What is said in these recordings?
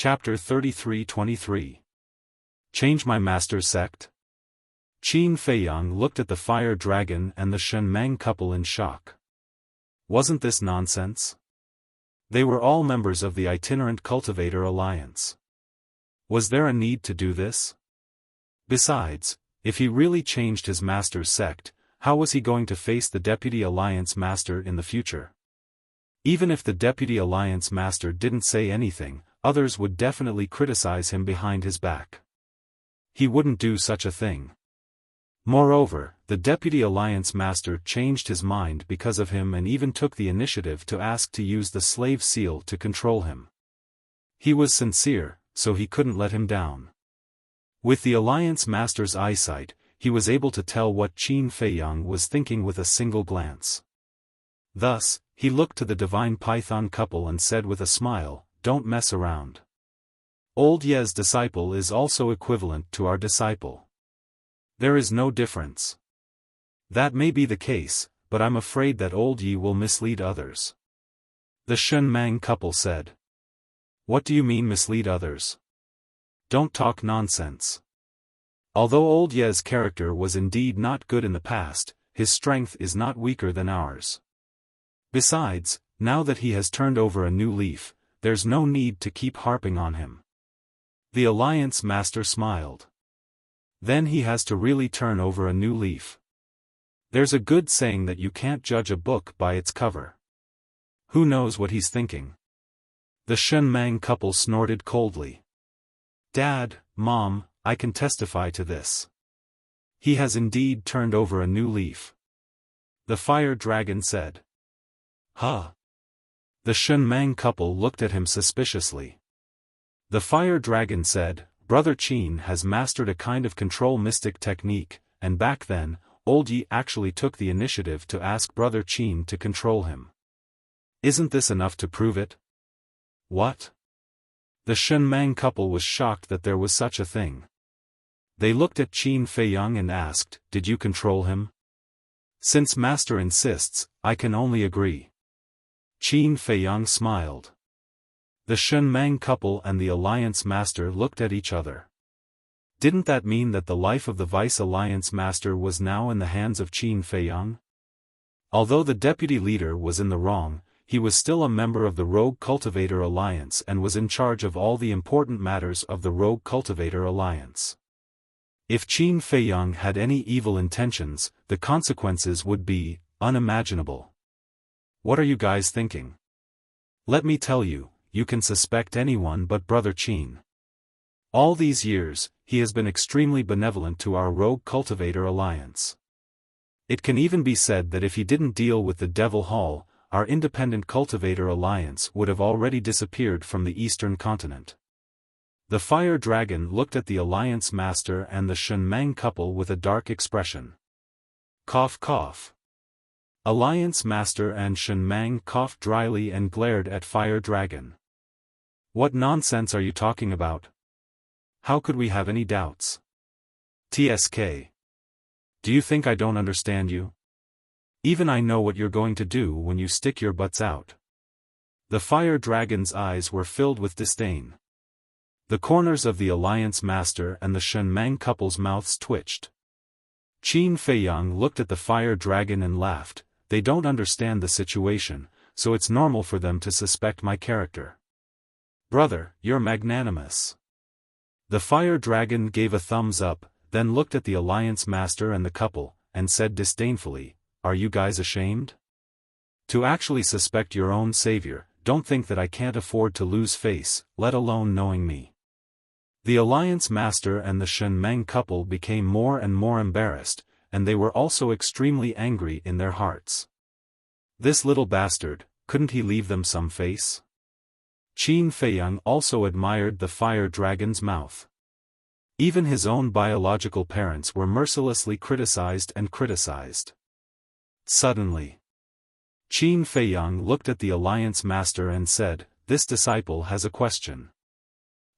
Chapter 33-23. Change my master's sect? Qin Feiyang looked at the fire dragon and the Shen Mang couple in shock. Wasn't this nonsense? They were all members of the Itinerant Cultivator Alliance. Was there a need to do this? Besides, if he really changed his master's sect, how was he going to face the Deputy Alliance Master in the future? Even if the Deputy Alliance Master didn't say anything, others would definitely criticize him behind his back. He wouldn't do such a thing. Moreover, the Deputy Alliance Master changed his mind because of him and even took the initiative to ask to use the slave seal to control him. He was sincere, so he couldn't let him down. With the Alliance Master's eyesight, he was able to tell what Qin Feiyang was thinking with a single glance. Thus, he looked to the Divine Python couple and said with a smile, "Don't mess around. Old Ye's disciple is also equivalent to our disciple. There is no difference." "That may be the case, but I'm afraid that old Ye will mislead others," the Shen Mang couple said. "What do you mean mislead others? Don't talk nonsense. Although old Ye's character was indeed not good in the past, his strength is not weaker than ours. Besides, now that he has turned over a new leaf, there's no need to keep harping on him." The Alliance Master smiled. Then he has to really turn over a new leaf. There's a good saying that you can't judge a book by its cover. Who knows what he's thinking? The Shen Mang couple snorted coldly. "Dad, Mom, I can testify to this. He has indeed turned over a new leaf," the fire dragon said. "Huh?" The Shen Mang couple looked at him suspiciously. The fire dragon said, "Brother Qin has mastered a kind of control mystic technique, and back then, old Yi actually took the initiative to ask Brother Qin to control him. Isn't this enough to prove it?" "What?" The Shen Mang couple was shocked that there was such a thing. They looked at Qin Feiyang and asked, "Did you control him?" "Since Master insists, I can only agree." Qin Feiyang smiled. The Shen Mang couple and the Alliance Master looked at each other. Didn't that mean that the life of the Vice Alliance Master was now in the hands of Qin Feiyang? Although the deputy leader was in the wrong, he was still a member of the Rogue Cultivator Alliance and was in charge of all the important matters of the Rogue Cultivator Alliance. If Qin Feiyang had any evil intentions, the consequences would be unimaginable. What are you guys thinking? Let me tell you, you can suspect anyone but Brother Qin. All these years, he has been extremely benevolent to our Rogue Cultivator Alliance. It can even be said that if he didn't deal with the Devil Hall, our Independent Cultivator Alliance would have already disappeared from the Eastern continent. The Fire Dragon looked at the Alliance Master and the Shen Mang couple with a dark expression. Cough cough. Alliance Master and Shen Mang coughed dryly and glared at Fire Dragon. "What nonsense are you talking about? How could we have any doubts? TSK. Do you think I don't understand you? Even I know what you're going to do when you stick your butts out." The Fire Dragon's eyes were filled with disdain. The corners of the Alliance Master and the Shen Mang couple's mouths twitched. Qin Feiyang looked at the Fire Dragon and laughed. "They don't understand the situation, so it's normal for them to suspect my character." "Brother, you're magnanimous." The Fire Dragon gave a thumbs up, then looked at the Alliance Master and the couple, and said disdainfully, "Are you guys ashamed? To actually suspect your own savior? Don't think that I can't afford to lose face, let alone knowing me." The Alliance Master and the Shen Mang couple became more and more embarrassed, and they were also extremely angry in their hearts. This little bastard, couldn't he leave them some face? Qin Feiyang also admired the Fire Dragon's mouth. Even his own biological parents were mercilessly criticized and criticized. Suddenly, Qin Feiyang looked at the Alliance Master and said, "This disciple has a question."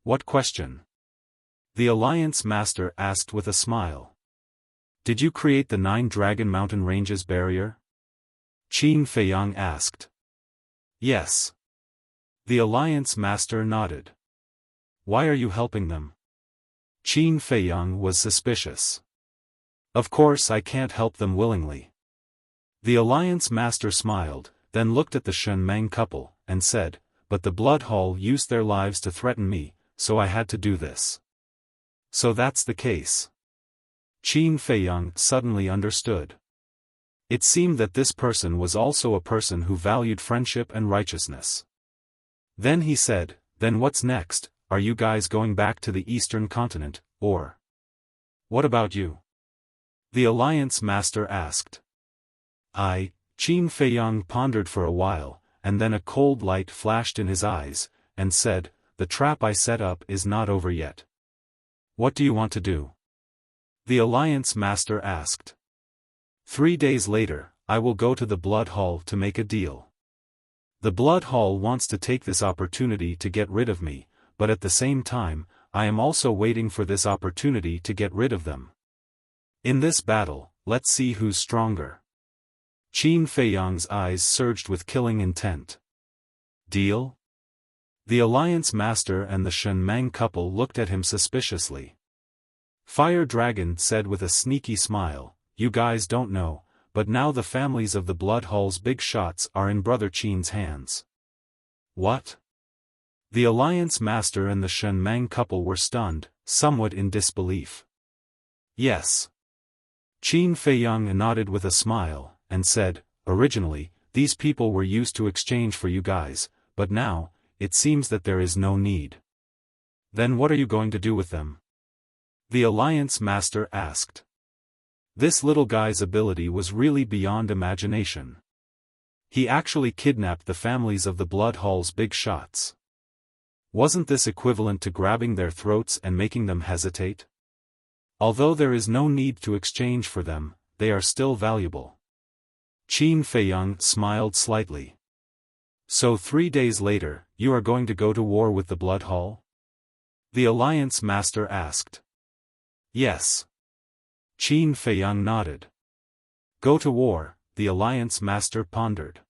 "What question?" the Alliance Master asked with a smile. "Did you create the 9 Dragon Mountain Ranges barrier?" Qin Feiyang asked. "Yes." The Alliance Master nodded. Why are you helping them? Qin Feiyang was suspicious. Of course I can't help them willingly. The Alliance Master smiled, then looked at the Shenmeng couple, and said, but the Blood Hall used their lives to threaten me, so I had to do this. So that's the case. Qin Feiyang suddenly understood. It seemed that this person was also a person who valued friendship and righteousness. Then he said, then what's next? Are you guys going back to the Eastern continent, or? What about you? The Alliance Master asked. Qin Feiyang pondered for a while, and then a cold light flashed in his eyes, and said, the trap I set up is not over yet. What do you want to do? The Alliance Master asked. 3 days later, I will go to the Blood Hall to make a deal. The Blood Hall wants to take this opportunity to get rid of me, but at the same time, I am also waiting for this opportunity to get rid of them. In this battle, let's see who's stronger. Qin Feiyang's eyes surged with killing intent. Deal? The Alliance Master and the Shenmeng couple looked at him suspiciously. Fire Dragon said with a sneaky smile, you guys don't know, but now the families of the Blood Hall's big shots are in Brother Qin's hands. What? The Alliance Master and the Shenmeng couple were stunned, somewhat in disbelief. Yes. Qin Feiyang nodded with a smile, and said, originally, these people were used to exchange for you guys, but now, it seems that there is no need. Then what are you going to do with them? The Alliance Master asked. This little guy's ability was really beyond imagination. He actually kidnapped the families of the Blood Hall's big shots. Wasn't this equivalent to grabbing their throats and making them hesitate? Although there is no need to exchange for them, they are still valuable. Qin Feiyang smiled slightly. So 3 days later, you are going to go to war with the Blood Hall? The Alliance Master asked. Yes. Qin Feiyang nodded. Go to war, the Alliance Master pondered.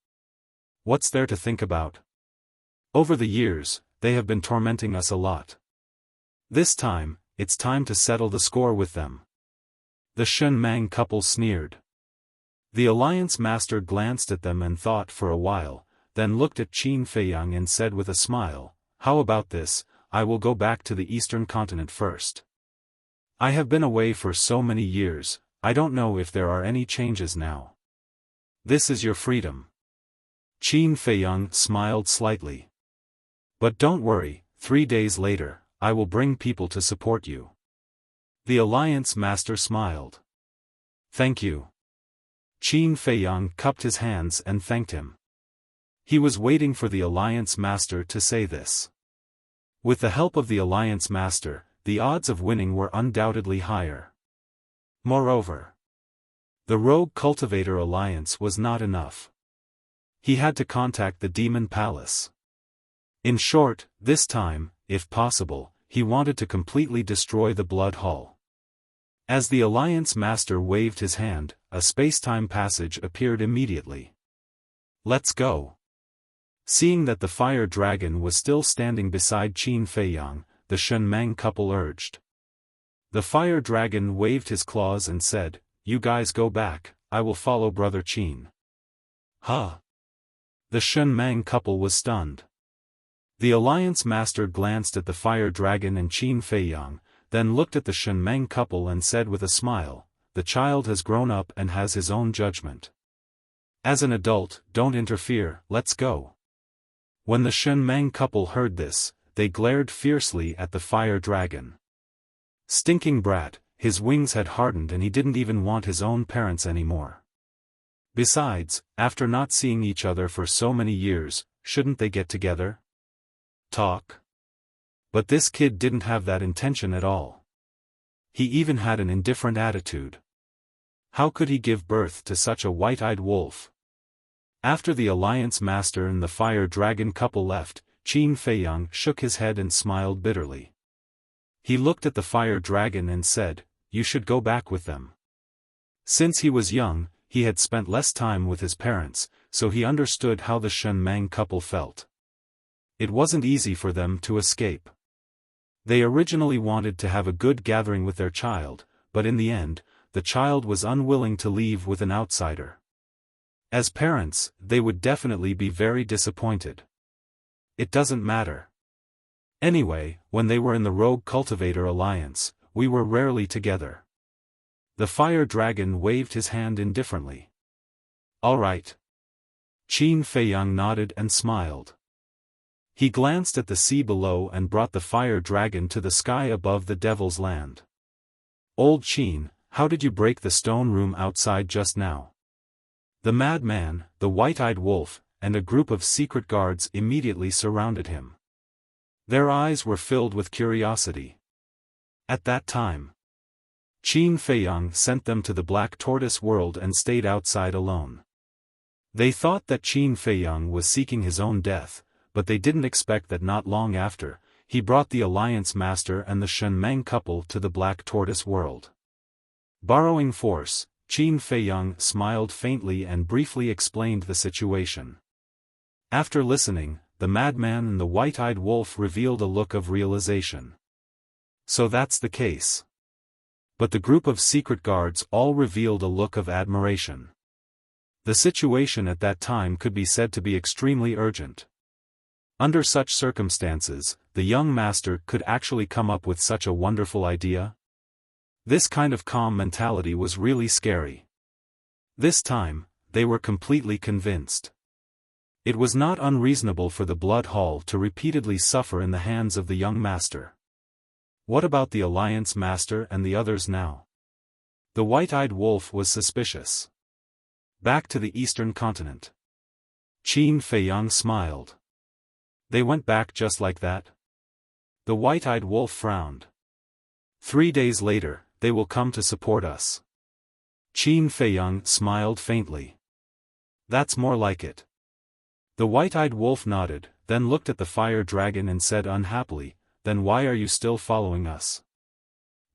What's there to think about? Over the years, they have been tormenting us a lot. This time, it's time to settle the score with them. The Shenmeng couple sneered. The Alliance Master glanced at them and thought for a while, then looked at Qin Feiyang and said with a smile, how about this, I will go back to the Eastern continent first. I have been away for so many years, I don't know if there are any changes now. This is your freedom. Qin Feiyang smiled slightly. But don't worry, 3 days later, I will bring people to support you. The Alliance Master smiled. Thank you. Qin Feiyang cupped his hands and thanked him. He was waiting for the Alliance Master to say this. With the help of the Alliance Master, the odds of winning were undoubtedly higher. Moreover, the Rogue Cultivator Alliance was not enough. He had to contact the Demon Palace. In short, this time, if possible, he wanted to completely destroy the Blood Hall. As the Alliance Master waved his hand, a space-time passage appeared immediately. Let's go. Seeing that the Fire Dragon was still standing beside Qin Feiyang, the Shenmeng couple urged. The Fire Dragon waved his claws and said, you guys go back, I will follow Brother Qin. Huh? The Shenmeng couple was stunned. The Alliance Master glanced at the Fire Dragon and Qin Feiyang, then looked at the Shenmeng couple and said with a smile, the child has grown up and has his own judgment. As an adult, don't interfere, let's go. When the Shenmeng couple heard this, they glared fiercely at the Fire Dragon. Stinking brat, his wings had hardened and he didn't even want his own parents anymore. Besides, after not seeing each other for so many years, shouldn't they get together? Talk? But this kid didn't have that intention at all. He even had an indifferent attitude. How could he give birth to such a white-eyed wolf? After the Alliance Master and the Fire Dragon couple left, Qin Feiyang shook his head and smiled bitterly. He looked at the Fire Dragon and said, you should go back with them. Since he was young, he had spent less time with his parents, so he understood how the Shenmeng couple felt. It wasn't easy for them to escape. They originally wanted to have a good gathering with their child, but in the end, the child was unwilling to leave with an outsider. As parents, they would definitely be very disappointed. It doesn't matter. Anyway, when they were in the Rogue Cultivator Alliance, we were rarely together. The fire dragon waved his hand indifferently. All right. Qin Feiyang nodded and smiled. He glanced at the sea below and brought the fire dragon to the sky above the Devil's Land. Old Qin, how did you break the stone room outside just now? The madman, the white-eyed wolf, and a group of secret guards immediately surrounded him. Their eyes were filled with curiosity. At that time, Qin Feiyang sent them to the Black Tortoise world and stayed outside alone. They thought that Qin Feiyang was seeking his own death, but they didn't expect that not long after, he brought the Alliance Master and the Shenmeng couple to the Black Tortoise world. Borrowing force, Qin Feiyang smiled faintly and briefly explained the situation. After listening, the madman and the white-eyed wolf revealed a look of realization. So that's the case. But the group of secret guards all revealed a look of admiration. The situation at that time could be said to be extremely urgent. Under such circumstances, the young master could actually come up with such a wonderful idea? This kind of calm mentality was really scary. This time, they were completely convinced. It was not unreasonable for the Blood Hall to repeatedly suffer in the hands of the young master. What about the Alliance Master and the others now? The white-eyed wolf was suspicious. Back to the eastern continent. Qin Feiyang smiled. They went back just like that? The white-eyed wolf frowned. 3 days later, they will come to support us. Qin Feiyang smiled faintly. That's more like it. The white-eyed wolf nodded, then looked at the fire dragon and said unhappily, then why are you still following us?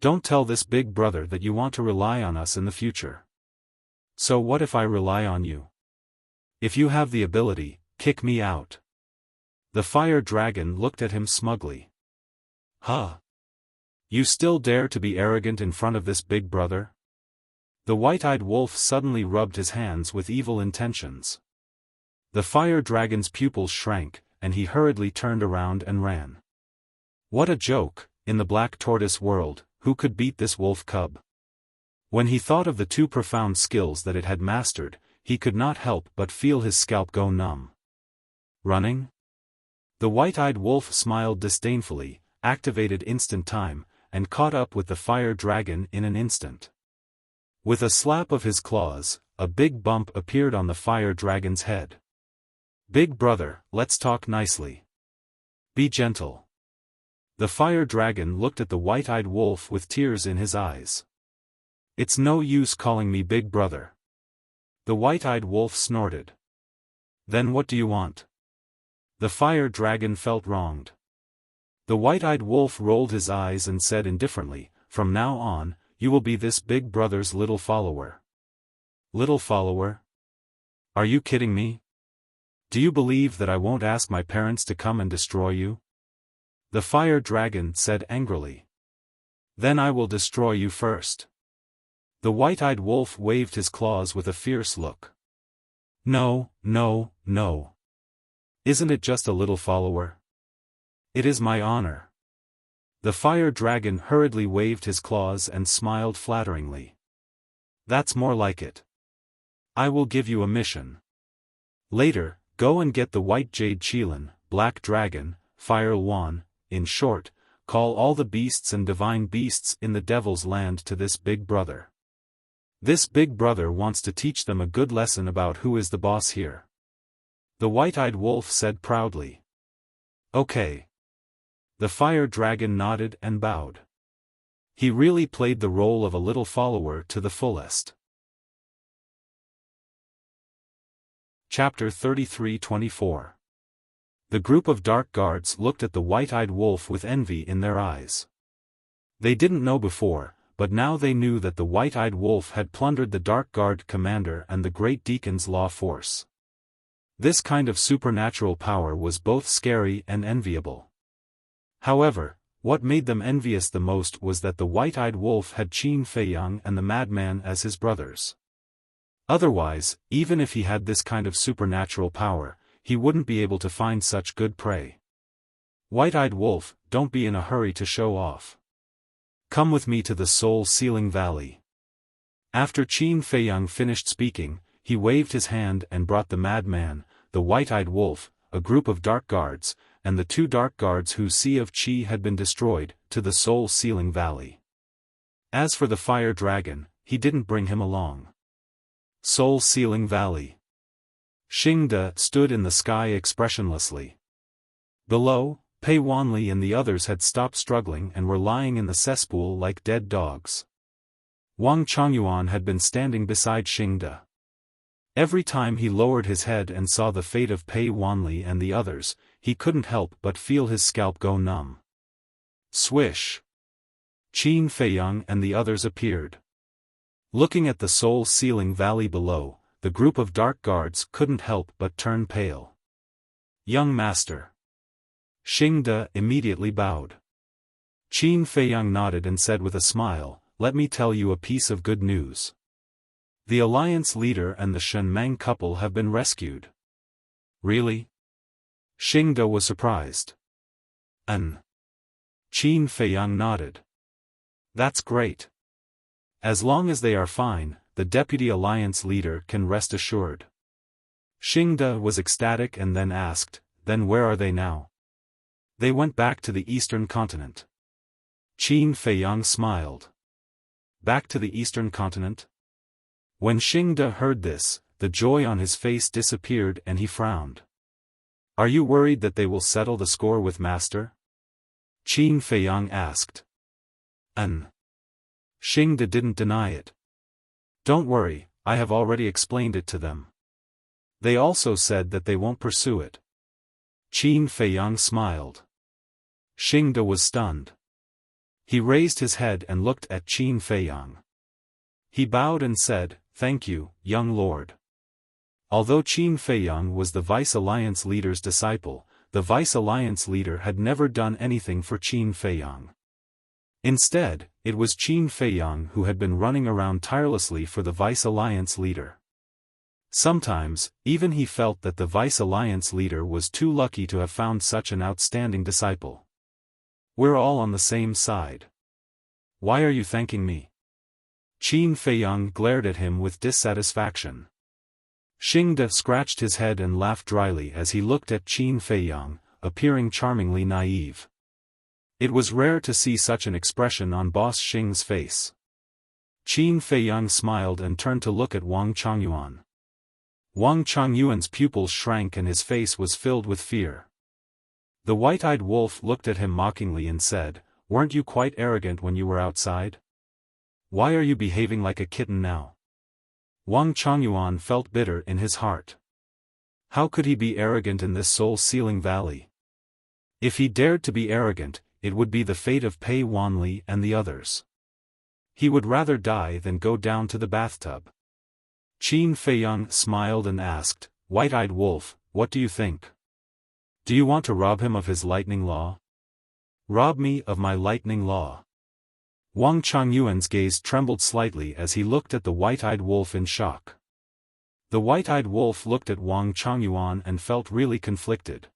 Don't tell this big brother that you want to rely on us in the future. So what if I rely on you? If you have the ability, kick me out. The fire dragon looked at him smugly. Huh? You still dare to be arrogant in front of this big brother? The white-eyed wolf suddenly rubbed his hands with evil intentions. The fire dragon's pupils shrank, and he hurriedly turned around and ran. What a joke, in the Black Tortoise world, who could beat this wolf cub? When he thought of the two profound skills that it had mastered, he could not help but feel his scalp go numb. Running? The white-eyed wolf smiled disdainfully, activated instant time, and caught up with the fire dragon in an instant. With a slap of his claws, a big bump appeared on the fire dragon's head. Big brother, let's talk nicely. Be gentle. The fire dragon looked at the white-eyed wolf with tears in his eyes. It's no use calling me big brother. The white-eyed wolf snorted. Then what do you want? The fire dragon felt wronged. The white-eyed wolf rolled his eyes and said indifferently, from now on, you will be this big brother's little follower. Little follower? Are you kidding me? Do you believe that I won't ask my parents to come and destroy you? The fire dragon said angrily. Then I will destroy you first. The white-eyed wolf waved his claws with a fierce look. No, no, no. Isn't it just a little follower? It is my honor. The fire dragon hurriedly waved his claws and smiled flatteringly. That's more like it. I will give you a mission. Later, go and get the white jade Qilin, black dragon, fire Luan, in short, call all the beasts and divine beasts in the Devil's Land to this big brother. This big brother wants to teach them a good lesson about who is the boss here. The white-eyed wolf said proudly. Okay. The fire dragon nodded and bowed. He really played the role of a little follower to the fullest. Chapter 33-24. The group of dark guards looked at the white-eyed wolf with envy in their eyes. They didn't know before, but now they knew that the white-eyed wolf had plundered the Dark Guard commander and the Great Deacon's law force. This kind of supernatural power was both scary and enviable. However, What made them envious the most was that the white-eyed wolf had Qin Feiyang and the madman as his brothers. Otherwise, even if he had this kind of supernatural power, he wouldn't be able to find such good prey. White-eyed wolf, don't be in a hurry to show off. Come with me to the soul-sealing valley. After Qin Feiyang finished speaking, he waved his hand and brought the madman, the white-eyed wolf, a group of dark guards, and the 2 dark guards whose sea of qi had been destroyed, to the soul-sealing valley. As for the fire dragon, he didn't bring him along. Soul-sealing valley. Xingde stood in the sky expressionlessly. Below, Pei Wanli and the others had stopped struggling and were lying in the cesspool like dead dogs. Wang Chongyuan had been standing beside Xingde. Every time he lowered his head and saw the fate of Pei Wanli and the others, he couldn't help but feel his scalp go numb. Swish! Qin Feiyang and the others appeared. Looking at the soul-sealing valley below, the group of dark guards couldn't help but turn pale. Young master. Xingde immediately bowed. Qin Feiyang nodded and said with a smile, "Let me tell you a piece of good news. The alliance leader and the Shenmeng couple have been rescued." Really? Xingde was surprised. Qin Feiyang nodded. That's great. As long as they are fine, the deputy alliance leader can rest assured. Xingde was ecstatic and then asked, "Then where are they now?" "They went back to the eastern continent." Qin Feiyang smiled. Back to the eastern continent? When Xingde heard this, the joy on his face disappeared and he frowned. "Are you worried that they will settle the score with master?" Qin Feiyang asked. Xingde didn't deny it. "Don't worry, I have already explained it to them. They also said that they won't pursue it." Qin Feiyang smiled. Xingde was stunned. He raised his head and looked at Qin Feiyang. He bowed and said, "Thank you, young lord." Although Qin Feiyang was the Vice Alliance leader's disciple, the Vice Alliance leader had never done anything for Qin Feiyang. Instead, it was Qin Feiyang who had been running around tirelessly for the Vice Alliance leader. Sometimes, even he felt that the Vice Alliance leader was too lucky to have found such an outstanding disciple. "We're all on the same side. Why are you thanking me?" Qin Feiyang glared at him with dissatisfaction. Xingde scratched his head and laughed dryly as he looked at Qin Feiyang, appearing charmingly naive. It was rare to see such an expression on Boss Xing's face. Qin Feiyang smiled and turned to look at Wang Chongyuan. Wang Chongyuan's pupils shrank and his face was filled with fear. The white-eyed wolf looked at him mockingly and said, "Weren't you quite arrogant when you were outside? Why are you behaving like a kitten now?" Wang Chongyuan felt bitter in his heart. How could he be arrogant in this soul-sealing valley? If he dared to be arrogant, it would be the fate of Pei Wanli and the others. He would rather die than go down to the bathtub. Qin Feiyang smiled and asked, "White-eyed wolf, what do you think? Do you want to rob him of his lightning law?" "Rob me of my lightning law?" Wang Chongyuan's gaze trembled slightly as he looked at the white-eyed wolf in shock. The white-eyed wolf looked at Wang Chongyuan and felt really conflicted.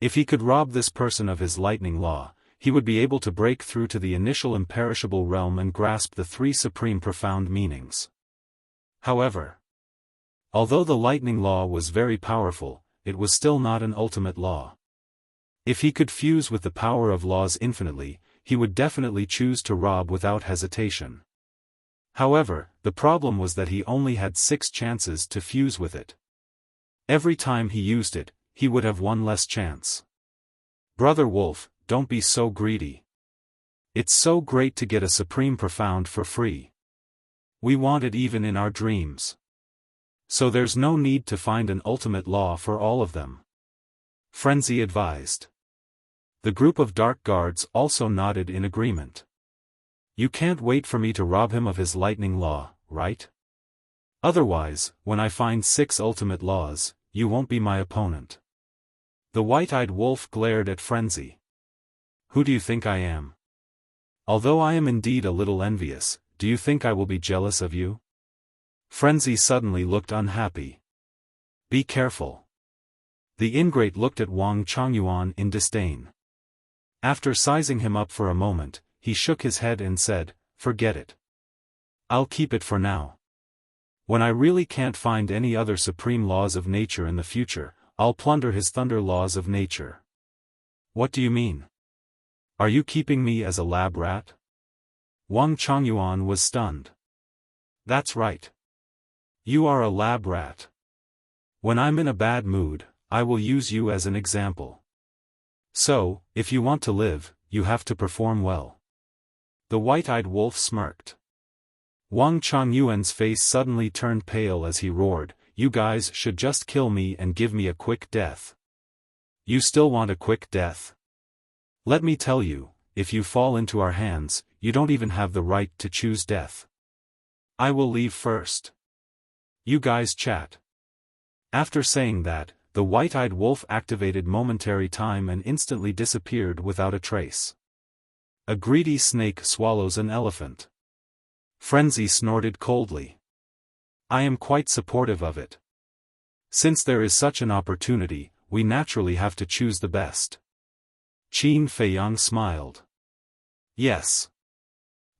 If he could rob this person of his lightning law, he would be able to break through to the initial imperishable realm and grasp the 3 supreme profound meanings. However, although the lightning law was very powerful, it was still not an ultimate law. If he could fuse with the power of laws infinitely, he would definitely choose to rob without hesitation. However, the problem was that he only had 6 chances to fuse with it. Every time he used it, he would have 1 less chance. "Brother Wolf, don't be so greedy. It's so great to get a supreme profound for free. We want it even in our dreams. So there's no need to find an ultimate law for all of them," Frenzy advised. The group of dark guards also nodded in agreement. "You can't wait for me to rob him of his lightning law, right? Otherwise, when I find 6 ultimate laws, you won't be my opponent." The white-eyed wolf glared at Frenzy. Who do you think I am? Although I am indeed a little envious, do you think I will be jealous of you? Frenzy suddenly looked unhappy. Be careful. The ingrate looked at Wang Chongyuan in disdain. After sizing him up for a moment, he shook his head and said, "Forget it. I'll keep it for now. When I really can't find any other supreme laws of nature in the future, I'll plunder his thunder laws of nature." What do you mean? Are you keeping me as a lab rat? Wang Chongyuan was stunned. That's right. You are a lab rat. When I'm in a bad mood, I will use you as an example. So, if you want to live, you have to perform well. The white-eyed wolf smirked. Wang Chongyuan's face suddenly turned pale as he roared, "You guys should just kill me and give me a quick death." You still want a quick death? Let me tell you, if you fall into our hands, you don't even have the right to choose death. I will leave first. You guys chat. After saying that, the white-eyed wolf activated momentary time and instantly disappeared without a trace. A greedy snake swallows an elephant. Frenzy snorted coldly. I am quite supportive of it. Since there is such an opportunity, we naturally have to choose the best. Qin Feiyang smiled. Yes.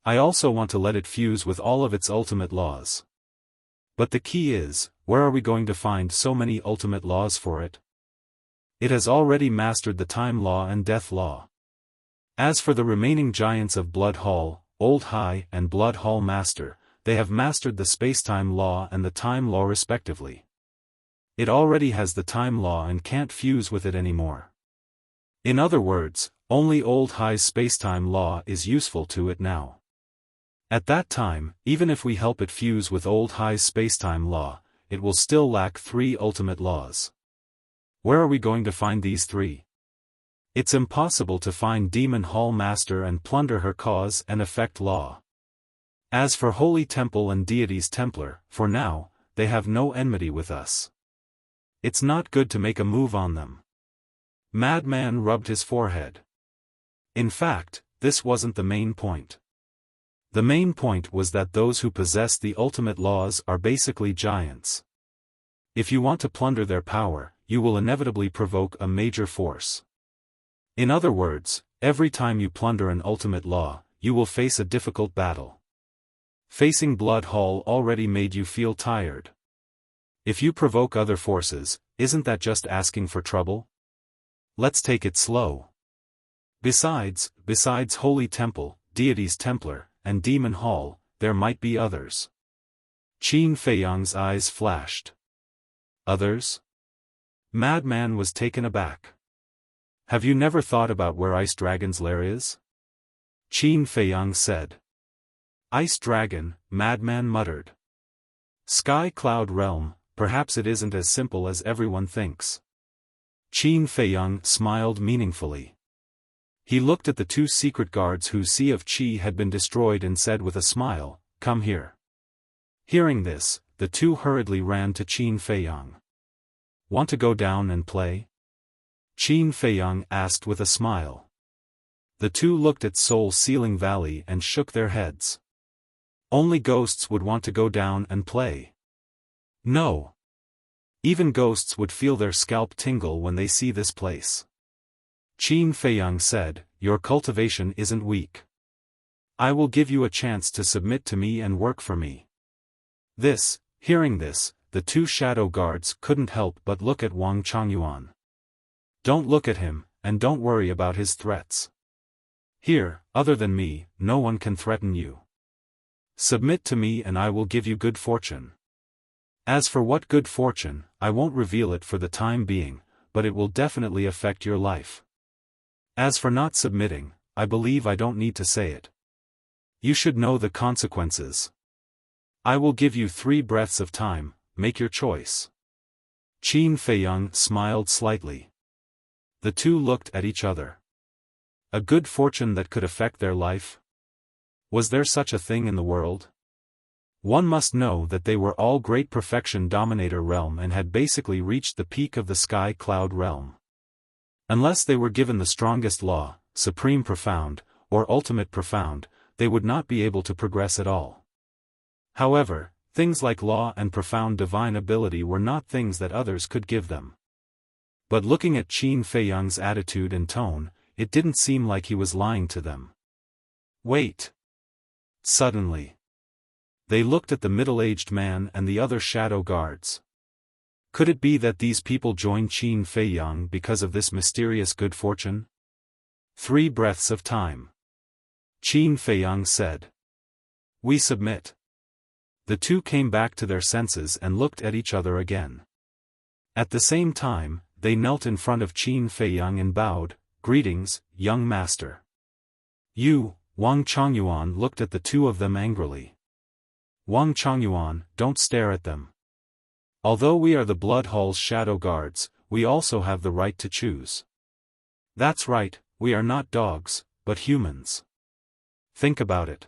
I also want to let it fuse with all of its ultimate laws. But the key is, where are we going to find so many ultimate laws for it? It has already mastered the time law and death law. As for the remaining giants of Blood Hall, Old High and Blood Hall Master, they have mastered the spacetime law and the time law respectively. It already has the time law and can't fuse with it anymore. In other words, only Old High's spacetime law is useful to it now. At that time, even if we help it fuse with Old High's spacetime law, it will still lack 3 ultimate laws. Where are we going to find these 3? It's impossible to find Demon Hall Master and plunder her cause and effect law. As for Holy Temple and Deity's Templar, for now, they have no enmity with us. It's not good to make a move on them. Madman rubbed his forehead. In fact, this wasn't the main point. The main point was that those who possess the ultimate laws are basically giants. If you want to plunder their power, you will inevitably provoke a major force. In other words, every time you plunder an ultimate law, you will face a difficult battle. Facing Blood Hall already made you feel tired. If you provoke other forces, isn't that just asking for trouble? Let's take it slow. Besides Holy Temple, Deity's Templar, and Demon Hall, there might be others. Qin Feiyang's eyes flashed. Others? Madman was taken aback. Have you never thought about where Ice Dragon's lair is? Qin Feiyang said. Ice Dragon, Madman muttered. Sky Cloud Realm, perhaps it isn't as simple as everyone thinks. Qin Feiyang smiled meaningfully. He looked at the 2 secret guards whose Sea of Qi had been destroyed and said with a smile, "Come here." Hearing this, the 2 hurriedly ran to Qin Feiyang. Want to go down and play? Qin Feiyang asked with a smile. The 2 looked at Soul Sealing Valley and shook their heads. Only ghosts would want to go down and play. No. Even ghosts would feel their scalp tingle when they see this place. Qin Feiyang said, "Your cultivation isn't weak. I will give you a chance to submit to me and work for me." Hearing this, the 2 shadow guards couldn't help but look at Wang Chongyuan. Don't look at him, and don't worry about his threats. Here, other than me, no one can threaten you. Submit to me and I will give you good fortune. As for what good fortune, I won't reveal it for the time being, but it will definitely affect your life. As for not submitting, I believe I don't need to say it. You should know the consequences. I will give you 3 breaths of time, make your choice. Qin Feiyang smiled slightly. The 2 looked at each other. A good fortune that could affect their life? Was there such a thing in the world? One must know that they were all Great Perfection Dominator Realm and had basically reached the peak of the Sky Cloud Realm. Unless they were given the strongest law, supreme profound, or ultimate profound, they would not be able to progress at all. However, things like law and profound divine ability were not things that others could give them. But looking at Qin Feiyang's attitude and tone, it didn't seem like he was lying to them. Wait! Suddenly, they looked at the middle-aged man and the other shadow guards. Could it be that these people joined Qin Feiyang because of this mysterious good fortune? 3 breaths of time. Qin Feiyang said. We submit. The two came back to their senses and looked at each other again. At the same time, they knelt in front of Qin Feiyang and bowed, Greetings, young master. You, Wang Chongyuan looked at the two of them angrily. Wang Chongyuan, don't stare at them. Although we are the Blood Hall's shadow guards, we also have the right to choose. That's right, we are not dogs, but humans. Think about it.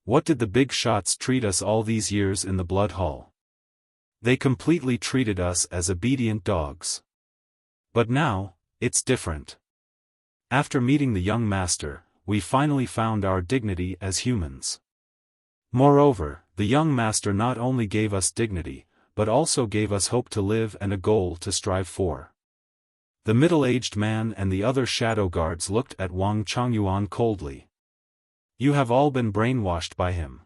What did the big shots treat us all these years in the Blood Hall? They completely treated us as obedient dogs. But now, it's different. After meeting the young master, we finally found our dignity as humans. Moreover, the young master not only gave us dignity, but also gave us hope to live and a goal to strive for. The middle-aged man and the other shadow guards looked at Wang Chongyuan coldly. You have all been brainwashed by him.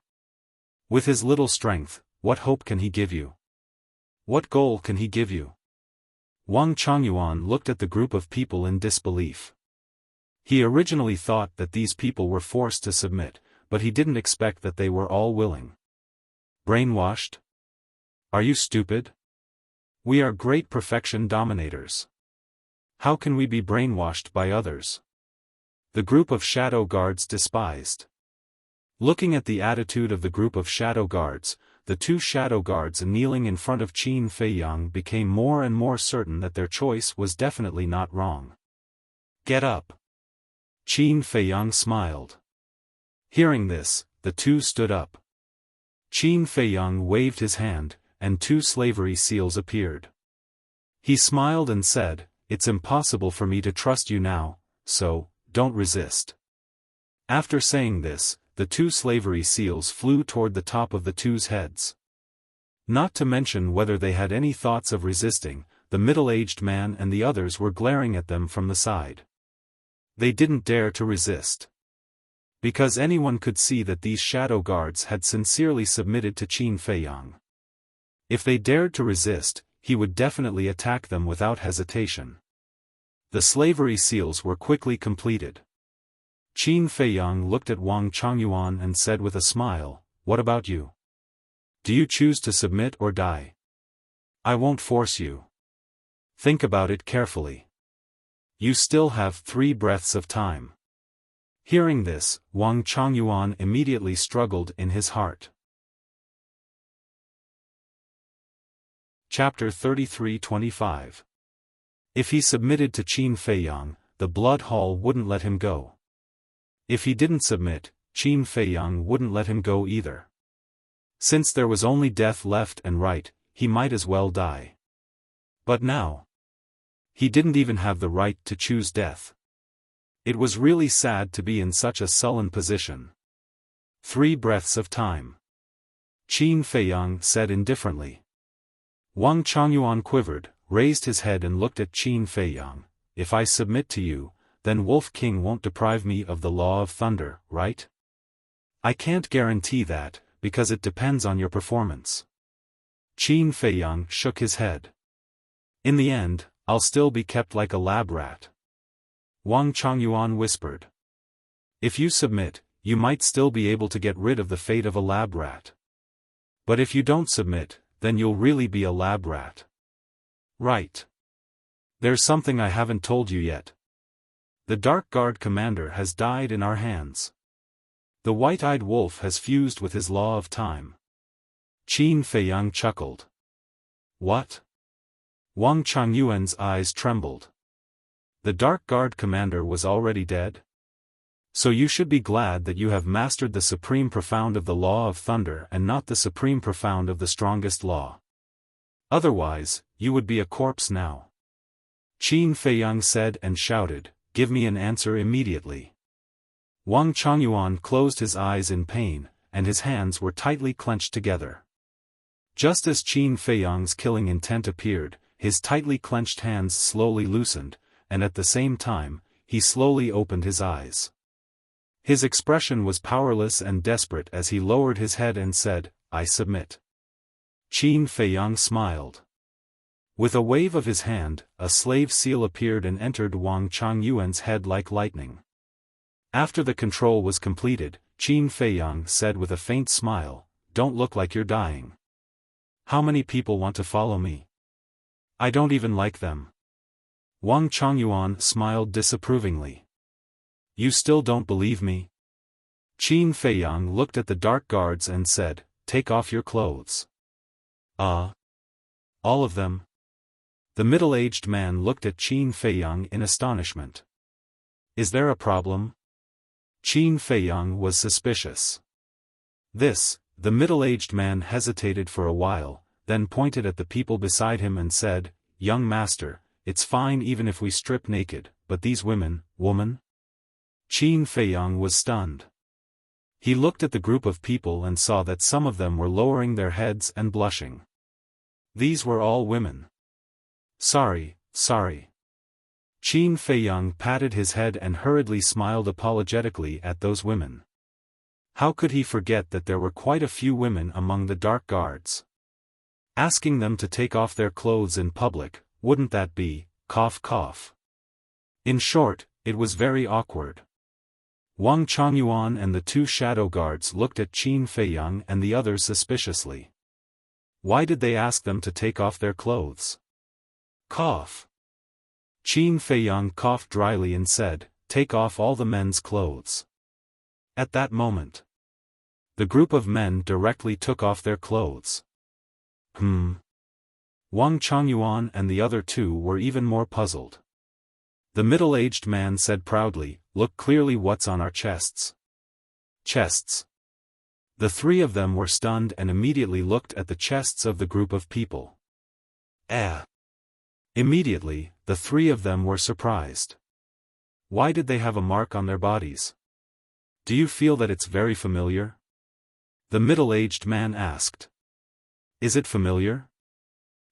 With his little strength, what hope can he give you? What goal can he give you? Wang Chongyuan looked at the group of people in disbelief. He originally thought that these people were forced to submit, but he didn't expect that they were all willing. Brainwashed? Are you stupid? We are great perfection dominators. How can we be brainwashed by others? The group of shadow guards despised. Looking at the attitude of the group of shadow guards, the 2 shadow guards kneeling in front of Qin Feiyang became more and more certain that their choice was definitely not wrong. Get up! Qin Feiyang smiled. Hearing this, the 2 stood up. Qin Feiyang waved his hand, and 2 slavery seals appeared. He smiled and said, It's impossible for me to trust you now, so, don't resist. After saying this, the 2 slavery seals flew toward the top of the 2's heads. Not to mention whether they had any thoughts of resisting, the middle-aged man and the others were glaring at them from the side. They didn't dare to resist. Because anyone could see that these shadow guards had sincerely submitted to Qin Feiyang. If they dared to resist, he would definitely attack them without hesitation. The slavery seals were quickly completed. Qin Feiyang looked at Wang Chongyuan and said with a smile, What about you? Do you choose to submit or die? I won't force you. Think about it carefully. You still have 3 breaths of time. Hearing this, Wang Chongyuan immediately struggled in his heart. Chapter 33-25. If he submitted to Qin Feiyang, the Blood Hall wouldn't let him go. If he didn't submit, Qin Feiyang wouldn't let him go either. Since there was only death left and right, he might as well die. But now, he didn't even have the right to choose death. It was really sad to be in such a sullen position. 3 breaths of time. Qin Feiyang said indifferently. Wang Chongyuan quivered, raised his head and looked at Qin Feiyang. If I submit to you, then Wolf King won't deprive me of the law of thunder, right? I can't guarantee that, because it depends on your performance. Qin Feiyang shook his head. In the end, I'll still be kept like a lab rat. Wang Chongyuan whispered. If you submit, you might still be able to get rid of the fate of a lab rat. But if you don't submit, then you'll really be a lab rat. Right. There's something I haven't told you yet. The Dark Guard commander has died in our hands. The white-eyed wolf has fused with his law of time. Qin Feiyang chuckled. What? Wang Chongyuan's eyes trembled. The Dark Guard commander was already dead? So you should be glad that you have mastered the supreme profound of the law of thunder and not the supreme profound of the strongest law. Otherwise, you would be a corpse now. Qin Feiyang said and shouted, give me an answer immediately. Wang Changyuan closed his eyes in pain, and his hands were tightly clenched together. Just as Qin Feiyang's killing intent appeared, his tightly clenched hands slowly loosened, and at the same time, he slowly opened his eyes. His expression was powerless and desperate as he lowered his head and said, "I submit." Qin Feiyang smiled. With a wave of his hand, a slave seal appeared and entered Wang Changyuan's head like lightning. After the control was completed, Qin Feiyang said with a faint smile, "Don't look like you're dying. How many people want to follow me? I don't even like them." Wang Changyuan smiled disapprovingly. "You still don't believe me?" Qin Feiyang looked at the dark guards and said, "Take off your clothes." All of them?" The middle-aged man looked at Qin Feiyang in astonishment. "Is there a problem?" Qin Feiyang was suspicious. The middle-aged man hesitated for a while, then pointed at the people beside him and said, "Young master, it's fine even if we strip naked, but these women, woman?" Qin Feiyang was stunned. He looked at the group of people and saw that some of them were lowering their heads and blushing. These were all women. Sorry. Qin Feiyang patted his head and hurriedly smiled apologetically at those women. How could he forget that there were quite a few women among the dark guards? Asking them to take off their clothes in public, wouldn't that be, cough cough. In short, it was very awkward. Wang Changyuan and the two shadow guards looked at Qin Feiyang and the others suspiciously. Why did they ask them to take off their clothes? Cough. Qin Feiyang coughed dryly and said, "Take off all the men's clothes." At that moment, the group of men directly took off their clothes. Wang Changyuan and the other two were even more puzzled. The middle-aged man said proudly, "Look clearly what's on our chests." Chests. The three of them were stunned and immediately looked at the chests of the group of people. Immediately, the three of them were surprised. Why did they have a mark on their bodies? Do you feel that it's very familiar? The middle-aged man asked. Is it familiar?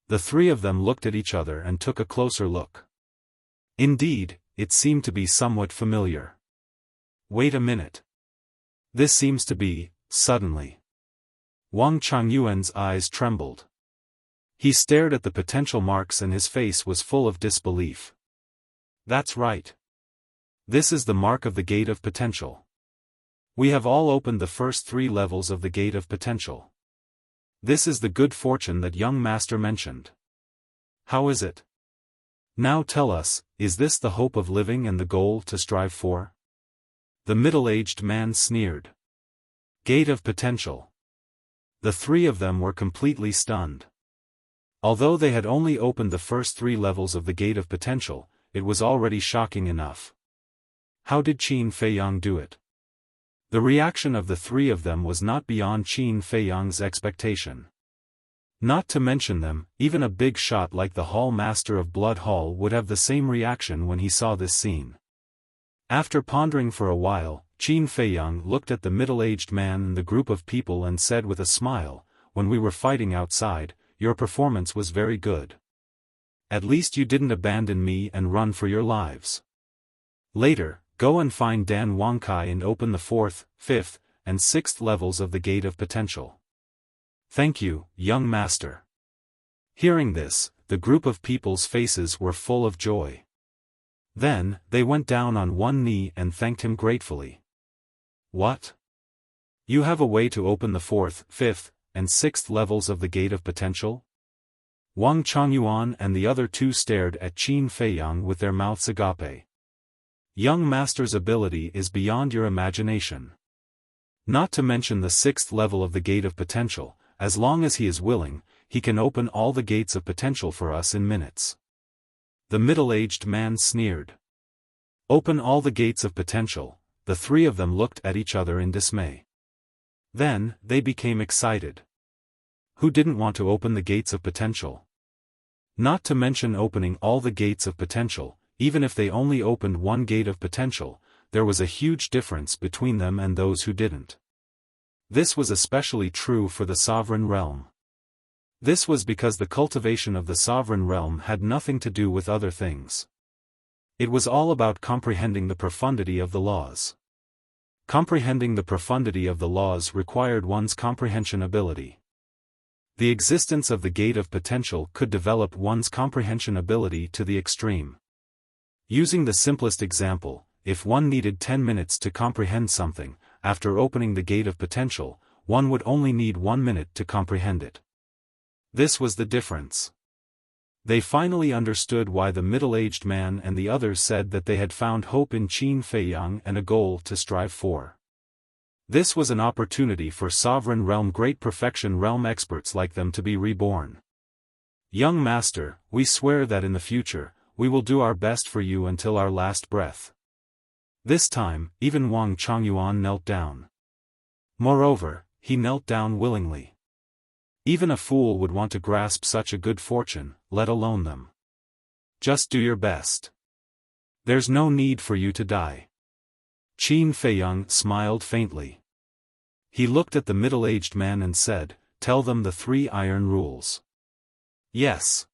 The three of them looked at each other and took a closer look. Indeed, it seemed to be somewhat familiar. Wait a minute. This seems to be, suddenly. Wang Changyuan's eyes trembled. He stared at the potential marks and his face was full of disbelief. That's right. This is the mark of the gate of potential. We have all opened the first 3 levels of the gate of potential. This is the good fortune that young master mentioned. How is it? Now tell us, is this the hope of living and the goal to strive for? The middle-aged man sneered. Gate of potential. The three of them were completely stunned. Although they had only opened the first 3 levels of the gate of potential, it was already shocking enough. How did Qin Feiyang do it? The reaction of the 3 of them was not beyond Qin Feiyang's expectation. Not to mention them, even a big shot like the Hall Master of Blood Hall would have the same reaction when he saw this scene. After pondering for a while, Qin Feiyang looked at the middle-aged man and the group of people and said with a smile, "When we were fighting outside, your performance was very good. At least you didn't abandon me and run for your lives. Later, go and find Dan Wangkai and open the 4th, 5th, and 6th levels of the Gate of Potential." Thank you, young master. Hearing this, the group of people's faces were full of joy. Then, they went down on one knee and thanked him gratefully. What? You have a way to open the 4th, 5th, and 6th levels of the Gate of Potential? Wang Changyuan and the other 2 stared at Qin Feiyang with their mouths agape. Young master's ability is beyond your imagination. Not to mention the 6th level of the Gate of Potential, as long as he is willing, he can open all the gates of potential for us in minutes. The middle-aged man sneered. Open all the gates of potential. The 3 of them looked at each other in dismay. Then, they became excited. Who didn't want to open the gates of potential? Not to mention opening all the gates of potential, even if they only opened one gate of potential, there was a huge difference between them and those who didn't. This was especially true for the sovereign realm. This was because the cultivation of the sovereign realm had nothing to do with other things. It was all about comprehending the profundity of the laws. Comprehending the profundity of the laws required one's comprehension ability. The existence of the gate of potential could develop one's comprehension ability to the extreme. Using the simplest example, if one needed 10 minutes to comprehend something, after opening the gate of potential, one would only need 1 minute to comprehend it. This was the difference. They finally understood why the middle-aged man and the others said that they had found hope in Qin Feiyang and a goal to strive for. This was an opportunity for Sovereign Realm Great Perfection Realm experts like them to be reborn. Young Master, we swear that in the future, we will do our best for you until our last breath. This time, even Wang Chongyuan knelt down. Moreover, he knelt down willingly. Even a fool would want to grasp such a good fortune, let alone them. Just do your best. There's no need for you to die. Qin Feiyang smiled faintly. He looked at the middle-aged man and said, "Tell them the 3 iron rules." Yes.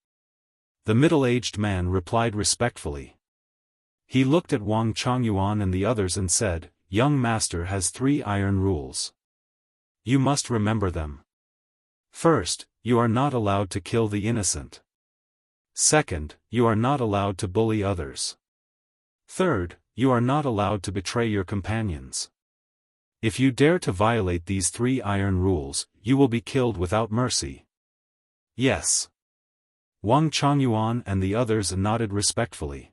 The middle-aged man replied respectfully. He looked at Wang Chongyuan and the others and said, "Young Master has 3 iron rules. You must remember them. First, you are not allowed to kill the innocent. Second, you are not allowed to bully others. Third, you are not allowed to betray your companions. If you dare to violate these 3 iron rules, you will be killed without mercy." Yes. Wang Chongyuan and the others nodded respectfully.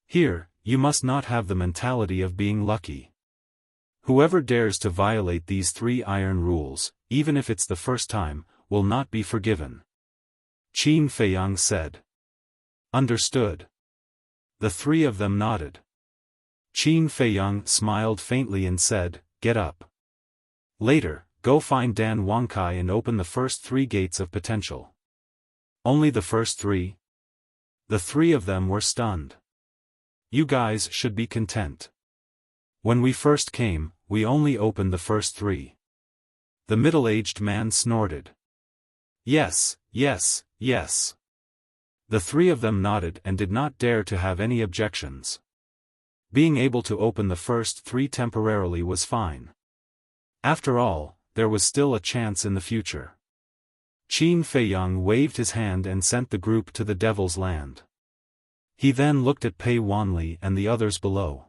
Here, you must not have the mentality of being lucky. Whoever dares to violate these 3 iron rules, even if it's the first time, will not be forgiven. Qin Feiyang said. Understood. The 3 of them nodded. Qin Feiyang smiled faintly and said, "Get up. Later, go find Dan Wangkai and open the first 3 gates of potential." Only the first 3? The 3 of them were stunned. You guys should be content. When we first came, we only opened the first 3. The middle-aged man snorted. Yes, yes, yes. The 3 of them nodded and did not dare to have any objections. Being able to open the first 3 temporarily was fine. After all, there was still a chance in the future. Qin Feiyang waved his hand and sent the group to the Devil's Land. He then looked at Pei Wanli and the others below.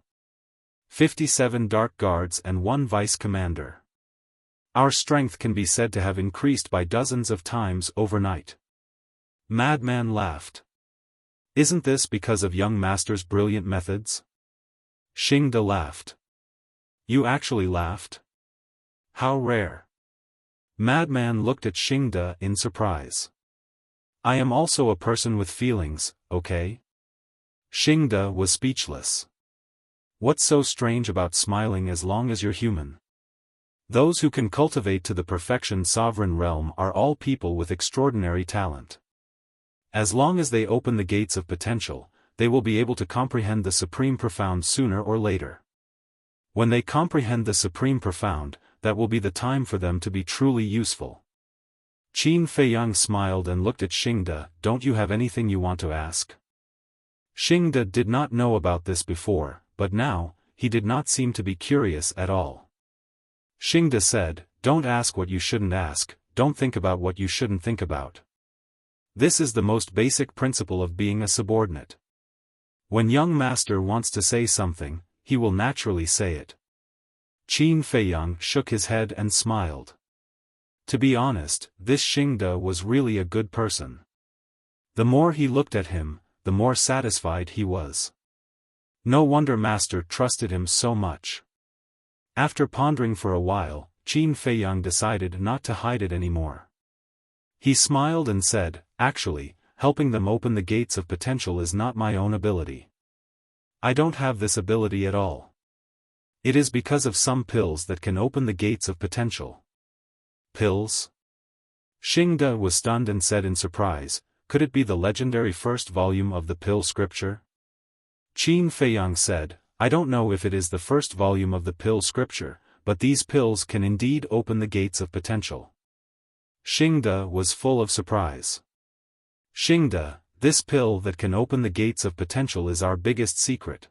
57 Dark Guards and 1 Vice Commander. Our strength can be said to have increased by dozens of times overnight. Madman laughed. Isn't this because of young Master's brilliant methods? Xingde laughed. You actually laughed? How rare. Madman looked at Xingde in surprise. I am also a person with feelings, okay? Xingde was speechless. What's so strange about smiling as long as you're human? Those who can cultivate to the perfection sovereign realm are all people with extraordinary talent. As long as they open the gates of potential, they will be able to comprehend the supreme profound sooner or later. When they comprehend the supreme profound, that will be the time for them to be truly useful. Qin Feiyang smiled and looked at Xingde. Don't you have anything you want to ask? Xingde did not know about this before, but now, he did not seem to be curious at all. Xingde said, don't ask what you shouldn't ask, don't think about what you shouldn't think about. This is the most basic principle of being a subordinate. When young master wants to say something, he will naturally say it. Qin Feiyang shook his head and smiled. To be honest, this Xingde was really a good person. The more he looked at him, the more satisfied he was. No wonder master trusted him so much. After pondering for a while, Qin Feiyang decided not to hide it anymore. He smiled and said, actually, helping them open the gates of potential is not my own ability. I don't have this ability at all. It is because of some pills that can open the gates of potential. Pills? Xingde was stunned and said in surprise, could it be the legendary first volume of the pill scripture? Qin Feiyang said, I don't know if it is the first volume of the pill scripture, but these pills can indeed open the gates of potential. Xingde was full of surprise. Xingde, this pill that can open the gates of potential is our biggest secret.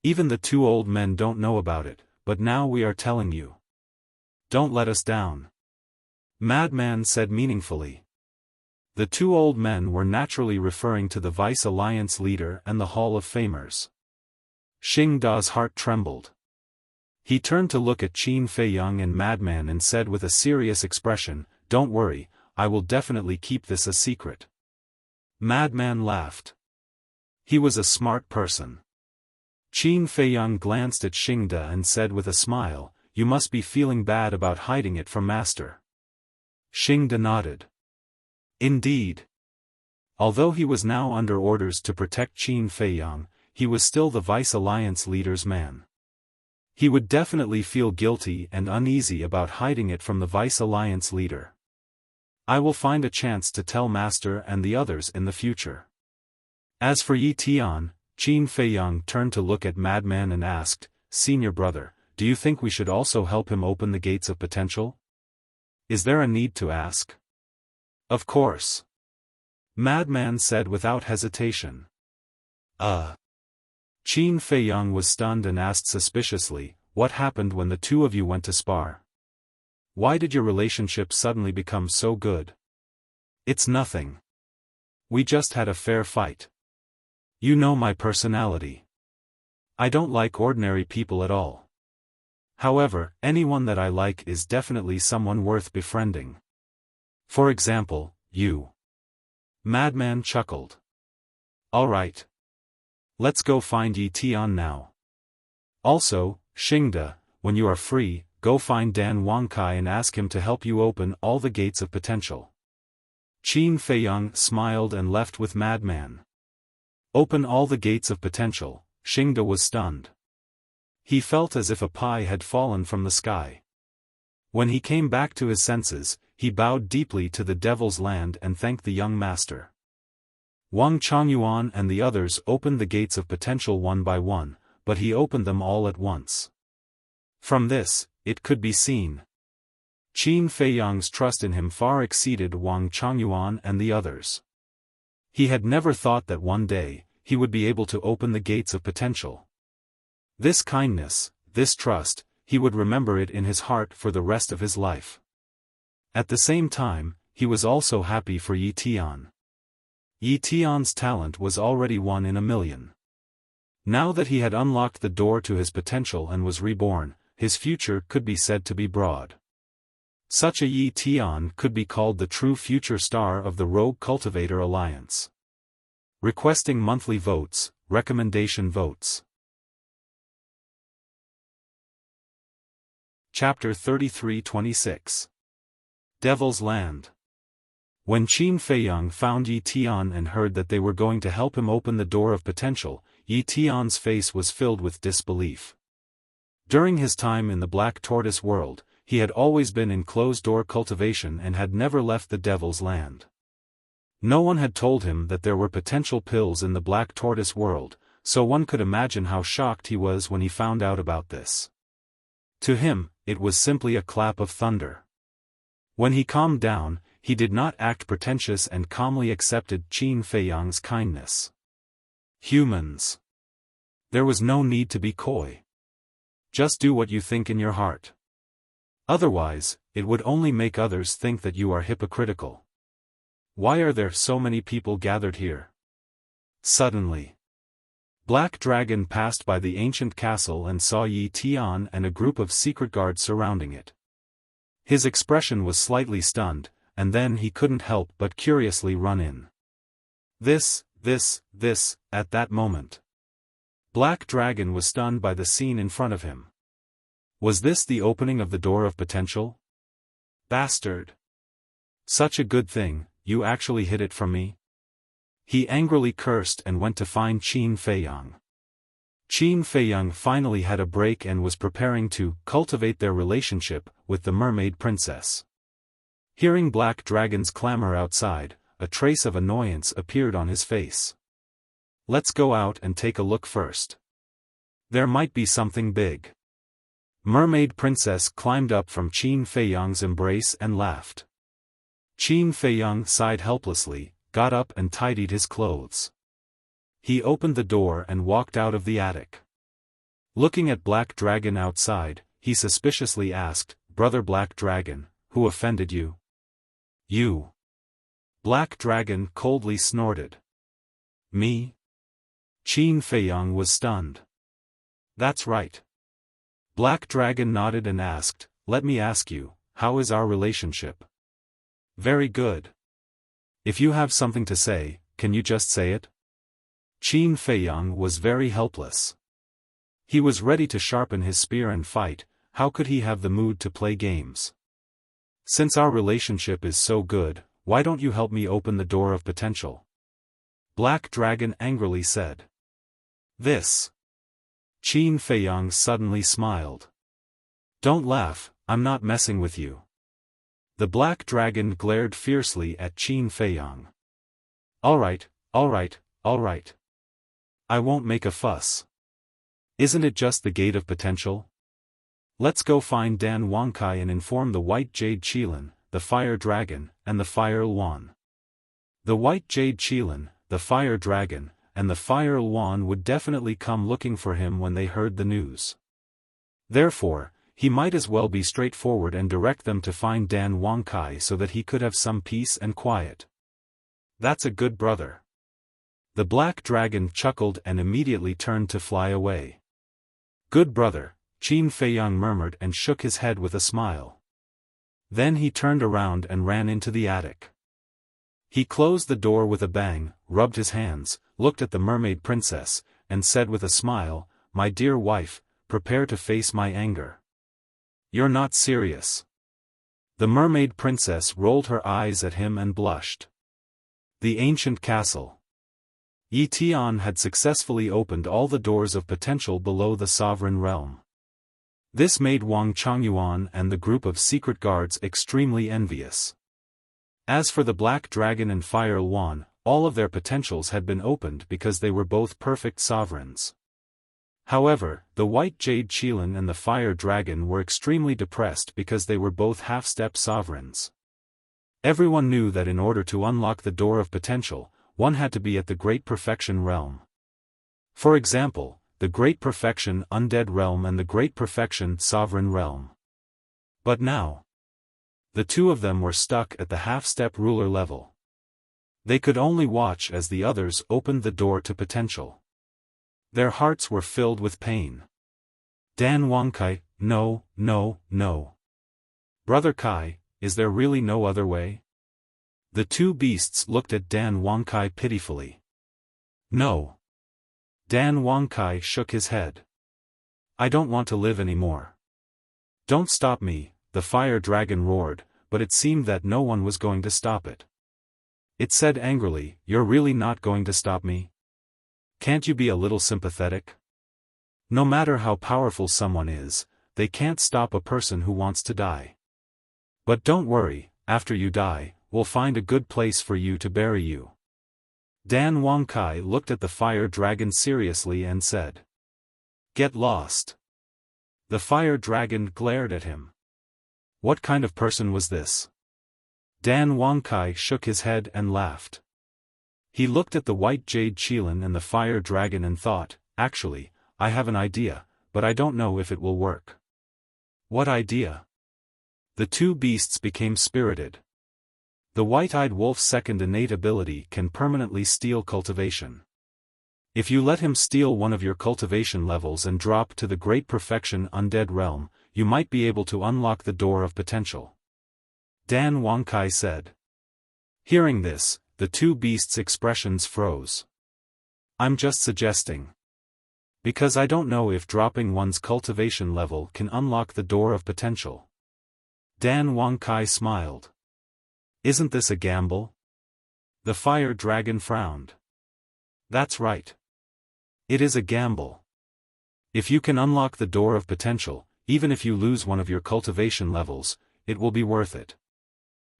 Even the two old men don't know about it, but now we are telling you. Don't let us down. Madman said meaningfully. The two old men were naturally referring to the Vice Alliance leader and the Hall of Famers. Xingde's heart trembled. He turned to look at Qin Feiyang and Madman and said with a serious expression, Don't worry, I will definitely keep this a secret. Madman laughed. He was a smart person. Qin Feiyang glanced at Xingde and said with a smile, You must be feeling bad about hiding it from Master. Xingde nodded. Indeed. Although he was now under orders to protect Qin Feiyang, he was still the Vice Alliance leader's man. He would definitely feel guilty and uneasy about hiding it from the Vice Alliance leader. I will find a chance to tell Master and the others in the future. As for Yi Tian, Qin Feiyang turned to look at Madman and asked, Senior brother, do you think we should also help him open the gates of potential? Is there a need to ask? Of course. Madman said without hesitation. Qin Feiyang was stunned and asked suspiciously, What happened when the two of you went to spar? Why did your relationship suddenly become so good? It's nothing. We just had a fair fight. You know my personality. I don't like ordinary people at all. However, anyone that I like is definitely someone worth befriending. For example, you. Madman chuckled. All right. Let's go find Yi Tian now. Also, Xingde, when you are free, go find Dan Wangkai and ask him to help you open all the gates of potential. Qin Feiyang smiled and left with Madman. Open all the gates of potential, Xingde was stunned. He felt as if a pie had fallen from the sky. When he came back to his senses, he bowed deeply to the Devil's Land and thanked the young master. Wang Chongyuan and the others opened the gates of potential one by one, but he opened them all at once. From this, it could be seen. Qin Feiyang's trust in him far exceeded Wang Chongyuan and the others. He had never thought that one day, he would be able to open the gates of potential. This kindness, this trust, he would remember it in his heart for the rest of his life. At the same time, he was also happy for Yi Tian. Yi Tian's talent was already 1 in a million. Now that he had unlocked the door to his potential and was reborn, his future could be said to be broad. Such a Yi Tian could be called the true future star of the Rogue Cultivator Alliance. Requesting monthly votes, recommendation votes. Chapter 33-26. Devil's Land. When Qin Feiyang found Yi Tian and heard that they were going to help him open the door of potential, Yi Tian's face was filled with disbelief. During his time in the Black Tortoise world, he had always been in closed-door cultivation and had never left the Devil's Land. No one had told him that there were potential pills in the Black Tortoise world, so one could imagine how shocked he was when he found out about this. To him, it was simply a clap of thunder. When he calmed down, he did not act pretentious and calmly accepted Qin Feiyang's kindness. Humans. There was no need to be coy. Just do what you think in your heart. Otherwise, it would only make others think that you are hypocritical. Why are there so many people gathered here? Suddenly, Black Dragon passed by the ancient castle and saw Yi Tian and a group of secret guards surrounding it. His expression was slightly stunned, and then he couldn't help but curiously run in. This, at that moment. Black Dragon was stunned by the scene in front of him. Was this the opening of the door of potential? Bastard! Such a good thing, you actually hid it from me? He angrily cursed and went to find Qin Feiyang. Qin Feiyang finally had a break and was preparing to cultivate their relationship with the mermaid princess. Hearing Black Dragon's clamor outside, a trace of annoyance appeared on his face. Let's go out and take a look first. There might be something big. Mermaid Princess climbed up from Qin Feiyang's embrace and laughed. Qin Feiyang sighed helplessly, got up and tidied his clothes. He opened the door and walked out of the attic. Looking at Black Dragon outside, he suspiciously asked, "Brother Black Dragon, who offended you?" "You." Black Dragon coldly snorted. "Me?" Qin Feiyang was stunned. "That's right." Black Dragon nodded and asked, "Let me ask you, how is our relationship?" "Very good." "If you have something to say, can you just say it?" Qin Feiyang was very helpless. He was ready to sharpen his spear and fight. How could he have the mood to play games? "Since our relationship is so good, why don't you help me open the door of potential?" Black Dragon angrily said. "This." Qin Feiyang suddenly smiled. "Don't laugh, I'm not messing with you." The Black Dragon glared fiercely at Qin Feiyang. Alright, alright, alright. I won't make a fuss. Isn't it just the gate of potential? Let's go find Dan Wangkai and inform the White Jade Qilin, the Fire Dragon, and the Fire Luan. The White Jade Qilin, the Fire Dragon, and the Fire Luan would definitely come looking for him when they heard the news. Therefore, he might as well be straightforward and direct them to find Dan Wangkai so that he could have some peace and quiet. That's a good brother. The Black Dragon chuckled and immediately turned to fly away. Good brother, Qin Feiyang murmured and shook his head with a smile. Then he turned around and ran into the attic. He closed the door with a bang, rubbed his hands, looked at the Mermaid Princess, and said with a smile, "My dear wife, prepare to face my anger." "You're not serious." The Mermaid Princess rolled her eyes at him and blushed. The ancient castle. Yi Tian had successfully opened all the doors of potential below the sovereign realm. This made Wang Chongyuan and the group of secret guards extremely envious. As for the Black Dragon and Fire Luan, all of their potentials had been opened because they were both perfect sovereigns. However, the White Jade Qilin and the Fire Dragon were extremely depressed because they were both half-step sovereigns. Everyone knew that in order to unlock the door of potential, one had to be at the Great Perfection realm. For example, the Great Perfection Undead realm and the Great Perfection Sovereign realm. But now, the two of them were stuck at the half-step ruler level. They could only watch as the others opened the door to potential. Their hearts were filled with pain. Dan Wangkai, no, no, no. Brother Kai, is there really no other way? The two beasts looked at Dan Wangkai pitifully. No. Dan Wangkai shook his head. I don't want to live anymore. Don't stop me, the Fire Dragon roared, but it seemed that no one was going to stop it. It said angrily, "You're really not going to stop me? Can't you be a little sympathetic? No matter how powerful someone is, they can't stop a person who wants to die. But don't worry, after you die, we'll find a good place for you to bury you." Dan Wangkai looked at the Fire Dragon seriously and said, "Get lost." The Fire Dragon glared at him. What kind of person was this? Dan Wangkai shook his head and laughed. He looked at the White Jade Qilin and the Fire Dragon and thought, actually, I have an idea, but I don't know if it will work. What idea? The two beasts became spirited. The White-Eyed Wolf's second innate ability can permanently steal cultivation. If you let him steal one of your cultivation levels and drop to the Great Perfection Undead realm, you might be able to unlock the door of potential. Dan Wangkai said. Hearing this, the two beasts' expressions froze. I'm just suggesting. Because I don't know if dropping one's cultivation level can unlock the door of potential. Dan Wangkai smiled. Isn't this a gamble? The Fire Dragon frowned. That's right. It is a gamble. If you can unlock the door of potential, even if you lose one of your cultivation levels, it will be worth it.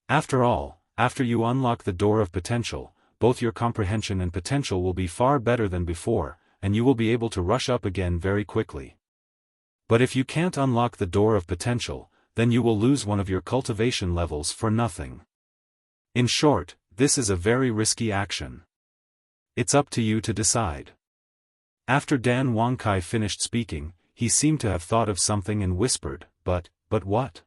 After all, after you unlock the door of potential, both your comprehension and potential will be far better than before, and you will be able to rush up again very quickly. But if you can't unlock the door of potential, then you will lose one of your cultivation levels for nothing. In short, this is a very risky action. It's up to you to decide. After Dan Wangkai finished speaking, he seemed to have thought of something and whispered, but what?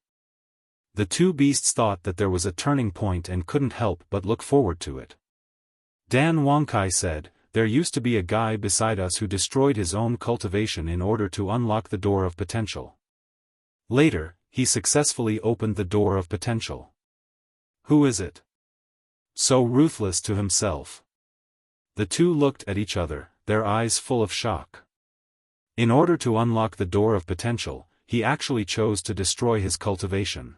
The two beasts thought that there was a turning point and couldn't help but look forward to it. Dan Wangkai said, "There used to be a guy beside us who destroyed his own cultivation in order to unlock the door of potential. Later, he successfully opened the door of potential. Who is it? So ruthless to himself." The two looked at each other, their eyes full of shock. In order to unlock the door of potential, he actually chose to destroy his cultivation.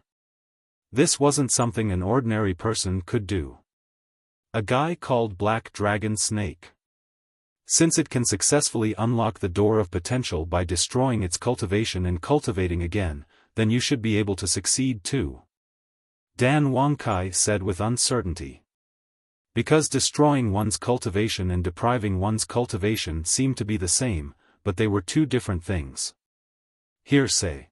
This wasn't something an ordinary person could do. A guy called Black Dragon Snake. Since it can successfully unlock the door of potential by destroying its cultivation and cultivating again, then you should be able to succeed too. Dan Wangkai said with uncertainty. Because destroying one's cultivation and depriving one's cultivation seemed to be the same, but they were two different things. Hearsay.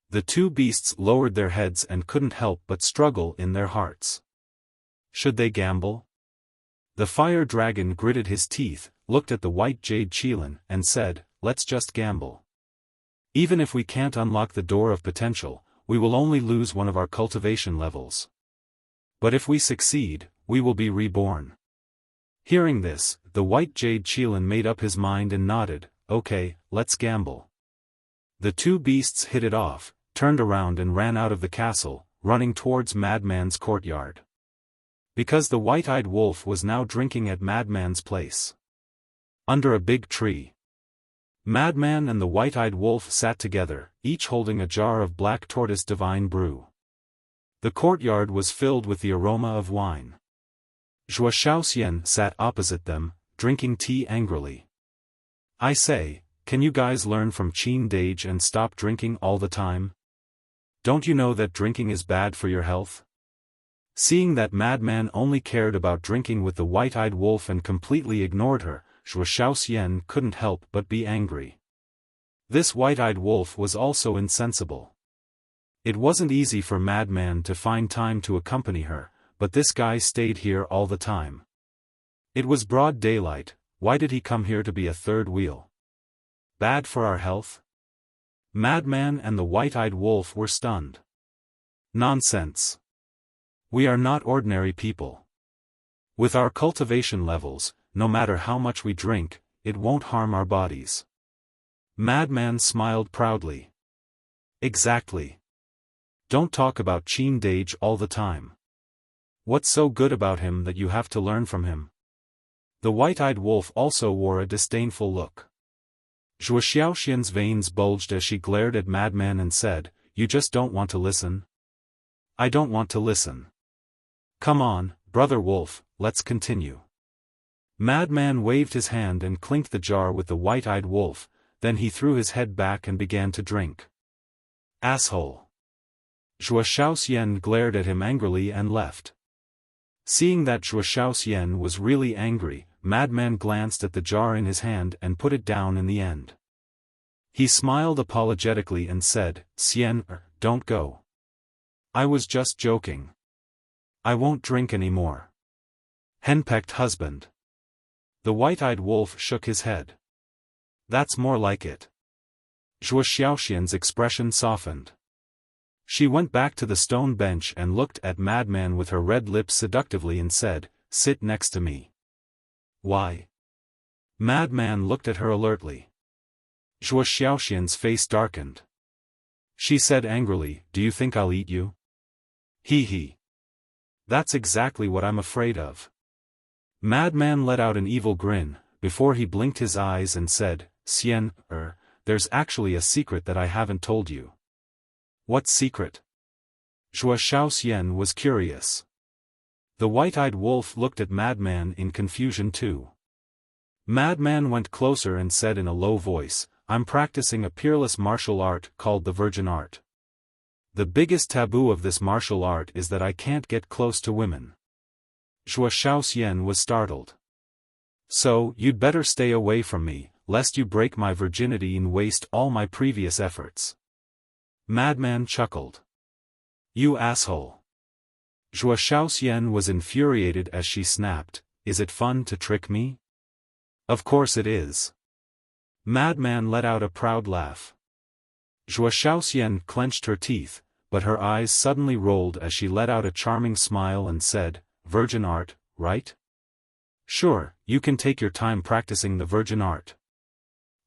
The two beasts lowered their heads and couldn't help but struggle in their hearts. Should they gamble? The fire dragon gritted his teeth, looked at the white jade Qilin, and said, "Let's just gamble. Even if we can't unlock the door of potential, we will only lose one of our cultivation levels. But if we succeed, we will be reborn." Hearing this, the white jade Qilin made up his mind and nodded, "Okay, let's gamble." The two beasts hit it off, turned around and ran out of the castle, running towards Madman's courtyard. Because the white-eyed wolf was now drinking at Madman's place. Under a big tree. Madman and the white-eyed wolf sat together, each holding a jar of black tortoise divine brew. The courtyard was filled with the aroma of wine. Zhuo Xiaoxian sat opposite them, drinking tea angrily. "I say, can you guys learn from Qin Dage and stop drinking all the time? Don't you know that drinking is bad for your health?" Seeing that Madman only cared about drinking with the white-eyed wolf and completely ignored her, Zhuo Xiaoxian couldn't help but be angry. This white-eyed wolf was also insensible. It wasn't easy for Madman to find time to accompany her, but this guy stayed here all the time. It was broad daylight, why did he come here to be a third wheel? Bad for our health? Madman and the white-eyed wolf were stunned. Nonsense. We are not ordinary people. With our cultivation levels, no matter how much we drink, it won't harm our bodies. Madman smiled proudly. Exactly. Don't talk about Qin Dage all the time. What's so good about him that you have to learn from him? The white-eyed wolf also wore a disdainful look. Zhuo Xiaoxian's veins bulged as she glared at Madman and said, "You just don't want to listen?" "I don't want to listen. Come on, brother wolf, let's continue." Madman waved his hand and clinked the jar with the white-eyed wolf, then he threw his head back and began to drink. "Asshole." Zhuo Xiaoxian glared at him angrily and left. Seeing that Zhuo Xiaoxian was really angry, Madman glanced at the jar in his hand and put it down in the end. He smiled apologetically and said, "Xian, don't go. I was just joking. I won't drink anymore." Henpecked husband. The white-eyed wolf shook his head. "That's more like it." Zhuo Xiaoxian's expression softened. She went back to the stone bench and looked at Madman with her red lips seductively and said, "Sit next to me." "Why?" Madman looked at her alertly. Zhuo Xiaoxian's face darkened. She said angrily, "Do you think I'll eat you?" He. That's exactly what I'm afraid of." Madman let out an evil grin, before he blinked his eyes and said, "Xian, there's actually a secret that I haven't told you." "What secret?" Zhuo Xiaoxian was curious. The white-eyed wolf looked at Madman in confusion too. Madman went closer and said in a low voice, "I'm practicing a peerless martial art called the Virgin Art. The biggest taboo of this martial art is that I can't get close to women. Zhuo Xiaoxian was startled. So, you'd better stay away from me, lest you break my virginity and waste all my previous efforts. Madman chuckled. You asshole. Zhuo Xiaoxian was infuriated as she snapped, is it fun to trick me? Of course it is. Madman let out a proud laugh. Zhuo Xiaoxian clenched her teeth, but her eyes suddenly rolled as she let out a charming smile and said, Virgin art, right? Sure, you can take your time practicing the virgin art.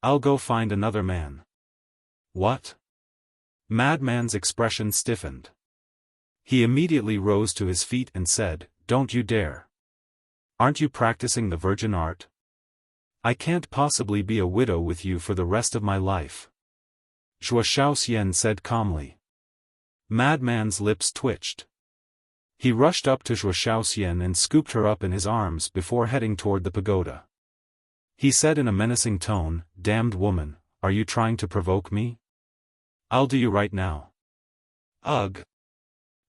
I'll go find another man. What? Madman's expression stiffened. He immediately rose to his feet and said, Don't you dare. Aren't you practicing the virgin art? I can't possibly be a widow with you for the rest of my life. Zhuo Xiaoxian said calmly. Madman's lips twitched. He rushed up to Zhuo Xiaoxian and scooped her up in his arms before heading toward the pagoda. He said in a menacing tone, Damned woman, are you trying to provoke me? I'll do you right now. Ugh.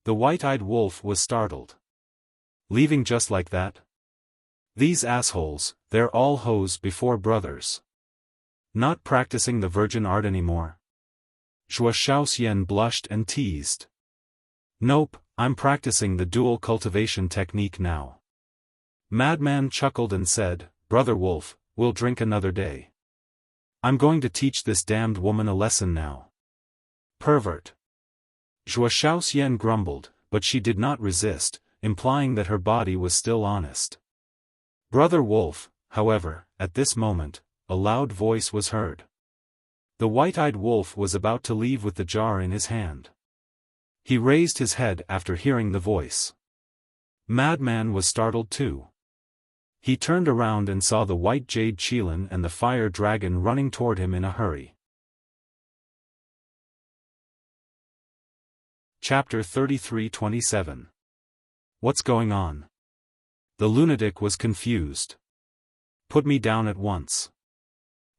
The white-eyed wolf was startled. Leaving just like that? These assholes, they're all hoes before brothers. Not practicing the virgin art anymore? Zhuo Xiaoxian blushed and teased. Nope, I'm practicing the dual cultivation technique now. Madman chuckled and said, Brother Wolf, we'll drink another day. I'm going to teach this damned woman a lesson now. Pervert. Zhuo Xiaoxian grumbled, but she did not resist, implying that her body was still honest. Brother Wolf, however, at this moment, a loud voice was heard. The white-eyed wolf was about to leave with the jar in his hand. He raised his head after hearing the voice. Madman was startled too. He turned around and saw the white jade qilin and the fire dragon running toward him in a hurry. Chapter 33-27. What's going on? The lunatic was confused. Put me down at once.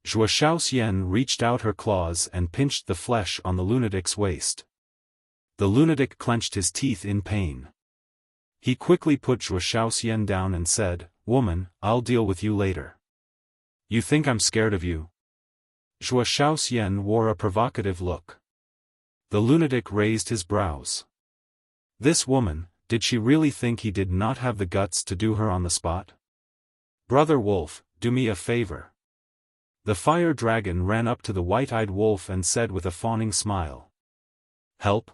Zhuo Xiaoxian reached out her claws and pinched the flesh on the lunatic's waist. The lunatic clenched his teeth in pain. He quickly put Zhuo Xiaoxian down and said, Woman, I'll deal with you later. You think I'm scared of you? Zhuo Xiaoxian wore a provocative look. The lunatic raised his brows. This woman, did she really think he did not have the guts to do her on the spot? Brother Wolf, do me a favor. The fire dragon ran up to the white-eyed wolf and said with a fawning smile. Help?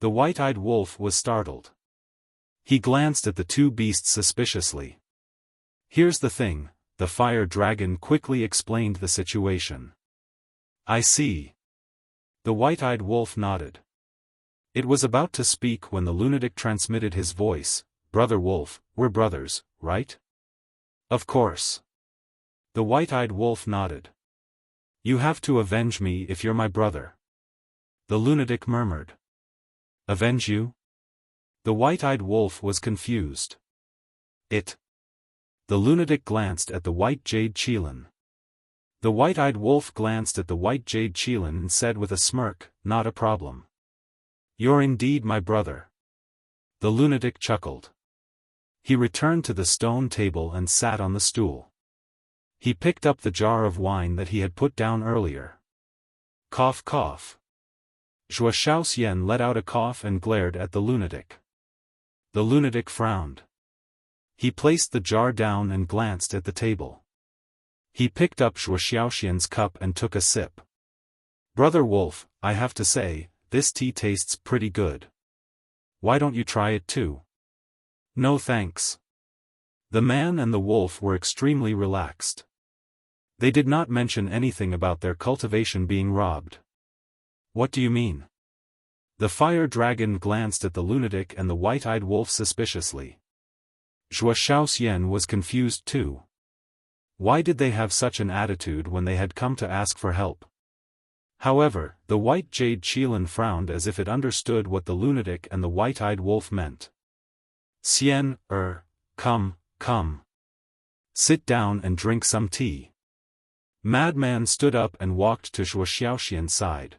The white-eyed wolf was startled. He glanced at the two beasts suspiciously. Here's the thing, the fire dragon quickly explained the situation. I see. The white-eyed wolf nodded. It was about to speak when the lunatic transmitted his voice, Brother Wolf, we're brothers, right? Of course. The white-eyed wolf nodded. You have to avenge me if you're my brother. The lunatic murmured. Avenge you? The white-eyed wolf was confused. The lunatic glanced at the white jade qilin. The white-eyed wolf glanced at the white jade qilin and said with a smirk, Not a problem. You're indeed my brother. The lunatic chuckled. He returned to the stone table and sat on the stool. He picked up the jar of wine that he had put down earlier. Cough cough. Zhuo Xiaoxian let out a cough and glared at the lunatic. The lunatic frowned. He placed the jar down and glanced at the table. He picked up Zhuo Xiaoxian's cup and took a sip. Brother Wolf, I have to say, this tea tastes pretty good. Why don't you try it too? No thanks. The man and the wolf were extremely relaxed. They did not mention anything about their cultivation being robbed. What do you mean? The fire dragon glanced at the lunatic and the white-eyed wolf suspiciously. Zhuo Xiaoxian was confused too. Why did they have such an attitude when they had come to ask for help? However, the white jade qilin frowned as if it understood what the lunatic and the white-eyed wolf meant. Xian, come. Sit down and drink some tea. Madman stood up and walked to Zhuo Xiaoxian's side.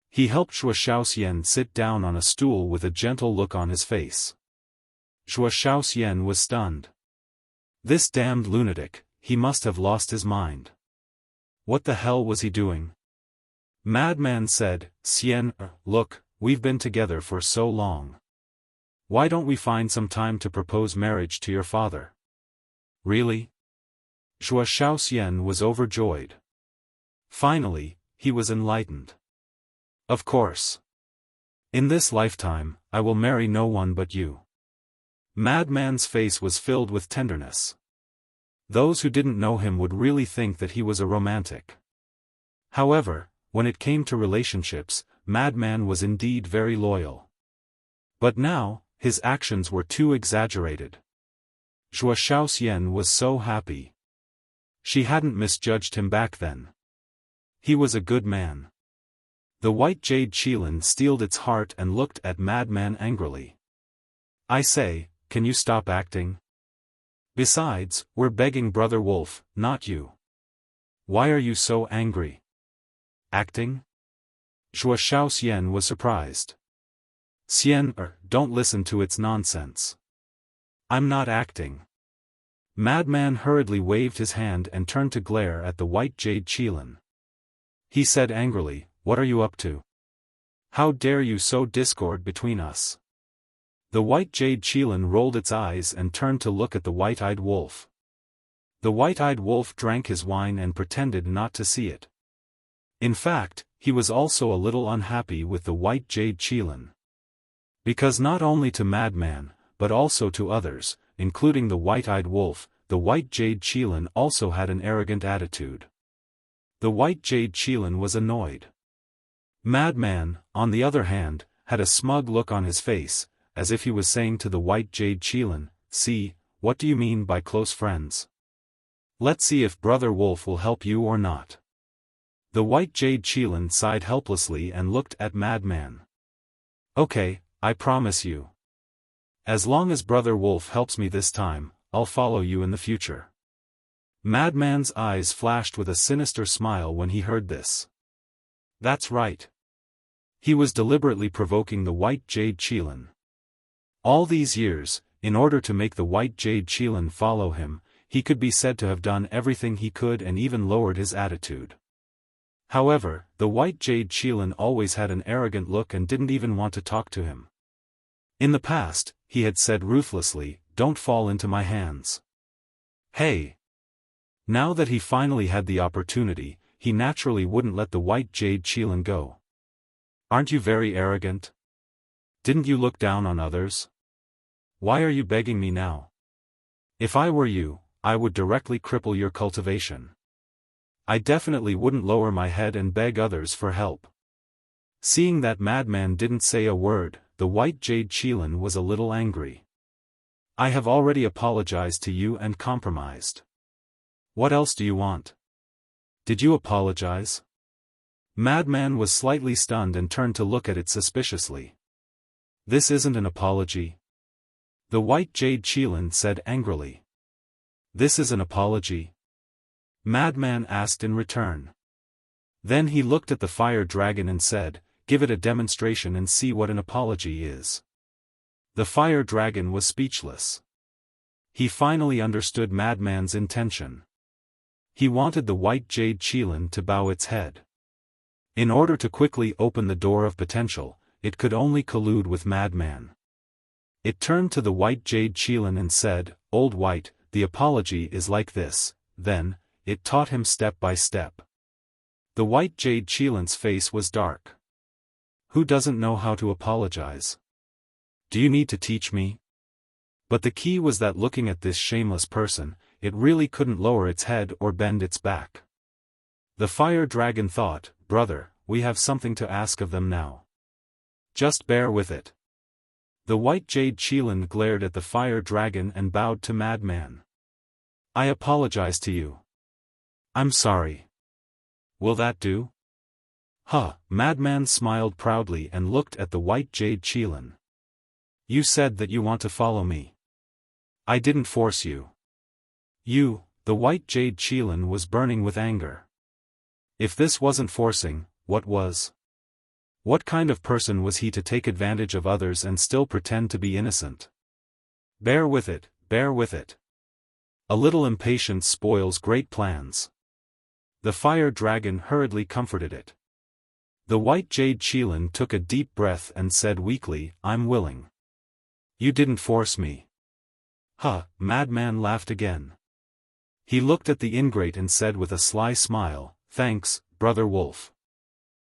He helped Zhuo Xiaoxian sit down on a stool with a gentle look on his face. Xiaofan was stunned. This damned lunatic, he must have lost his mind. What the hell was he doing? Madman said, Xian, look, we've been together for so long. Why don't we find some time to propose marriage to your father? Really? Xiaofan was overjoyed. Finally, he was enlightened. Of course. In this lifetime, I will marry no one but you. Madman's face was filled with tenderness. Those who didn't know him would really think that he was a romantic. However, when it came to relationships, Madman was indeed very loyal. But now, his actions were too exaggerated. Xiaofan was so happy. She hadn't misjudged him back then. He was a good man. The white jade Qilin steeled its heart and looked at Madman angrily. I say, can you stop acting? Besides, we're begging Brother Wolf, not you. Why are you so angry? Acting? Xiaofan was surprised. Xian, don't listen to its nonsense. I'm not acting. Madman hurriedly waved his hand and turned to glare at the white jade Qilin. He said angrily, what are you up to? How dare you sow discord between us? The white jade Qilin rolled its eyes and turned to look at the white-eyed wolf. The white-eyed wolf drank his wine and pretended not to see it. In fact, he was also a little unhappy with the white jade Qilin. Because not only to Madman, but also to others, including the white-eyed wolf, the white jade Qilin also had an arrogant attitude. The white jade Qilin was annoyed. Madman, on the other hand, had a smug look on his face, as if he was saying to the white jade Qilin, see, what do you mean by close friends? Let's see if Brother Wolf will help you or not. The white jade Qilin sighed helplessly and looked at Madman. Okay, I promise you. As long as Brother Wolf helps me this time, I'll follow you in the future. Madman's eyes flashed with a sinister smile when he heard this. That's right. He was deliberately provoking the white jade Qilin. All these years, in order to make the white jade Qilin follow him, he could be said to have done everything he could and even lowered his attitude. However, the white jade Qilin always had an arrogant look and didn't even want to talk to him. In the past, he had said ruthlessly, don't fall into my hands. Hey! Now that he finally had the opportunity, he naturally wouldn't let the white jade Qilin go. Aren't you very arrogant? Didn't you look down on others? Why are you begging me now? If I were you, I would directly cripple your cultivation. I definitely wouldn't lower my head and beg others for help. Seeing that Madman didn't say a word, the white jade Qilin was a little angry. I have already apologized to you and compromised. What else do you want? Did you apologize? Madman was slightly stunned and turned to look at it suspiciously. This isn't an apology. The white jade Qilin said angrily. This is an apology? Madman asked in return. Then he looked at the fire dragon and said, give it a demonstration and see what an apology is. The fire dragon was speechless. He finally understood Madman's intention. He wanted the white jade Qilin to bow its head. In order to quickly open the door of potential, it could only collude with Madman. It turned to the white jade Qilin and said, Old White, the apology is like this, then, it taught him step by step. The white jade Qilin's face was dark. Who doesn't know how to apologize? Do you need to teach me? But the key was that looking at this shameless person, it really couldn't lower its head or bend its back. The fire dragon thought, brother, we have something to ask of them now. Just bear with it. The white jade Qilin glared at the fire dragon and bowed to Madman. I apologize to you. I'm sorry. Will that do? Huh, Madman smiled proudly and looked at the white jade Qilin. You said that you want to follow me. I didn't force you. You, the white jade Qilin was burning with anger. If this wasn't forcing, what was? What kind of person was he to take advantage of others and still pretend to be innocent? Bear with it, bear with it. A little impatience spoils great plans. The fire dragon hurriedly comforted it. The white jade Qilin took a deep breath and said weakly, I'm willing. You didn't force me. Huh, Madman laughed again. He looked at the ingrate and said with a sly smile, thanks, brother wolf.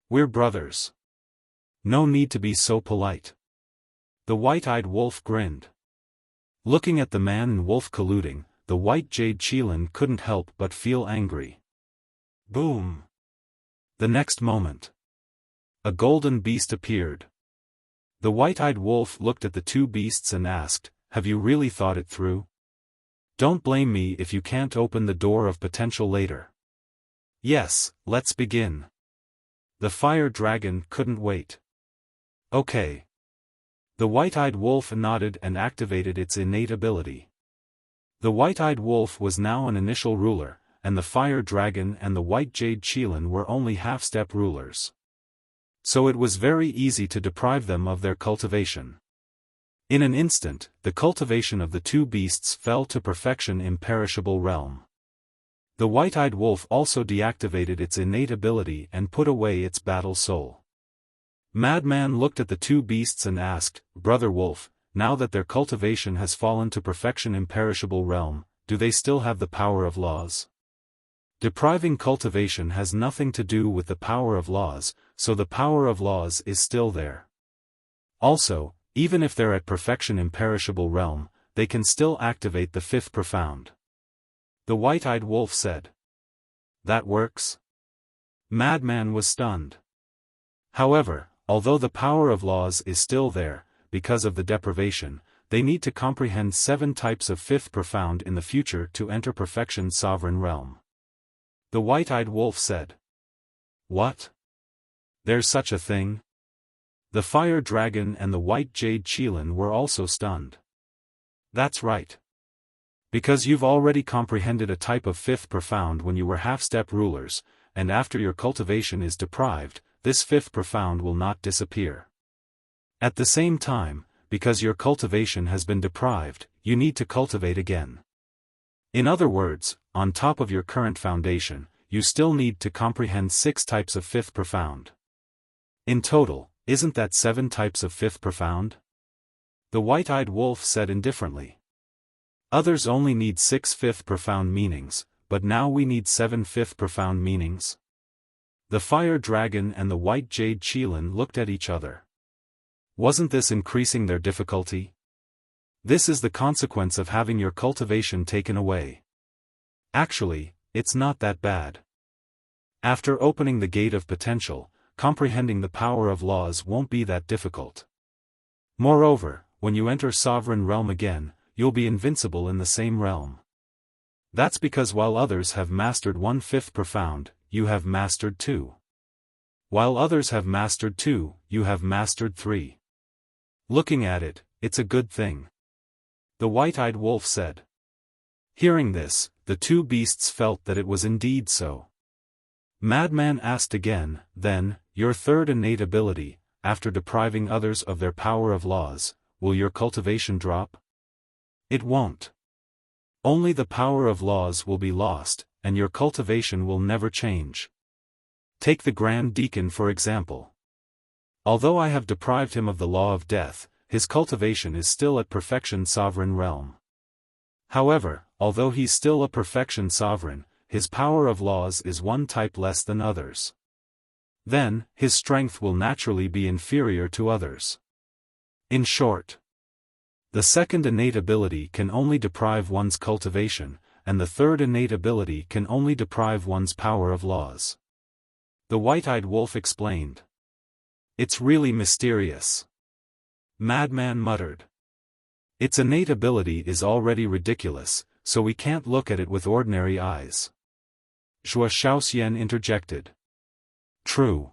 We're brothers. No need to be so polite. The white-eyed wolf grinned. Looking at the man and wolf colluding, the white jade Qilin couldn't help but feel angry. Boom! The next moment, a golden beast appeared. The white-eyed wolf looked at the two beasts and asked, have you really thought it through? Don't blame me if you can't open the door of potential later. Yes, let's begin. The fire dragon couldn't wait. Okay. The white-eyed wolf nodded and activated its innate ability. The white-eyed wolf was now an initial ruler, and the fire dragon and the white jade Qilin were only half-step rulers. So it was very easy to deprive them of their cultivation. In an instant, the cultivation of the two beasts fell to perfection imperishable realm. The white-eyed wolf also deactivated its innate ability and put away its battle soul. Madman looked at the two beasts and asked, Brother Wolf, now that their cultivation has fallen to perfection imperishable realm, do they still have the power of laws? Depriving cultivation has nothing to do with the power of laws, so the power of laws is still there. Also, even if they're at perfection imperishable realm, they can still activate the fifth profound. The white-eyed wolf said. That works? Madman was stunned. However, although the power of laws is still there, because of the deprivation, they need to comprehend 7 types of fifth profound in the future to enter perfection's sovereign realm. The white-eyed wolf said. What? There's such a thing? The fire dragon and the white jade Qilin were also stunned. That's right. Because you've already comprehended a type of fifth profound when you were half-step rulers, and after your cultivation is deprived, this fifth profound will not disappear. At the same time, because your cultivation has been deprived, you need to cultivate again. In other words, on top of your current foundation, you still need to comprehend 6 types of fifth profound. In total, isn't that 7 types of fifth profound? The white-eyed wolf said indifferently. Others only need 6 fifth profound meanings, but now we need 7 fifth profound meanings. The fire dragon and the white jade Qilin looked at each other. Wasn't this increasing their difficulty? This is the consequence of having your cultivation taken away. Actually, it's not that bad. After opening the gate of potential, comprehending the power of laws won't be that difficult. Moreover, when you enter sovereign realm again, you'll be invincible in the same realm. That's because while others have mastered 1 fifth profound, you have mastered 2. While others have mastered 2, you have mastered 3. Looking at it, it's a good thing. The white-eyed wolf said. Hearing this, the two beasts felt that it was indeed so. Madman asked again, then, your third innate ability, after depriving others of their power of laws, will your cultivation drop? It won't. Only the power of laws will be lost, and your cultivation will never change. Take the Grand Deacon for example. Although I have deprived him of the law of death, his cultivation is still at perfection sovereign realm. However, although he's still a perfection sovereign, his power of laws is 1 type less than others. Then, his strength will naturally be inferior to others. In short, the second innate ability can only deprive one's cultivation, and the third innate ability can only deprive one's power of laws. The white-eyed wolf explained. It's really mysterious. Madman muttered. Its innate ability is already ridiculous, so we can't look at it with ordinary eyes. Zhuo Xiaoxian interjected. True.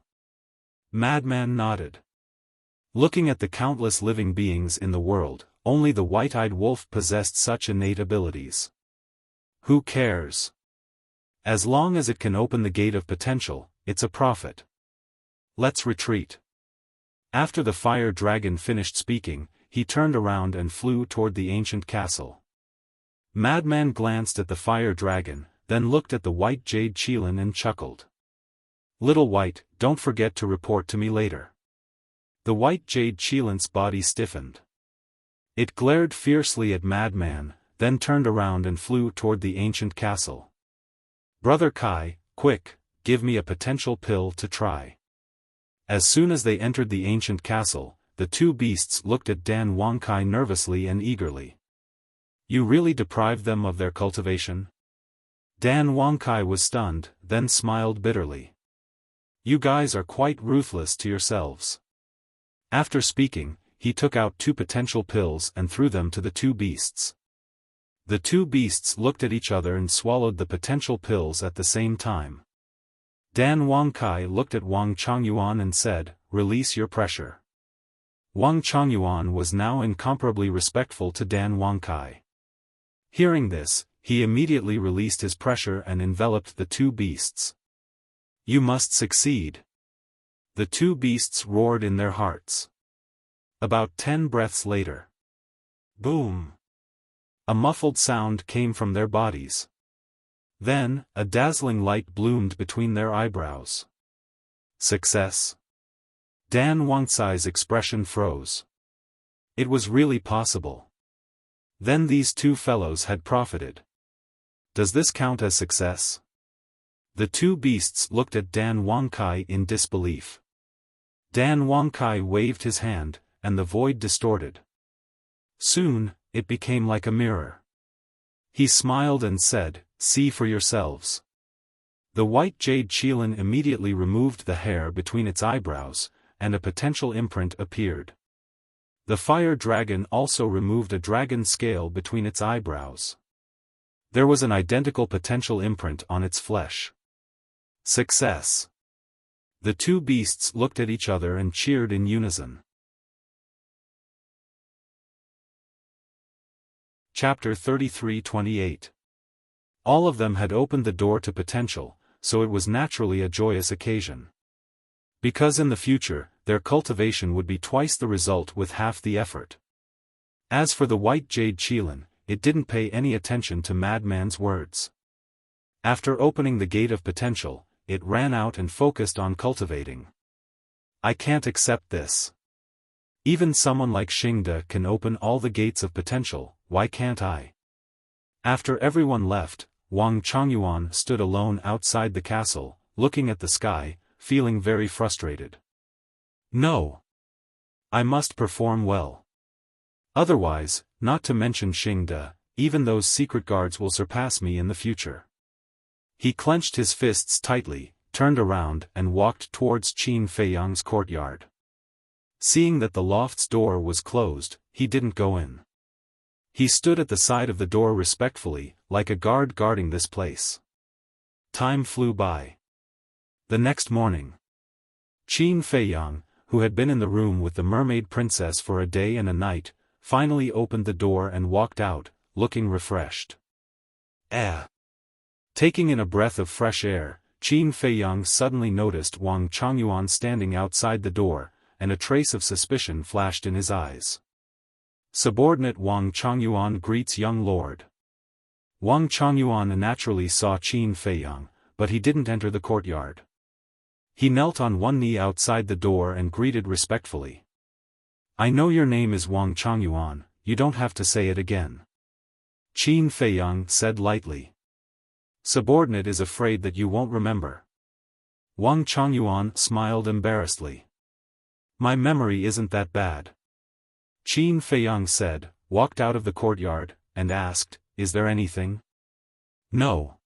Madman nodded. Looking at the countless living beings in the world, only the white-eyed wolf possessed such innate abilities. Who cares? As long as it can open the gate of potential, it's a profit. Let's retreat. After the fire dragon finished speaking, he turned around and flew toward the ancient castle. Madman glanced at the fire dragon, then looked at the white jade Qilin and chuckled. "Little White, don't forget to report to me later." The white jade Qilin's body stiffened. It glared fiercely at Madman, then turned around and flew toward the ancient castle. "Brother Kai, quick, give me a potential pill to try." As soon as they entered the ancient castle, the two beasts looked at Dan Wangkai nervously and eagerly. "You really deprived them of their cultivation?" Dan Wangkai was stunned, then smiled bitterly. "You guys are quite ruthless to yourselves." After speaking, he took out 2 potential pills and threw them to the two beasts. The two beasts looked at each other and swallowed the potential pills at the same time. Dan Wangkai looked at Wang Chongyuan and said, "Release your pressure." Wang Chongyuan was now incomparably respectful to Dan Wangkai. Hearing this, he immediately released his pressure and enveloped the two beasts. "You must succeed." The two beasts roared in their hearts. About 10 breaths later. Boom! A muffled sound came from their bodies. Then, a dazzling light bloomed between their eyebrows. Success. Dan Wangcai's expression froze. It was really possible. Then these two fellows had profited. Does this count as success? The two beasts looked at Dan Wangkai in disbelief. Dan Wangkai waved his hand, and the void distorted. Soon, it became like a mirror. He smiled and said, "See for yourselves." The white jade Qilin immediately removed the hair between its eyebrows, and a potential imprint appeared. The fire dragon also removed a dragon scale between its eyebrows. There was an identical potential imprint on its flesh. Success! The two beasts looked at each other and cheered in unison. Chapter 33-28. All of them had opened the door to potential, so it was naturally a joyous occasion. Because in the future, their cultivation would be twice the result with half the effort. As for the white jade Qilin, it didn't pay any attention to Madman's words. After opening the gate of potential, it ran out and focused on cultivating. "I can't accept this. Even someone like Xingde can open all the gates of potential, why can't I?" After everyone left, Wang Chongyuan stood alone outside the castle, looking at the sky, feeling very frustrated. "No. I must perform well. Otherwise, not to mention Xingde, even those secret guards will surpass me in the future." He clenched his fists tightly, turned around and walked towards Qin Feiyang's courtyard. Seeing that the loft's door was closed, he didn't go in. He stood at the side of the door respectfully, like a guard guarding this place. Time flew by. The next morning, Qin Feiyang, who had been in the room with the mermaid princess for a day and a night, finally opened the door and walked out, looking refreshed. Taking in a breath of fresh air, Qin Feiyang suddenly noticed Wang Chongyuan standing outside the door, and a trace of suspicion flashed in his eyes. Subordinate Wang Chongyuan greets young lord. Wang Chongyuan naturally saw Qin Feiyang, but he didn't enter the courtyard. He knelt on one knee outside the door and greeted respectfully. "I know your name is Wang Chongyuan, you don't have to say it again." Qin Feiyang said lightly. "Subordinate is afraid that you won't remember." Wang Chongyuan smiled embarrassedly. "My memory isn't that bad." Qin Feiyang said, walked out of the courtyard, and asked, "Is there anything?" "No.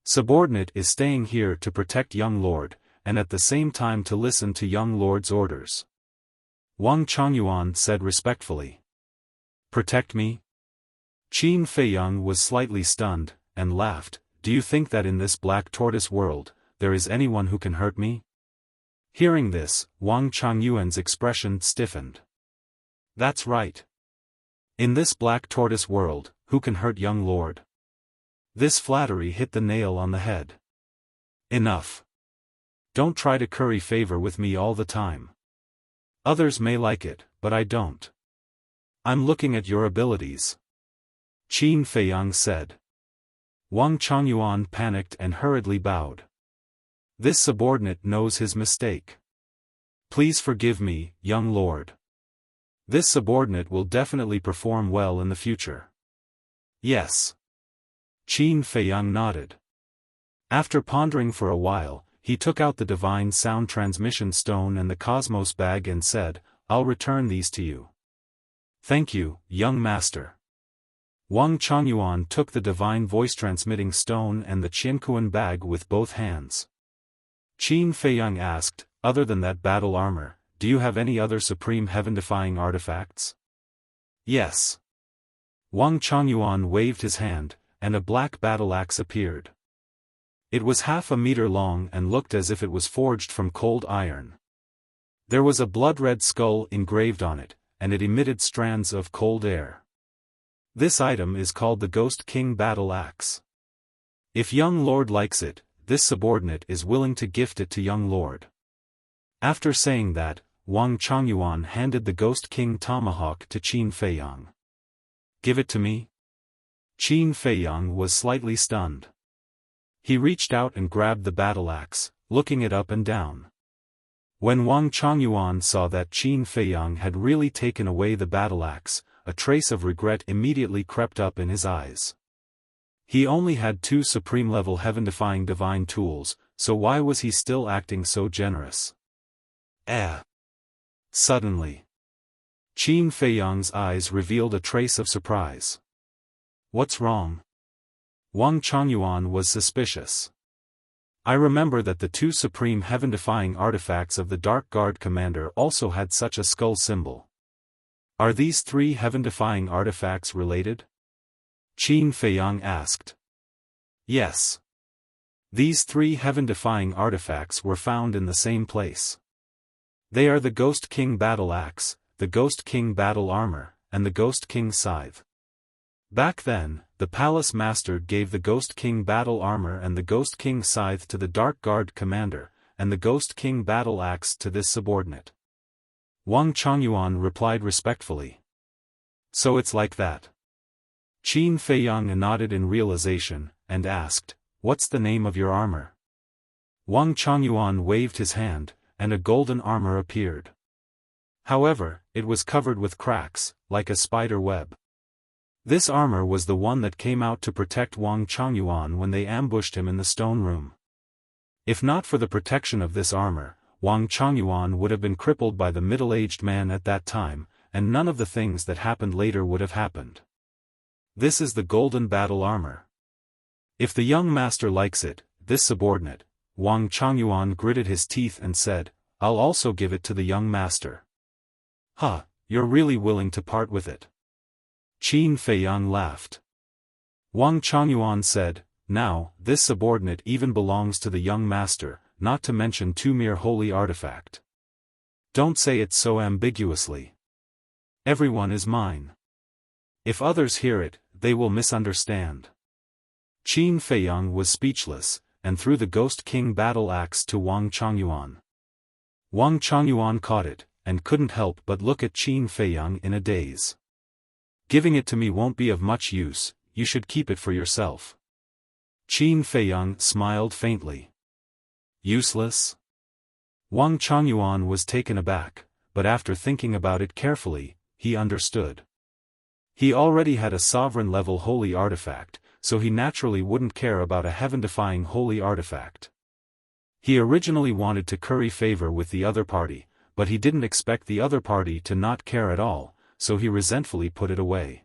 Subordinate is staying here to protect young lord, and at the same time to listen to young lord's orders." Wang Chongyuan said respectfully. "Protect me?" Qin Feiyang was slightly stunned, and laughed. "Do you think that in this black tortoise world, there is anyone who can hurt me?" Hearing this, Wang Chongyuan's expression stiffened. "That's right. In this black tortoise world, who can hurt young lord?" This flattery hit the nail on the head. "Enough. Don't try to curry favor with me all the time. Others may like it, but I don't." I'm looking at your abilities. Qin Feiyang said. Wang Changyuan panicked and hurriedly bowed. This subordinate knows his mistake. Please forgive me, young lord. This subordinate will definitely perform well in the future. Yes. Qin Feiyang nodded. After pondering for a while, he took out the divine sound transmission stone and the cosmos bag and said, I'll return these to you. Thank you, young master. Wang Changyuan took the divine voice transmitting stone and the Qiankuan bag with both hands. Qin Feiyang asked, other than that battle armor, do you have any other supreme heaven-defying artifacts? Yes. Wang Changyuan waved his hand, and a black battle axe appeared. It was half a meter long and looked as if it was forged from cold iron. There was a blood-red skull engraved on it, and it emitted strands of cold air. This item is called the Ghost King Battle Axe. If young lord likes it, this subordinate is willing to gift it to young lord. After saying that, Wang Changyuan handed the Ghost King tomahawk to Qin Feiyang. Give it to me? Qin Feiyang was slightly stunned. He reached out and grabbed the battle axe, looking it up and down. When Wang Changyuan saw that Qin Feiyang had really taken away the battle axe, a trace of regret immediately crept up in his eyes. He only had 2 supreme-level heaven-defying divine tools, so why was he still acting so generous? Suddenly, Qin Feiyang's eyes revealed a trace of surprise. What's wrong? Wang Changyuan was suspicious. I remember that the 2 supreme heaven-defying artifacts of the Dark Guard commander also had such a skull symbol. Are these 3 heaven-defying artifacts related? Qin Feiyang asked. Yes. These 3 heaven-defying artifacts were found in the same place. They are the Ghost King Battle Axe, the Ghost King Battle Armor, and the Ghost King Scythe. Back then, the Palace Master gave the Ghost King Battle Armor and the Ghost King Scythe to the Dark Guard commander, and the Ghost King Battle Axe to this subordinate. Wang Changyuan replied respectfully. So it's like that. Qin Feiyang nodded in realization, and asked, What's the name of your armor? Wang Changyuan waved his hand, and a golden armor appeared. However, it was covered with cracks, like a spider web. This armor was the one that came out to protect Wang Changyuan when they ambushed him in the stone room. If not for the protection of this armor, Wang Changyuan would have been crippled by the middle-aged man at that time, and none of the things that happened later would have happened. This is the golden battle armor. If the young master likes it, this subordinate, Wang Changyuan gritted his teeth and said, I'll also give it to the young master. Huh, you're really willing to part with it? Qin Feiyang laughed. Wang Changyuan said, Now, this subordinate even belongs to the young master, not to mention 2 mere holy artifact. Don't say it so ambiguously. Everyone is mine. If others hear it, they will misunderstand. Qin Feiyang was speechless, and threw the Ghost King Battle Axe to Wang Changyuan. Wang Changyuan caught it, and couldn't help but look at Qin Feiyang in a daze. Giving it to me won't be of much use, you should keep it for yourself. Qin Feiyang smiled faintly. Useless? Wang Changyuan was taken aback, but after thinking about it carefully, he understood. He already had a sovereign-level holy artifact, so he naturally wouldn't care about a heaven-defying holy artifact. He originally wanted to curry favor with the other party, but he didn't expect the other party to not care at all, so he resentfully put it away.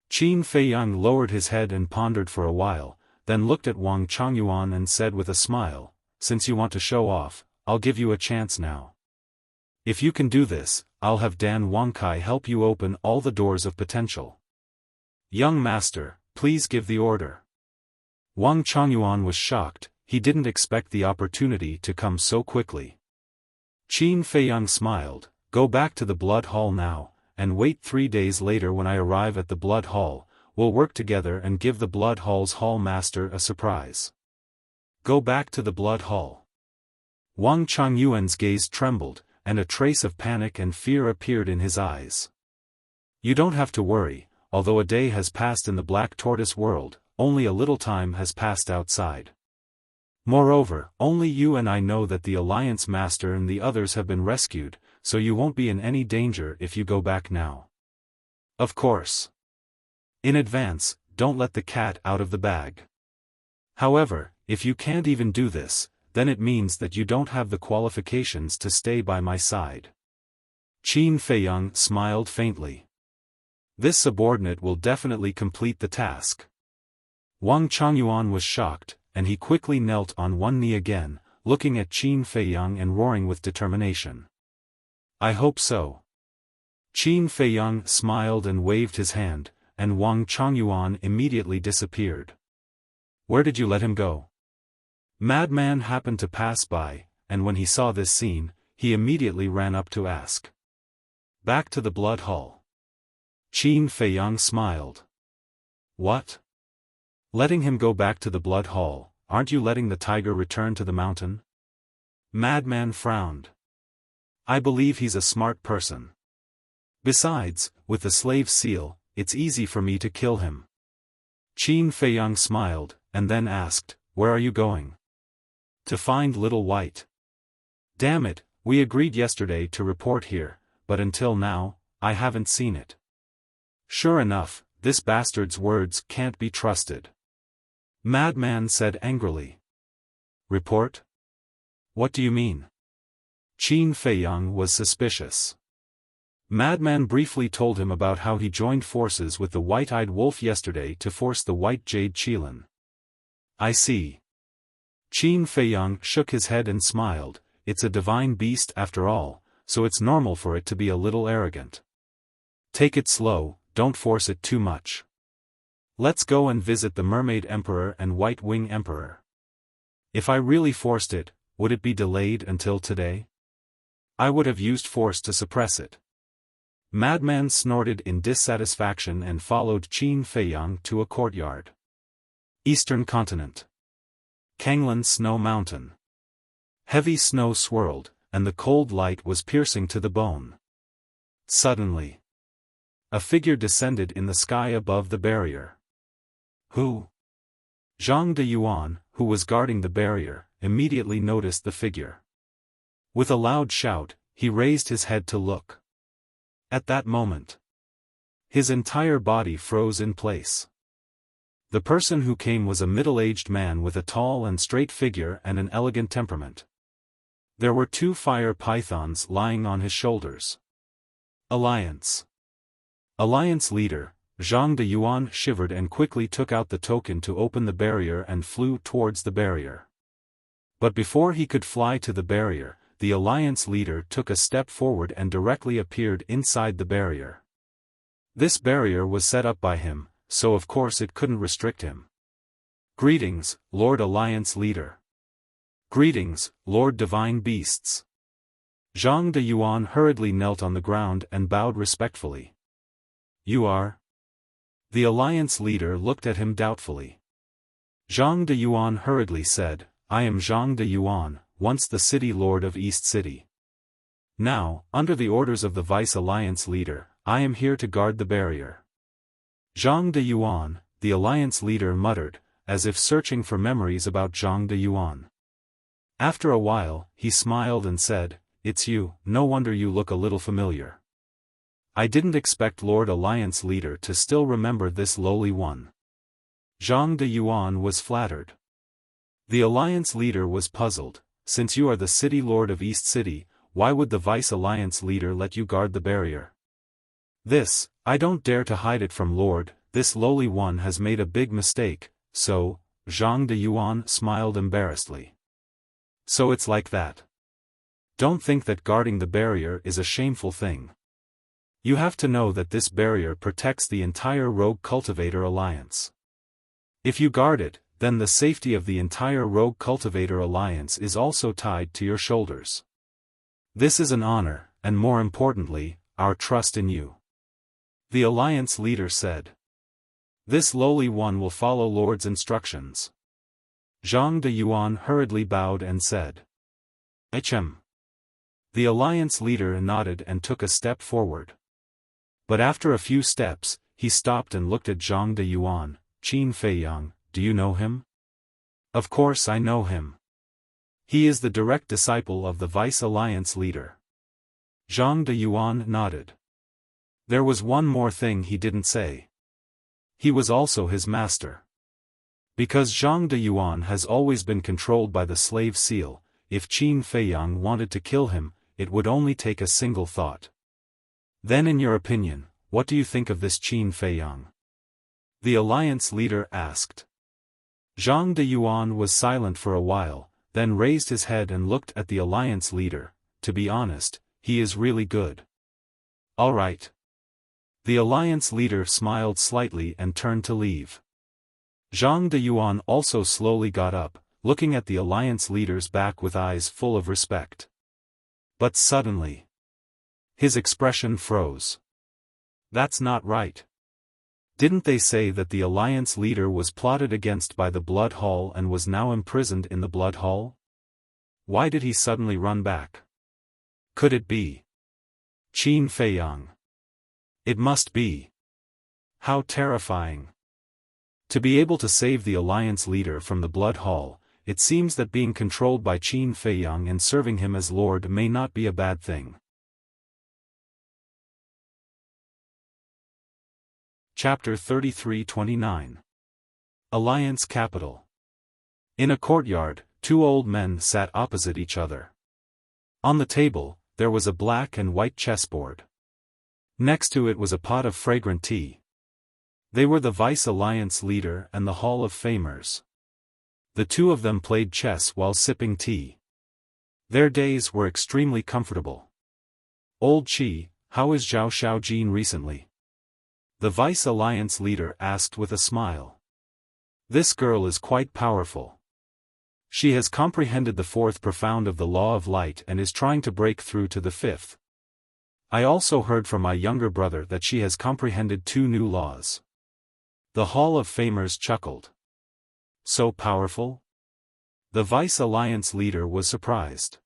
Qin Feiyang lowered his head and pondered for a while, then looked at Wang Changyuan and said with a smile, Since you want to show off, I'll give you a chance now. If you can do this, I'll have Dan Wangkai help you open all the doors of potential. Young master, please give the order. Wang Changyuan was shocked, he didn't expect the opportunity to come so quickly. Qin Feiyang smiled, Go back to the Blood Hall now, and wait 3 days later when I arrive at the Blood Hall, we'll work together and give the Blood Hall's Hall Master a surprise. Go back to the Blood Hall. Wang Changyuan's gaze trembled, and a trace of panic and fear appeared in his eyes. You don't have to worry, although a day has passed in the Black Tortoise world, only a little time has passed outside. Moreover, only you and I know that the Alliance Master and the others have been rescued, so you won't be in any danger if you go back now. Of course. In advance, don't let the cat out of the bag. However, if you can't even do this, then it means that you don't have the qualifications to stay by my side. Qin Feiyang smiled faintly. This subordinate will definitely complete the task. Wang Changyuan was shocked, and he quickly knelt on one knee again, looking at Qin Feiyang and roaring with determination. I hope so. Qin Feiyang smiled and waved his hand, and Wang Changyuan immediately disappeared. Where did you let him go? Madman happened to pass by, and when he saw this scene, he immediately ran up to ask. Back to the blood hall. Qin Feiyang smiled. What? Letting him go back to the blood hall, aren't you letting the tiger return to the mountain? Madman frowned. I believe he's a smart person. Besides, with the slave seal, it's easy for me to kill him. Qin Feiyang smiled, and then asked, Where are you going? To find Little White. Damn it, we agreed yesterday to report here, but until now, I haven't seen it. Sure enough, this bastard's words can't be trusted. Madman said angrily. Report? What do you mean? Qin Feiyang was suspicious. Madman briefly told him about how he joined forces with the white-eyed wolf yesterday to force the white jade Qilin. I see. Qin Feiyang shook his head and smiled. It's a divine beast after all, so it's normal for it to be a little arrogant. Take it slow, don't force it too much. Let's go and visit the Mermaid Emperor and White Wing Emperor. If I really forced it, would it be delayed until today? I would have used force to suppress it. Madman snorted in dissatisfaction and followed Qin Feiyang to a courtyard. Eastern Continent. Kanglan Snow Mountain. Heavy snow swirled, and the cold light was piercing to the bone. Suddenly, a figure descended in the sky above the barrier. Who? Zhang de Yuan, who was guarding the barrier, immediately noticed the figure. With a loud shout, he raised his head to look. At that moment, his entire body froze in place. The person who came was a middle-aged man with a tall and straight figure and an elegant temperament. There were 2 fire pythons lying on his shoulders. Alliance leader, Zhang de Yuan shivered and quickly took out the token to open the barrier and flew towards the barrier. But before he could fly to the barrier, the Alliance leader took a step forward and directly appeared inside the barrier. This barrier was set up by him, so of course it couldn't restrict him. Greetings, Lord Alliance leader. Greetings, Lord Divine Beasts. Zhang de Yuan hurriedly knelt on the ground and bowed respectfully. You are? The Alliance leader looked at him doubtfully. Zhang de Yuan hurriedly said, I am Zhang de Yuan, once the city lord of East City. Now, under the orders of the Vice Alliance leader, I am here to guard the barrier. Zhang de Yuan, the Alliance leader muttered, as if searching for memories about Zhang de Yuan. After a while, he smiled and said, It's you, no wonder you look a little familiar. I didn't expect Lord Alliance leader to still remember this lowly one. Zhang de Yuan was flattered. The Alliance leader was puzzled. Since you are the city lord of East City, why would the Vice Alliance leader let you guard the barrier? This, I don't dare to hide it from Lord, this lowly one has made a big mistake, so, Zhang de Yuan smiled embarrassedly. So it's like that. Don't think that guarding the barrier is a shameful thing. You have to know that this barrier protects the entire Rogue Cultivator Alliance. If you guard it, then the safety of the entire Rogue Cultivator Alliance is also tied to your shoulders. This is an honor, and more importantly, our trust in you. The Alliance leader said. This lowly one will follow Lord's instructions. Zhang de Yuan hurriedly bowed and said. Hm. The Alliance leader nodded and took a step forward. But after a few steps, he stopped and looked at Zhang de Yuan. Qin Feiyang, do you know him? Of course I know him. He is the direct disciple of the Vice Alliance leader. Zhang de Yuan nodded. There was one more thing he didn't say. He was also his master. Because Zhang de Yuan has always been controlled by the slave seal, if Qin Feiyang wanted to kill him, it would only take a single thought. Then in your opinion, what do you think of this Qin Feiyang? The alliance leader asked. Zhang de Yuan was silent for a while, then raised his head and looked at the alliance leader. To be honest, he is really good. All right. The alliance leader smiled slightly and turned to leave. Zhang de Yuan also slowly got up, looking at the alliance leader's back with eyes full of respect. But suddenly, his expression froze. That's not right. Didn't they say that the alliance leader was plotted against by the Blood Hall and was now imprisoned in the Blood Hall? Why did he suddenly run back? Could it be Qin Feiyang? It must be. How terrifying. To be able to save the alliance leader from the Blood Hall, it seems that being controlled by Qin Feiyang and serving him as lord may not be a bad thing. Chapter 33-29. Alliance Capital. In a courtyard, two old men sat opposite each other. On the table, there was a black and white chessboard. Next to it was a pot of fragrant tea. They were the Vice Alliance leader and the Hall of Famers. The two of them played chess while sipping tea. Their days were extremely comfortable. Old Qi, how is Zhao Xiaojin recently? The Vice Alliance leader asked with a smile. This girl is quite powerful. She has comprehended the fourth profound of the law of light and is trying to break through to the fifth. I also heard from my younger brother that she has comprehended 2 new laws. The Hall of Famers chuckled. So powerful? The Vice Alliance leader was surprised.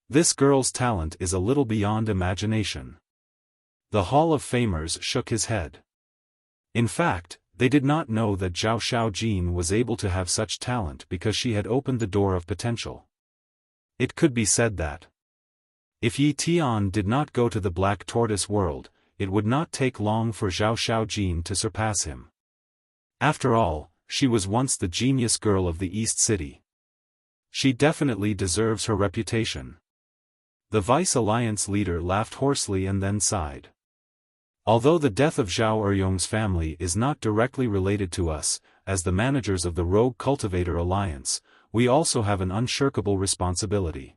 This girl's talent is a little beyond imagination. The Hall of Famers shook his head. In fact, they did not know that Zhao Xiaojin was able to have such talent because she had opened the door of potential. It could be said that if Yi Tian did not go to the Black Tortoise world, it would not take long for Zhao Xiaojin to surpass him. After all, she was once the genius girl of the East City. She definitely deserves her reputation. The Vice Alliance leader laughed hoarsely and then sighed. Although the death of Zhao Eryong's family is not directly related to us, as the managers of the Rogue Cultivator Alliance, we also have an unshirkable responsibility.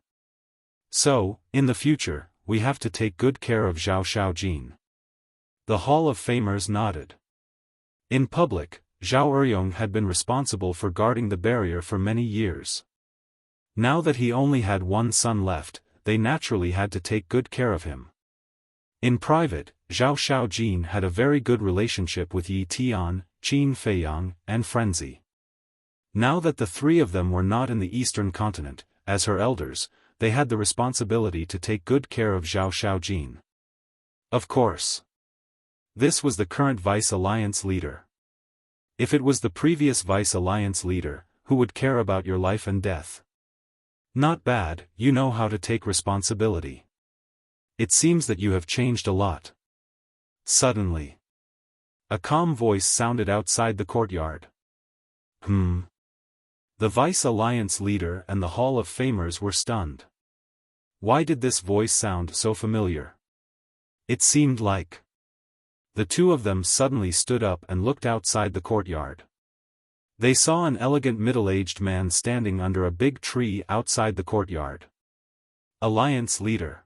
So, in the future, we have to take good care of Zhao Xiaojin. The Hall of Famers nodded. In public, Zhao Eryong had been responsible for guarding the barrier for many years. Now that he only had one son left, they naturally had to take good care of him. In private, Zhao Xiaojin had a very good relationship with Yi Tian, Qin Feiyang, and Frenzy. Now that the 3 of them were not in the Eastern continent, as her elders, they had the responsibility to take good care of Zhao Xiaojin. Of course. This was the current Vice Alliance leader. If it was the previous Vice Alliance leader, who would care about your life and death? Not bad, you know how to take responsibility. It seems that you have changed a lot. Suddenly, a calm voice sounded outside the courtyard. The Vice Alliance leader and the Hall of Famers were stunned. Why did this voice sound so familiar? It seemed like the two of them suddenly stood up and looked outside the courtyard. They saw an elegant middle-aged man standing under a big tree outside the courtyard. Alliance leader.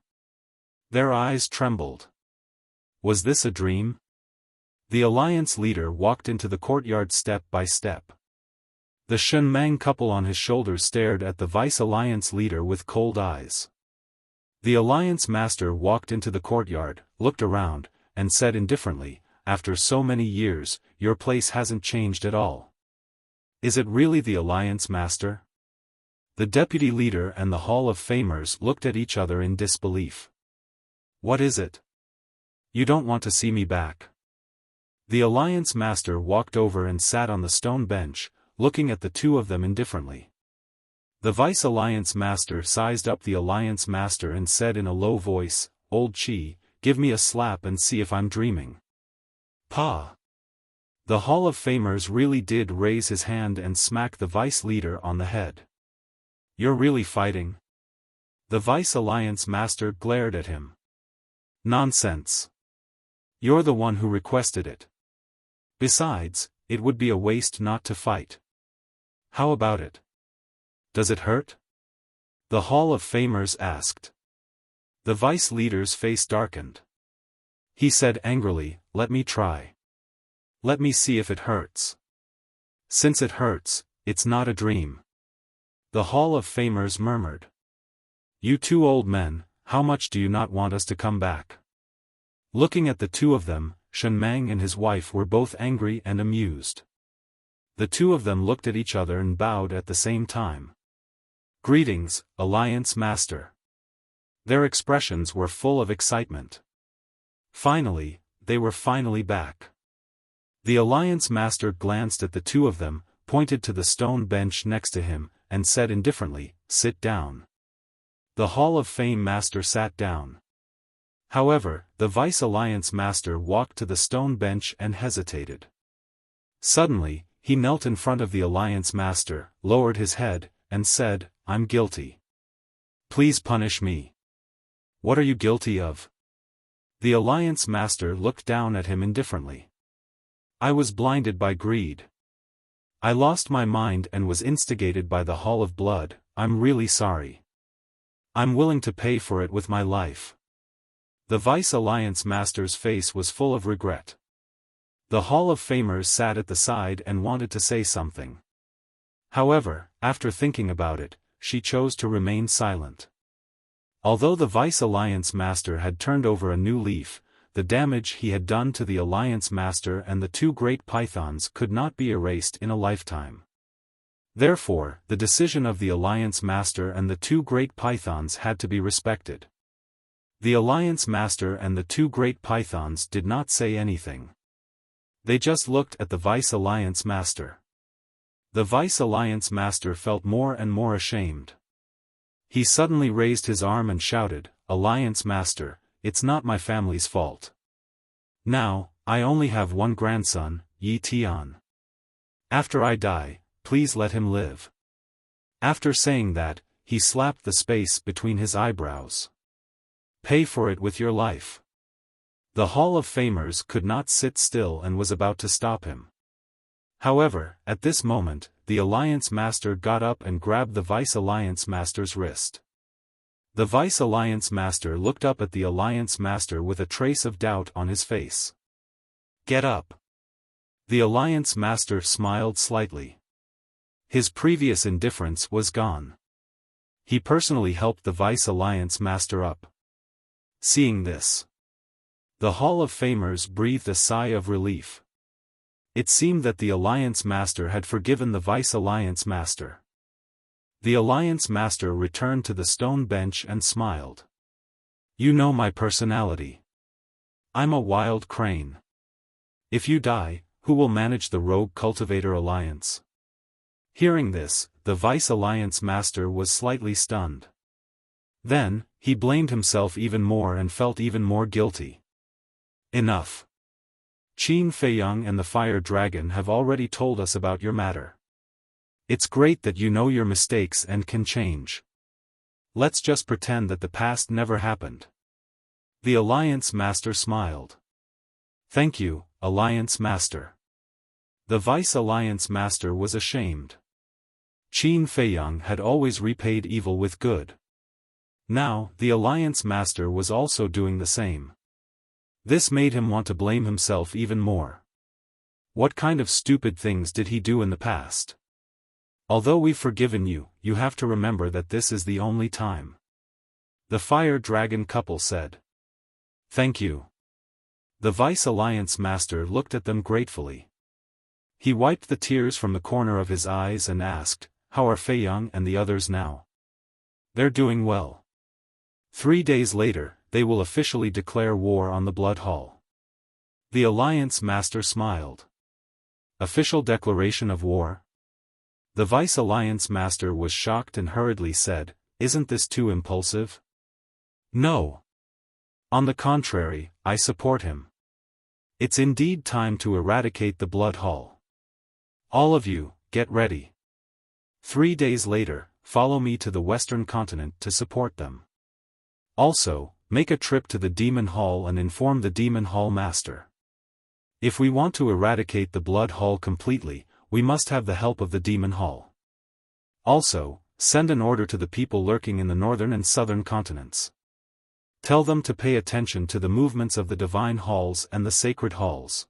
Their eyes trembled. Was this a dream? The Alliance leader walked into the courtyard step by step. The Shenmang couple on his shoulders stared at the Vice Alliance leader with cold eyes. The Alliance master walked into the courtyard, looked around, and said indifferently, "After so many years, your place hasn't changed at all. Is it really the Alliance master?" The deputy leader and the Hall of Famers looked at each other in disbelief. What is it? You don't want to see me back. The Alliance Master walked over and sat on the stone bench, looking at the two of them indifferently. The Vice Alliance Master sized up the Alliance Master and said in a low voice, "Old Chi, give me a slap and see if I'm dreaming." Pa! The Hall of Famers really did raise his hand and smack the Vice Leader on the head. "You're really fighting?" The Vice Alliance Master glared at him. "Nonsense. You're the one who requested it. Besides, it would be a waste not to fight. How about it? Does it hurt?" The Hall of Famers asked. The Vice Leader's face darkened. He said angrily, "Let me try. Let me see if it hurts. Since it hurts, it's not a dream." The Hall of Famers murmured. "You two old men, how much do you not want us to come back?" Looking at the two of them, Shen Mang and his wife were both angry and amused. The two of them looked at each other and bowed at the same time. "Greetings, Alliance Master." Their expressions were full of excitement. Finally, they were finally back. The Alliance Master glanced at the two of them, pointed to the stone bench next to him, and said indifferently, "Sit down." The Hall of Fame Master sat down. However, the Vice Alliance Master walked to the stone bench and hesitated. Suddenly, he knelt in front of the Alliance Master, lowered his head, and said, "I'm guilty. Please punish me." "What are you guilty of?" The Alliance Master looked down at him indifferently. "I was blinded by greed. I lost my mind and was instigated by the Hall of Blood. I'm really sorry. I'm willing to pay for it with my life." The Vice Alliance Master's face was full of regret. The Hall of Famers sat at the side and wanted to say something. However, after thinking about it, she chose to remain silent. Although the Vice Alliance Master had turned over a new leaf, the damage he had done to the Alliance Master and the two great pythons could not be erased in a lifetime. Therefore, the decision of the Alliance Master and the two great pythons had to be respected. The Alliance Master and the two great pythons did not say anything. They just looked at the Vice Alliance Master. The Vice Alliance Master felt more and more ashamed. He suddenly raised his arm and shouted, "Alliance Master, it's not my family's fault. Now, I only have one grandson, Yi Tian. After I die, please let him live." After saying that, he slapped the space between his eyebrows. "Pay for it with your life." The Hall of Famers could not sit still and was about to stop him. However, at this moment, the Alliance Master got up and grabbed the Vice Alliance Master's wrist. The Vice Alliance Master looked up at the Alliance Master with a trace of doubt on his face. "Get up." The Alliance Master smiled slightly. His previous indifference was gone. He personally helped the Vice Alliance Master up. Seeing this, the Hall of Famers breathed a sigh of relief. It seemed that the Alliance Master had forgiven the Vice Alliance Master. The Alliance Master returned to the stone bench and smiled. "You know my personality. I'm a wild crane. If you die, who will manage the Rogue Cultivator Alliance?" Hearing this, the Vice Alliance Master was slightly stunned. Then, he blamed himself even more and felt even more guilty. "Enough. Qin Feiyang and the Fire Dragon have already told us about your matter. It's great that you know your mistakes and can change. Let's just pretend that the past never happened." The Alliance Master smiled. "Thank you, Alliance Master." The Vice Alliance Master was ashamed. Qin Feiyang had always repaid evil with good. Now, the Alliance Master was also doing the same. This made him want to blame himself even more. What kind of stupid things did he do in the past? Although we've forgiven you, you have to remember that this is the only time. The Fire Dragon couple said. "Thank you." The Vice Alliance Master looked at them gratefully. He wiped the tears from the corner of his eyes and asked, "How are Feiyang and the others now?" "They're doing well." 3 days later, they will officially declare war on the Blood Hall. The Alliance Master smiled. Official declaration of war? The Vice Alliance Master was shocked and hurriedly said, "Isn't this too impulsive?" "No. On the contrary, I support him. It's indeed time to eradicate the Blood Hall. All of you, get ready. 3 days later, follow me to the Western continent to support them. Also, make a trip to the Demon Hall and inform the Demon Hall Master. If we want to eradicate the Blood Hall completely, we must have the help of the Demon Hall. Also, send an order to the people lurking in the northern and southern continents. Tell them to pay attention to the movements of the Divine Halls and the Sacred Halls.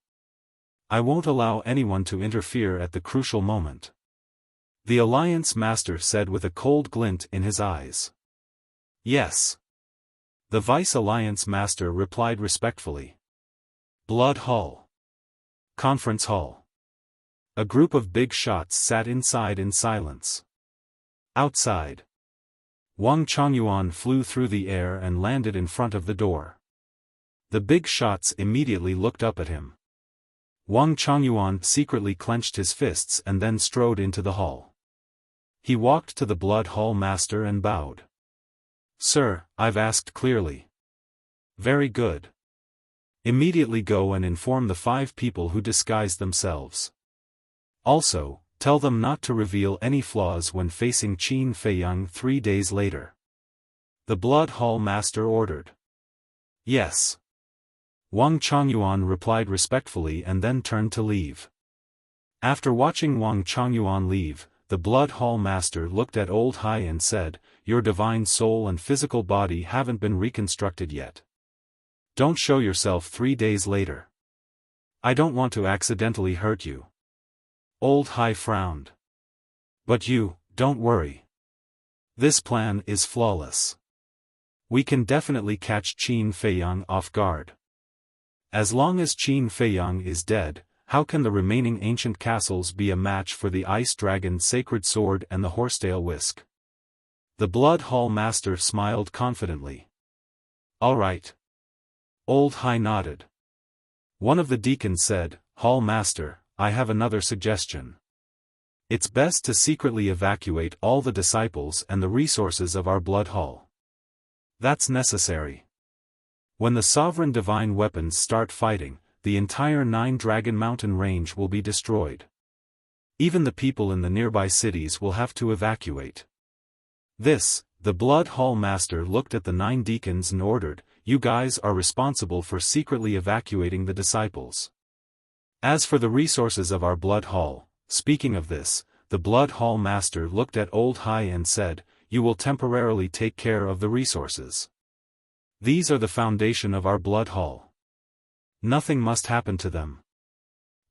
I won't allow anyone to interfere at the crucial moment." The Alliance Master said with a cold glint in his eyes. "Yes." The Vice Alliance Master replied respectfully. Blood Hall. Conference Hall. A group of big shots sat inside in silence. Outside, Wang Chongyuan flew through the air and landed in front of the door. The big shots immediately looked up at him. Wang Chongyuan secretly clenched his fists and then strode into the hall. He walked to the Blood Hall Master and bowed. "Sir, I've asked clearly." "Very good. Immediately go and inform the 5 people who disguised themselves. Also, tell them not to reveal any flaws when facing Qin Feiyang 3 days later." The Blood Hall Master ordered. "Yes." Wang Chongyuan replied respectfully and then turned to leave. After watching Wang Chongyuan leave, the Blood Hall Master looked at Old Hai and said, "Your divine soul and physical body haven't been reconstructed yet. Don't show yourself 3 days later. I don't want to accidentally hurt you." Old Hai frowned. "But you, don't worry. This plan is flawless. We can definitely catch Qin Feiyang off guard. As long as Qin Feiyang is dead, how can the remaining ancient castles be a match for the Ice Dragon's Sacred Sword and the Horsetail Whisk?" The Blood Hall Master smiled confidently. "All right." Old Hai nodded. One of the deacons said, "Hall Master, I have another suggestion. It's best to secretly evacuate all the disciples and the resources of our Blood Hall. That's necessary. When the sovereign divine weapons start fighting, the entire 9-Dragon Mountain range will be destroyed. Even the people in the nearby cities will have to evacuate." The Blood Hall Master looked at the 9 deacons and ordered, "You guys are responsible for secretly evacuating the disciples. As for the resources of our Blood Hall," speaking of this, the Blood Hall Master looked at Old Hai and said, "You will temporarily take care of the resources. These are the foundation of our Blood Hall. Nothing must happen to them.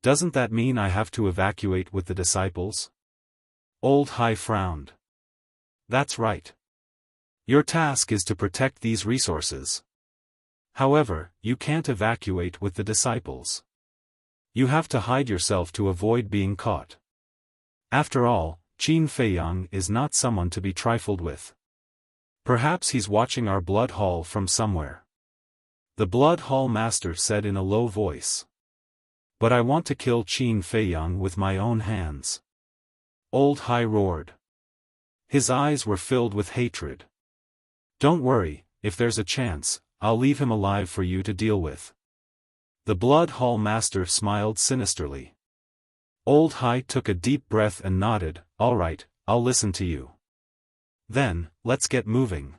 Doesn't that mean I have to evacuate with the disciples?" Old Hai frowned. "That's right. Your task is to protect these resources. However, you can't evacuate with the disciples. You have to hide yourself to avoid being caught. After all, Qin Feiyang is not someone to be trifled with. Perhaps he's watching our Blood Hall from somewhere." The Blood Hall Master said in a low voice. "But I want to kill Qin Feiyang with my own hands." Old Hai roared. His eyes were filled with hatred. "Don't worry, if there's a chance, I'll leave him alive for you to deal with." The Blood Hall Master smiled sinisterly. Old Hai took a deep breath and nodded, "All right, I'll listen to you. Then, let's get moving."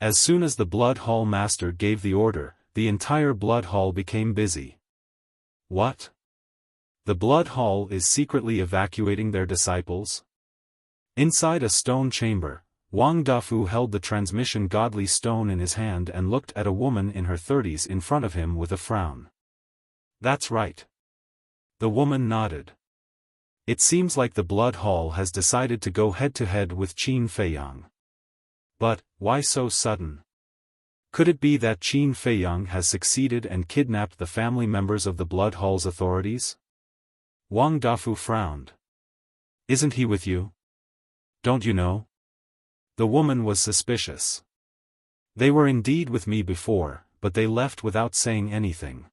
As soon as the Blood Hall Master gave the order, the entire Blood Hall became busy. "What? The Blood Hall is secretly evacuating their disciples?" Inside a stone chamber, Wang Dafu held the transmission godly stone in his hand and looked at a woman in her 30s in front of him with a frown. "That's right." The woman nodded. "It seems like the Blood Hall has decided to go head-to-head with Qin Feiyang. But, why so sudden? Could it be that Qin Feiyang has succeeded and kidnapped the family members of the Blood Hall's authorities?" Wang Dafu frowned. "Isn't he with you? Don't you know?" The woman was suspicious. They were indeed with me before, but they left without saying anything.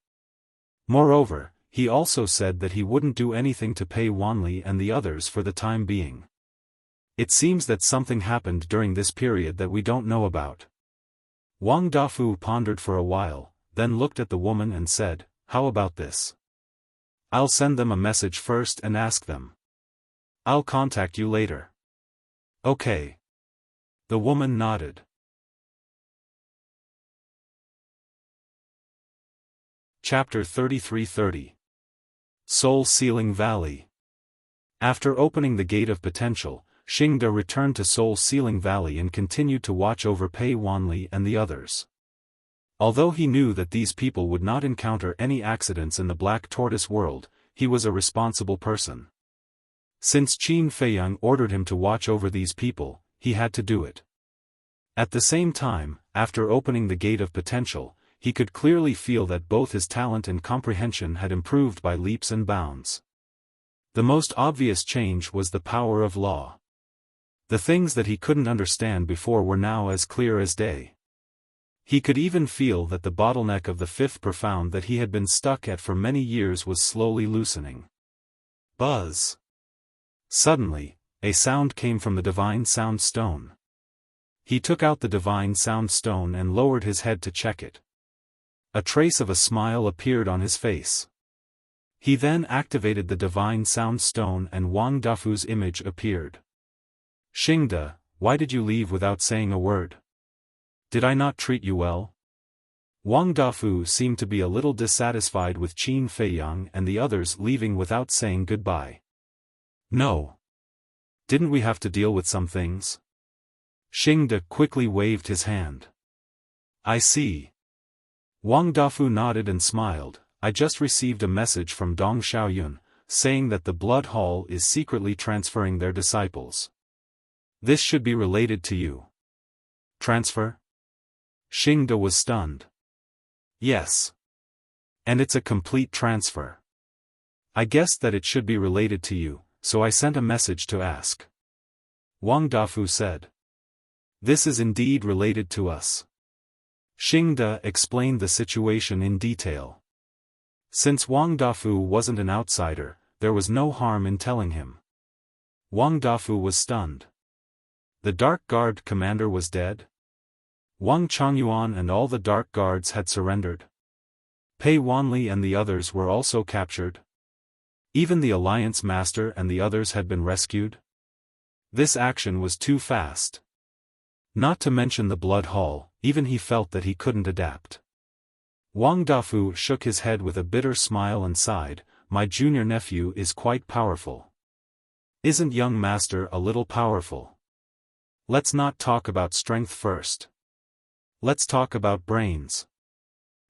Moreover, he also said that he wouldn't do anything to pay Wanli and the others for the time being. It seems that something happened during this period that we don't know about. Wang Dafu pondered for a while, then looked at the woman and said, "How about this? I'll send them a message first and ask them. I'll contact you later." "Okay." The woman nodded. Chapter 33:30. Soul Sealing Valley. After opening the Gate of Potential, Xingde returned to Soul Sealing Valley and continued to watch over Pei Wanli and the others. Although he knew that these people would not encounter any accidents in the Black Tortoise world, he was a responsible person. Since Qin Feiyang ordered him to watch over these people, he had to do it. At the same time, after opening the Gate of Potential, he could clearly feel that both his talent and comprehension had improved by leaps and bounds. The most obvious change was the power of law. The things that he couldn't understand before were now as clear as day. He could even feel that the bottleneck of the fifth profound that he had been stuck at for many years was slowly loosening. Buzz! Suddenly, a sound came from the Divine Sound Stone. He took out the Divine Sound Stone and lowered his head to check it. A trace of a smile appeared on his face. He then activated the Divine Sound Stone and Wang Dafu's image appeared. "Xingde, why did you leave without saying a word? Did I not treat you well?" Wang Dafu seemed to be a little dissatisfied with Qin Feiyang and the others leaving without saying goodbye. "No. Didn't we have to deal with some things?" Xingde quickly waved his hand. "I see." Wang Dafu nodded and smiled. "I just received a message from Dong Xiaoyun, saying that the Blood Hall is secretly transferring their disciples. This should be related to you." "Transfer?" Xingde was stunned. "Yes. And it's a complete transfer. I guessed that it should be related to you, so I sent a message to ask." Wang Dafu said. "This is indeed related to us." Xingde explained the situation in detail. Since Wang Dafu wasn't an outsider, there was no harm in telling him. Wang Dafu was stunned. The Dark Guard commander was dead? Wang Changyuan and all the Dark Guards had surrendered. Pei Wanli and the others were also captured. Even the Alliance Master and the others had been rescued. This action was too fast. Not to mention the Blood Hall, even he felt that he couldn't adapt. Wang Dafu shook his head with a bitter smile and sighed, "My junior nephew is quite powerful. Isn't young master a little powerful? Let's not talk about strength first. Let's talk about brains.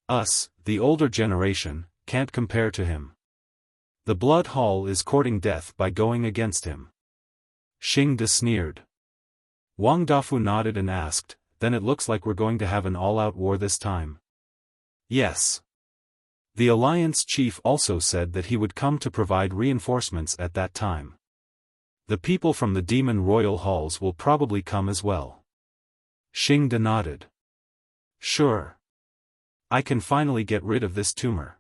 Us, the older generation, can't compare to him. The Blood Hall is courting death by going against him." Xingde sneered. Wang Dafu nodded and asked, "Then it looks like we're going to have an all-out war this time?" "Yes." The Alliance chief also said that he would come to provide reinforcements at that time. The people from the Demon Royal Halls will probably come as well. Xingde nodded. "Sure. I can finally get rid of this tumor.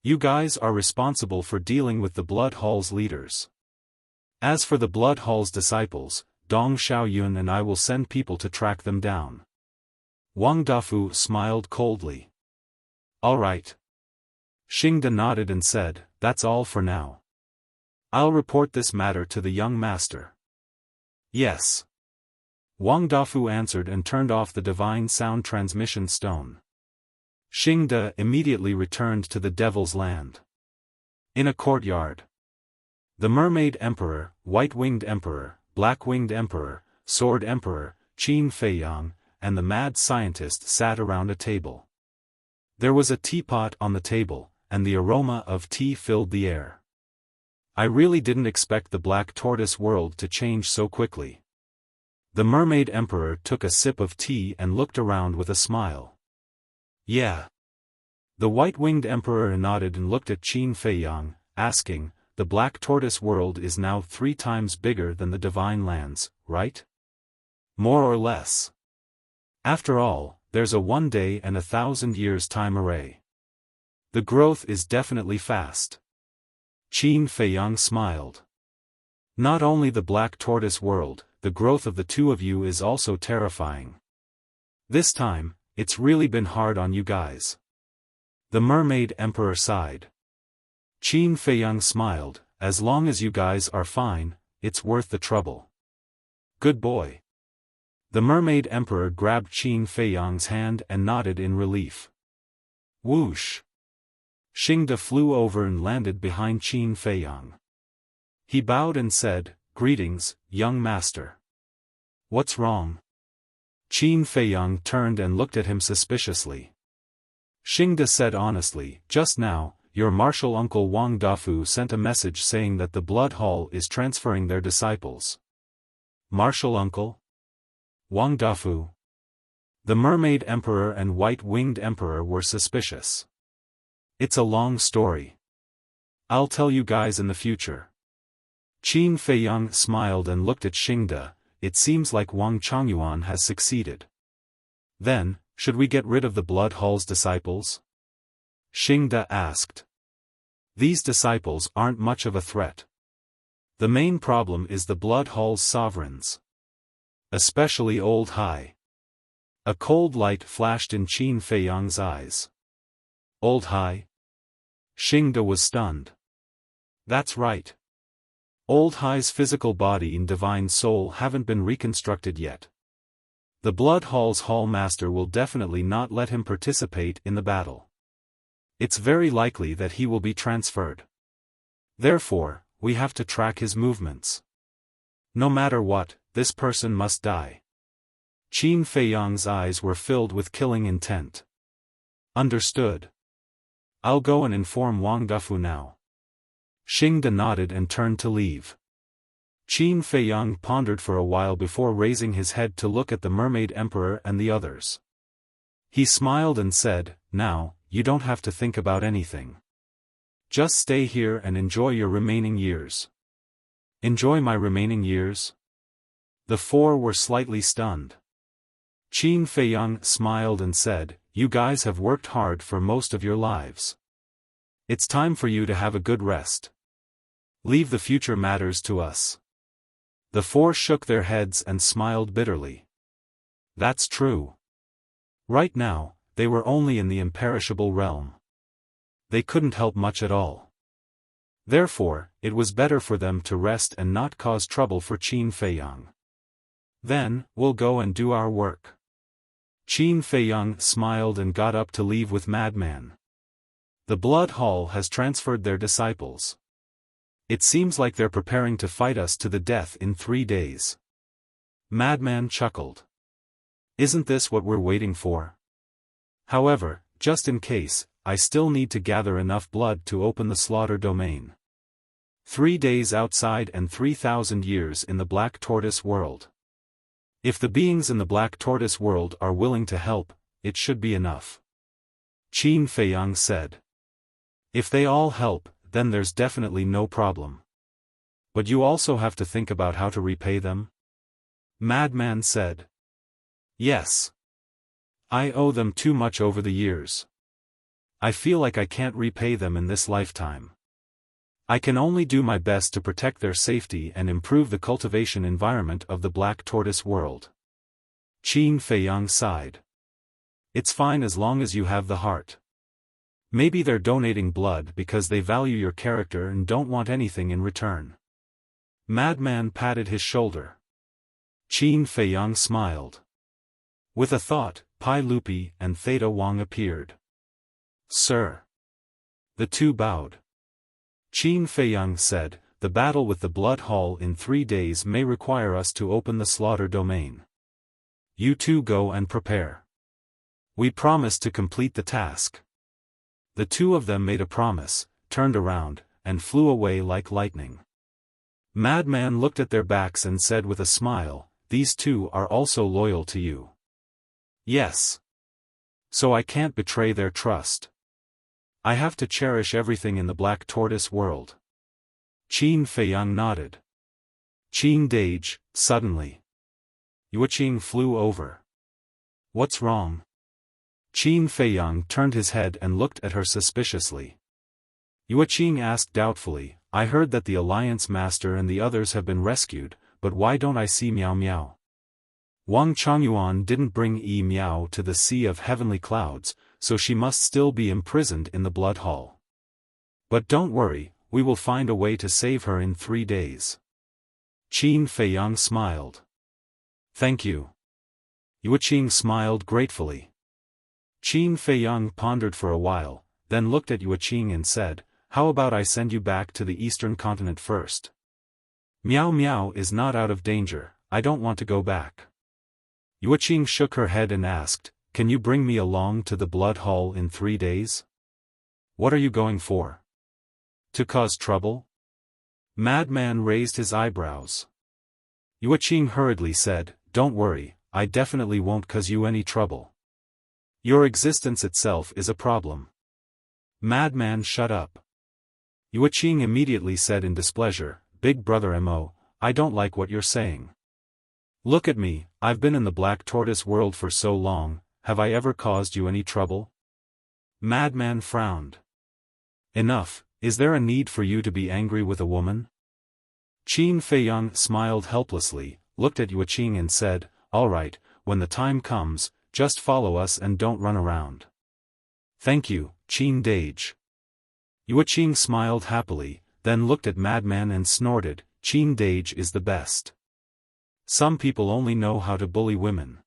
You guys are responsible for dealing with the Blood Hall's leaders. As for the Blood Hall's disciples, Dong Xiaoyun and I will send people to track them down." Wang Dafu smiled coldly. "All right." Xingde nodded and said, "That's all for now. I'll report this matter to the young master." "Yes." Wang Dafu answered and turned off the Divine Sound Transmission Stone. Xingde immediately returned to the Devil's Land. In a courtyard, the Mermaid Emperor, White-Winged Emperor, Black-Winged Emperor, Sword Emperor, Qin Feiyang, and the Mad Scientist sat around a table. There was a teapot on the table, and the aroma of tea filled the air. I really didn't expect the Black Tortoise world to change so quickly. The Mermaid Emperor took a sip of tea and looked around with a smile. Yeah. The White-Winged Emperor nodded and looked at Qin Feiyang, asking, "The Black Tortoise world is now 3 times bigger than the Divine Lands, right? More or less?" After all, there's a 1 day and 1,000 years time array. The growth is definitely fast. Qin Feiyang smiled. Not only the Black Tortoise world, the growth of the two of you is also terrifying. This time, it's really been hard on you guys. The Mermaid Emperor sighed. Qin Feiyang smiled, as long as you guys are fine, it's worth the trouble. Good boy. The Mermaid Emperor grabbed Qin Feiyang's hand and nodded in relief. Whoosh! Xingde flew over and landed behind Qin Feiyang. He bowed and said, "Greetings, young master." "What's wrong?" Qin Feiyang turned and looked at him suspiciously. Xingde said honestly, "Just now, your martial uncle Wang Dafu sent a message saying that the Blood Hall is transferring their disciples." Martial uncle? Wang Dafu? The Mermaid Emperor and White-Winged Emperor were suspicious. "It's a long story. I'll tell you guys in the future." Qin Feiyang smiled and looked at Xingde. It seems like Wang Chongyuan has succeeded. Then, should we get rid of the Blood Hall's disciples? Xingde asked. These disciples aren't much of a threat. The main problem is the Blood Hall's sovereigns. Especially Old Hai. A cold light flashed in Qin Feiyang's eyes. Old Hai? Xingde was stunned. That's right. Old Hai's physical body and divine soul haven't been reconstructed yet. The Blood Hall's Hall Master will definitely not let him participate in the battle. It's very likely that he will be transferred. Therefore, we have to track his movements. No matter what, this person must die. Qin Feiyang's eyes were filled with killing intent. Understood. I'll go and inform Wang Dafu now. Xingde nodded and turned to leave. Qin Feiyang pondered for a while before raising his head to look at the Mermaid Emperor and the others. He smiled and said, "Now, you don't have to think about anything. Just stay here and enjoy your remaining years." Enjoy my remaining years? The four were slightly stunned. Qin Feiyang smiled and said, "You guys have worked hard for most of your lives. It's time for you to have a good rest. Leave the future matters to us." The four shook their heads and smiled bitterly. That's true. Right now, they were only in the imperishable realm. They couldn't help much at all. Therefore, it was better for them to rest and not cause trouble for Qin Feiyang. Then, we'll go and do our work. Qin Feiyang smiled and got up to leave with Madman. The Blood Hall has transferred their disciples. It seems like they're preparing to fight us to the death in 3 days. Madman chuckled. Isn't this what we're waiting for? However, just in case, I still need to gather enough blood to open the slaughter domain. 3 days outside and 3,000 years in the Black Tortoise world. If the beings in the Black Tortoise world are willing to help, it should be enough. Qin Feiyang said. If they all help, then there's definitely no problem. But you also have to think about how to repay them? Madman said. Yes. I owe them too much over the years. I feel like I can't repay them in this lifetime. I can only do my best to protect their safety and improve the cultivation environment of the Black Tortoise world. Qin Feiyang sighed. It's fine as long as you have the heart. Maybe they're donating blood because they value your character and don't want anything in return. Madman patted his shoulder. Qin Feiyang smiled. With a thought, Pai Lupi and Theta Wang appeared. Sir. The two bowed. Qin Feiyang said, the battle with the Blood Hall in 3 days may require us to open the slaughter domain. You two go and prepare. We promise to complete the task. The two of them made a promise, turned around, and flew away like lightning. Madman looked at their backs and said with a smile, these two are also loyal to you. Yes. So I can't betray their trust. I have to cherish everything in the Black Tortoise world. Qin Feiyang nodded. Qin Dage, suddenly. Yueqing flew over. What's wrong? Qin Feiyang turned his head and looked at her suspiciously. Yueqing asked doubtfully, I heard that the Alliance Master and the others have been rescued, but why don't I see Miao Miao? Wang Chongyuan didn't bring Yi Miao to the Sea of Heavenly Clouds, so she must still be imprisoned in the Blood Hall. But don't worry, we will find a way to save her in 3 days. Qin Feiyang smiled. Thank you. Yueqing smiled gratefully. Qin Feiyang pondered for a while, then looked at Yueqing and said, how about I send you back to the eastern continent first? Miao Miao is not out of danger, I don't want to go back. Yueqing shook her head and asked, can you bring me along to the Blood Hall in 3 days? What are you going for? To cause trouble? Madman raised his eyebrows. Yueqing hurriedly said, don't worry, I definitely won't cause you any trouble. Your existence itself is a problem. Madman shut up. Yueqing immediately said in displeasure, Big Brother Mo, I don't like what you're saying. Look at me, I've been in the Black Tortoise world for so long, have I ever caused you any trouble? Madman frowned. Enough, is there a need for you to be angry with a woman? Qin Feiyang smiled helplessly, looked at Yueqing and said, all right, when the time comes, just follow us and don't run around. Thank you, Qin Dage. Yueqing smiled happily, then looked at Madman and snorted, Qin Dage is the best. Some people only know how to bully women.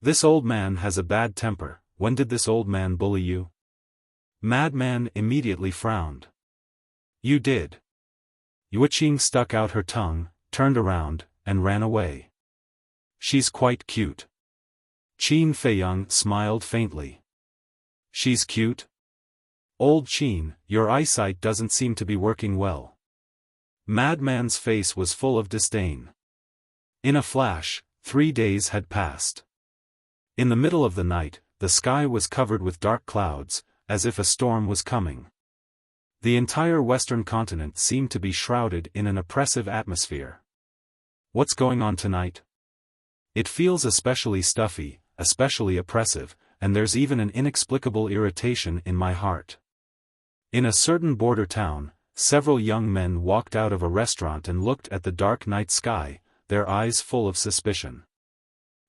This old man has a bad temper, when did this old man bully you? Madman immediately frowned. You did. Yueqing stuck out her tongue, turned around, and ran away. She's quite cute. Qin Feiyang smiled faintly. She's cute? Old Qin, your eyesight doesn't seem to be working well. Madman's face was full of disdain. In a flash, 3 days had passed. In the middle of the night, the sky was covered with dark clouds, as if a storm was coming. The entire western continent seemed to be shrouded in an oppressive atmosphere. What's going on tonight? It feels especially stuffy, especially oppressive, and there's even an inexplicable irritation in my heart. In a certain border town, several young men walked out of a restaurant and looked at the dark night sky, their eyes full of suspicion.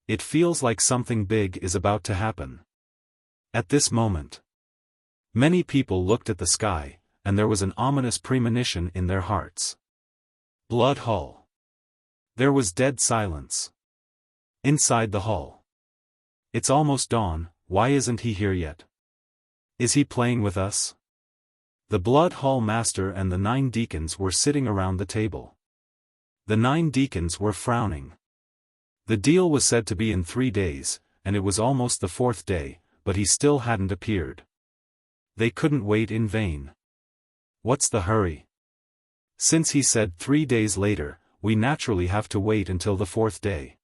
It feels like something big is about to happen. At this moment, many people looked at the sky, and there was an ominous premonition in their hearts. Blood Hall. There was dead silence. Inside the hall. It's almost dawn, why isn't he here yet? Is he playing with us? The Blood Hall Master and the 9 deacons were sitting around the table. The 9 deacons were frowning. The deal was said to be in 3 days, and it was almost the 4th day, but he still hadn't appeared. They couldn't wait in vain. What's the hurry? Since he said 3 days later, we naturally have to wait until the 4th day.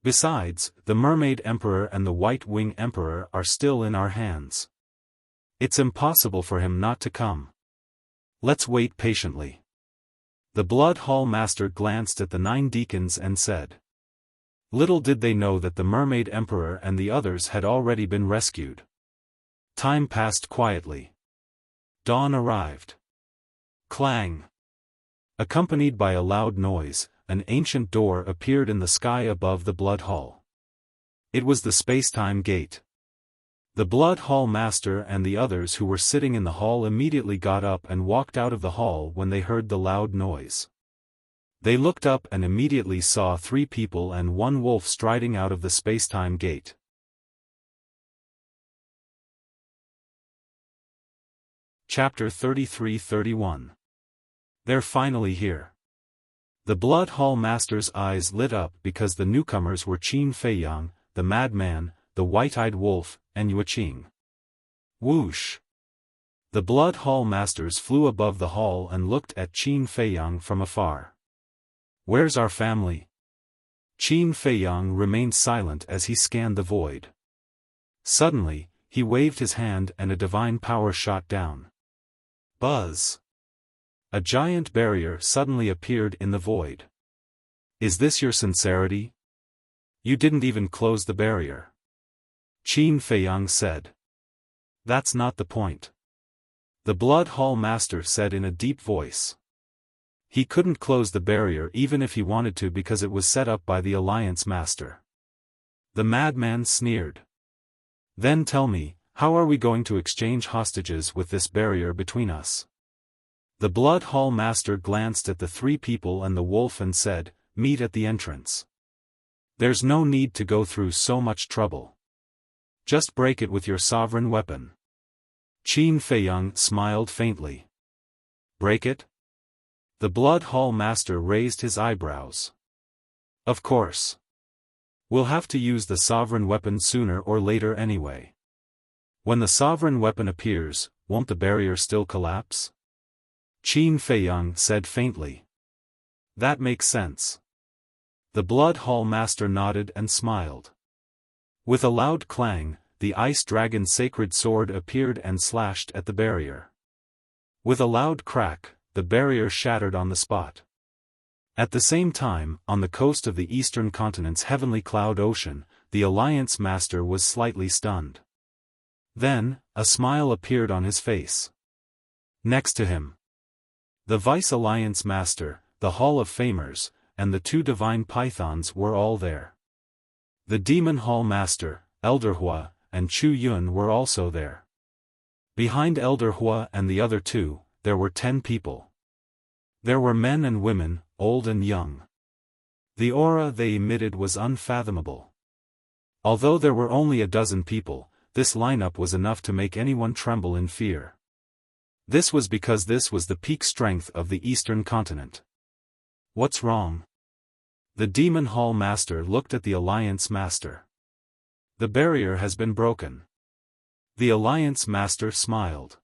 Besides, the Mermaid Emperor and the White Wing Emperor are still in our hands. It's impossible for him not to come. Let's wait patiently. The Blood Hall Master glanced at the 9 deacons and said. Little did they know that the Mermaid Emperor and the others had already been rescued. Time passed quietly. Dawn arrived. Clang. Accompanied by a loud noise, an ancient door appeared in the sky above the Blood Hall. It was the space-time gate. The Blood Hall Master and the others who were sitting in the hall immediately got up and walked out of the hall when they heard the loud noise. They looked up and immediately saw 3 people and 1 wolf striding out of the space-time gate. Chapter 33-31. They're finally here. The Blood Hall Master's eyes lit up because the newcomers were Qin Feiyang, the Madman, the White-Eyed Wolf, and Yueqing. Whoosh! The Blood Hall Masters flew above the hall and looked at Qin Feiyang from afar. Where's our family? Qin Feiyang remained silent as he scanned the void. Suddenly, he waved his hand and a divine power shot down. Buzz! A giant barrier suddenly appeared in the void. Is this your sincerity? You didn't even close the barrier. Qin Feiyang said. That's not the point. The Blood Hall Master said in a deep voice. He couldn't close the barrier even if he wanted to because it was set up by the Alliance Master. The madman sneered. Then tell me, how are we going to exchange hostages with this barrier between us? The Blood Hall Master glanced at the three people and the wolf and said, meet at the entrance. There's no need to go through so much trouble. Just break it with your sovereign weapon. Qin Feiyang smiled faintly. Break it? The Blood Hall Master raised his eyebrows. Of course. We'll have to use the sovereign weapon sooner or later anyway. When the sovereign weapon appears, won't the barrier still collapse? Qin Feiyang said faintly. That makes sense. The Blood Hall Master nodded and smiled. With a loud clang, the Ice Dragon's sacred sword appeared and slashed at the barrier. With a loud crack, the barrier shattered on the spot. At the same time, on the coast of the eastern continent's heavenly cloud ocean, the Alliance Master was slightly stunned. Then, a smile appeared on his face. Next to him, the Vice Alliance Master, the Hall of Famers, and the two divine pythons were all there. The Demon Hall Master, Elder Hua, and Chu Yun were also there. Behind Elder Hua and the other two, there were 10 people. There were men and women, old and young. The aura they emitted was unfathomable. Although there were only a dozen people, this lineup was enough to make anyone tremble in fear. This was because this was the peak strength of the Eastern Continent. What's wrong? The Demon Hall Master looked at the Alliance Master. The barrier has been broken. The Alliance Master smiled.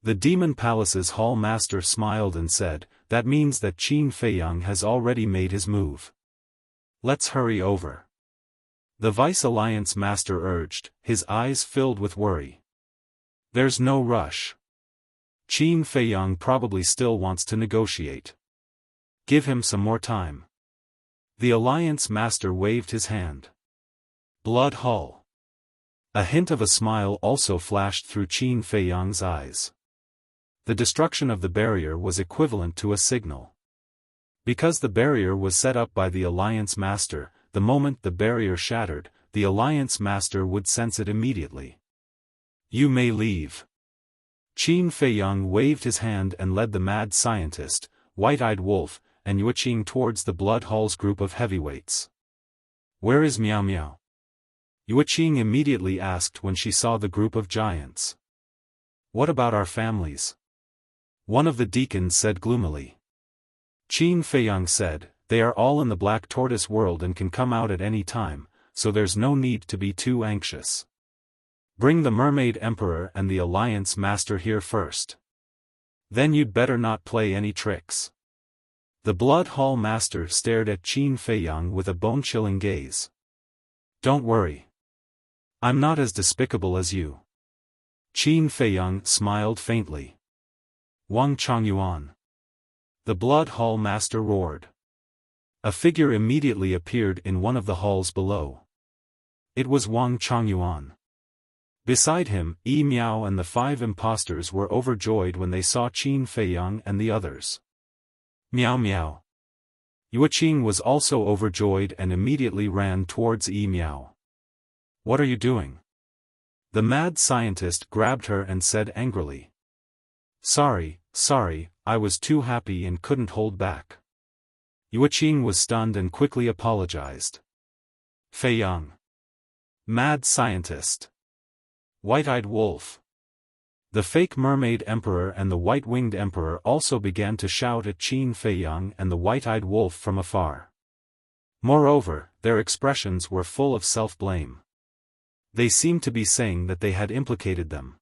The Demon Palace's Hall Master smiled and said, that means that Qin Feiyang has already made his move. Let's hurry over. The Vice Alliance Master urged, his eyes filled with worry. There's no rush. Qin Feiyang probably still wants to negotiate. Give him some more time. The Alliance Master waved his hand. Blood Hall. A hint of a smile also flashed through Qin Feiyang's eyes. The destruction of the barrier was equivalent to a signal. Because the barrier was set up by the Alliance Master, the moment the barrier shattered, the Alliance Master would sense it immediately. You may leave. Qin Feiyang waved his hand and led the mad scientist, White-Eyed Wolf, and Yueqing towards the Blood Hall's group of heavyweights. Where is Miao Miao? Yueqing immediately asked when she saw the group of giants. What about our families? One of the deacons said gloomily. Qin Feiyang said, they are all in the Black Tortoise world and can come out at any time, so there's no need to be too anxious. Bring the Mermaid Emperor and the Alliance Master here first. Then you'd better not play any tricks. The Blood Hall Master stared at Qin Feiyang with a bone-chilling gaze. Don't worry. I'm not as despicable as you. Qin Feiyang smiled faintly. Wang Chongyuan. The Blood Hall Master roared. A figure immediately appeared in one of the halls below. It was Wang Chongyuan. Beside him, Yi Miao and the 5 impostors were overjoyed when they saw Qin Feiyang and the others. Miao Miao. Yueqing was also overjoyed and immediately ran towards Yi Miao. What are you doing? The mad scientist grabbed her and said angrily. Sorry, I was too happy and couldn't hold back. Yueqing was stunned and quickly apologized. Feiyang. Mad scientist. White-Eyed Wolf. The fake Mermaid Emperor and the White-Winged Emperor also began to shout at Qin Feiyang and the White-Eyed Wolf from afar. Moreover, their expressions were full of self-blame. They seemed to be saying that they had implicated them.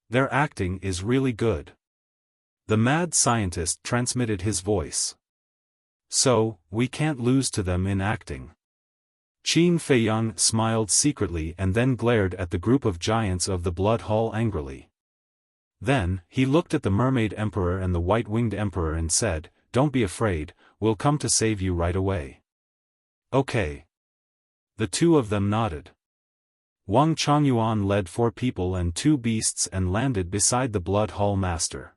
Their acting is really good. The mad scientist transmitted his voice. So, we can't lose to them in acting. Qin Feiyang smiled secretly and then glared at the group of giants of the Blood Hall angrily. Then, he looked at the Mermaid Emperor and the White-Winged Emperor and said, Don't be afraid, we'll come to save you right away. Okay. The two of them nodded. Wang Chongyuan led 4 people and 2 beasts and landed beside the Blood Hall Master.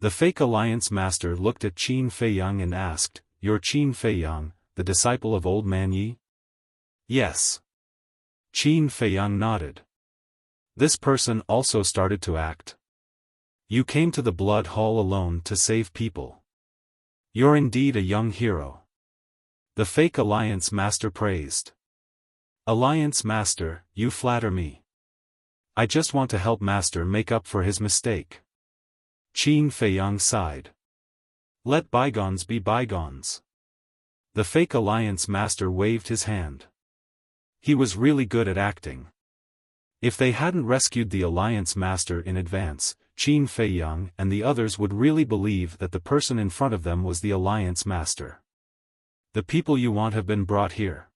The fake Alliance Master looked at Qin Feiyang and asked, "You're Qin Feiyang, the disciple of Old Man Yi?" "Yes." Qin Feiyang nodded. This person also started to act. "You came to the Blood Hall alone to save people. You're indeed a young hero." The fake Alliance Master praised. "Alliance Master, you flatter me. I just want to help Master make up for his mistake." Qin Feiyang sighed. "Let bygones be bygones." The fake Alliance Master waved his hand. He was really good at acting. If they hadn't rescued the Alliance Master in advance, Qin Feiyang and the others would really believe that the person in front of them was the Alliance Master. "The people you want have been brought here.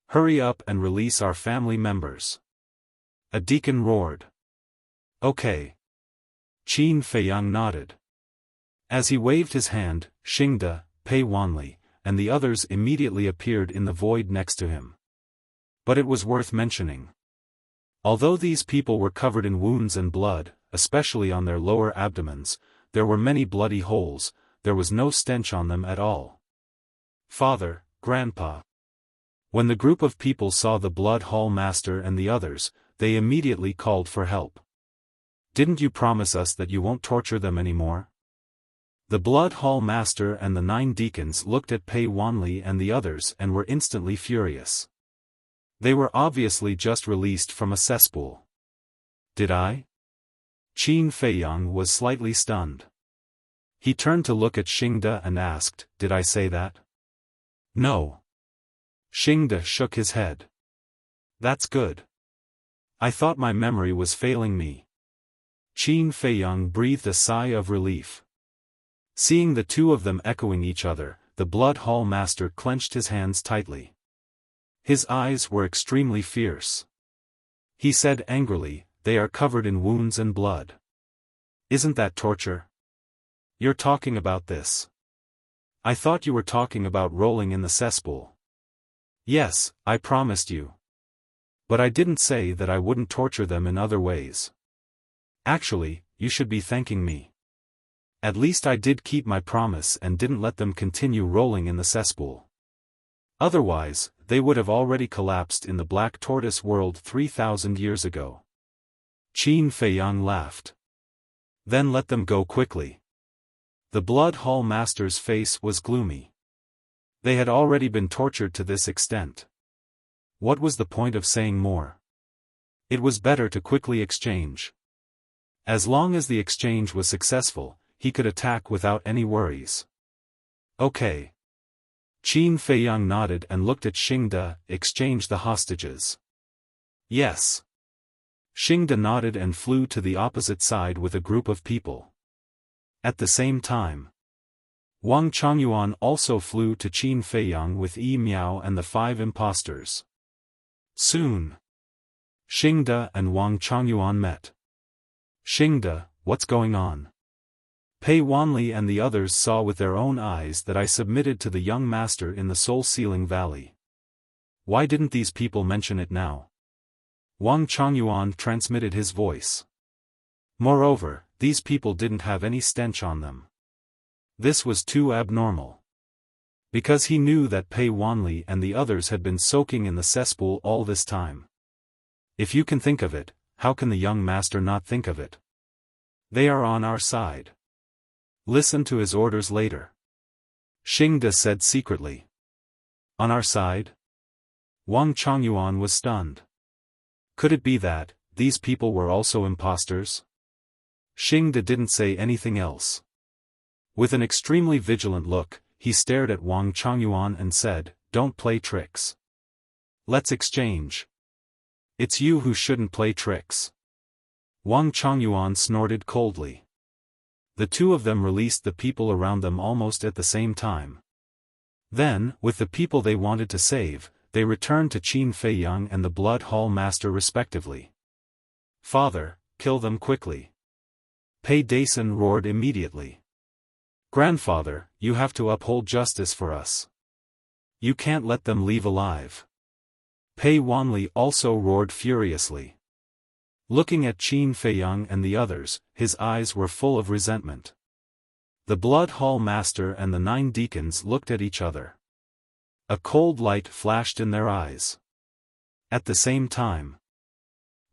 Hurry up and release our family members." A deacon roared. "Okay." Qin Feiyang nodded. As he waved his hand, Xingde, Pei Wanli, and the others immediately appeared in the void next to him. But it was worth mentioning. Although these people were covered in wounds and blood, especially on their lower abdomens, there were many bloody holes, there was no stench on them at all. "Father, Grandpa." When the group of people saw the Blood Hall Master and the others, they immediately called for help. "Didn't you promise us that you won't torture them anymore?" The Blood Hall Master and the 9 deacons looked at Pei Wanli and the others and were instantly furious. They were obviously just released from a cesspool. "Did I?" Qin Feiyang was slightly stunned. He turned to look at Xingde and asked, "Did I say that?" "No." Xingde shook his head. "That's good. I thought my memory was failing me." Qin Feiyang breathed a sigh of relief. Seeing the 2 of them echoing each other, the Blood Hall Master clenched his hands tightly. His eyes were extremely fierce. He said angrily, "They are covered in wounds and blood. Isn't that torture? You're talking about this. I thought you were talking about rolling in the cesspool." "Yes, I promised you. But I didn't say that I wouldn't torture them in other ways. Actually, you should be thanking me. At least I did keep my promise and didn't let them continue rolling in the cesspool. Otherwise, they would have already collapsed in the Black Tortoise world 3,000 years ago." Qin Feiyang laughed. "Then let them go quickly." The Blood Hall Master's face was gloomy. They had already been tortured to this extent. What was the point of saying more? It was better to quickly exchange. As long as the exchange was successful, he could attack without any worries. "Okay." Qin Feiyang nodded and looked at Xingde, "Exchange the hostages." "Yes." Xingde nodded and flew to the opposite side with a group of people. At the same time, Wang Chongyuan also flew to Qin Feiyang with Yi Miao and the 5 impostors. Soon, Xingde and Wang Chongyuan met. "Xingde, what's going on?" Pei Wanli and the others saw with their own eyes that I submitted to the young master in the Soul-Sealing Valley. Why didn't these people mention it now? Wang Chongyuan transmitted his voice. Moreover, these people didn't have any stench on them. This was too abnormal. Because he knew that Pei Wanli and the others had been soaking in the cesspool all this time. If you can think of it, how can the young master not think of it? They are on our side. Listen to his orders later. Xingde said secretly. On our side? Wang Chongyuan was stunned. Could it be that these people were also imposters? Xingde didn't say anything else. With an extremely vigilant look, he stared at Wang Chongyuan and said, "Don't play tricks. Let's exchange." "It's you who shouldn't play tricks." Wang Chongyuan snorted coldly. The 2 of them released the people around them almost at the same time. Then, with the people they wanted to save, they returned to Qin Feiyang and the Blood Hall Master respectively. "Father, kill them quickly." Pei Dason roared immediately. "Grandfather, you have to uphold justice for us. You can't let them leave alive." Pei Wanli also roared furiously. Looking at Qin Feiyang and the others, his eyes were full of resentment. The Blood Hall Master and the 9 deacons looked at each other. A cold light flashed in their eyes. At the same time,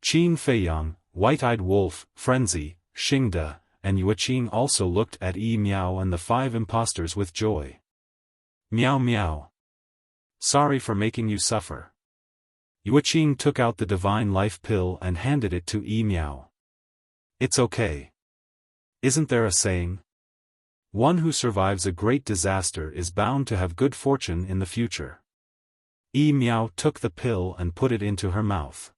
Qin Feiyang, White-Eyed Wolf, Frenzy, Xingde, and Yueqing also looked at Yi Miao and the 5 impostors with joy. Miao Miao. Sorry for making you suffer. Yueqing took out the divine life pill and handed it to Yi Miao. It's okay. Isn't there a saying? One who survives a great disaster is bound to have good fortune in the future. Yi Miao took the pill and put it into her mouth.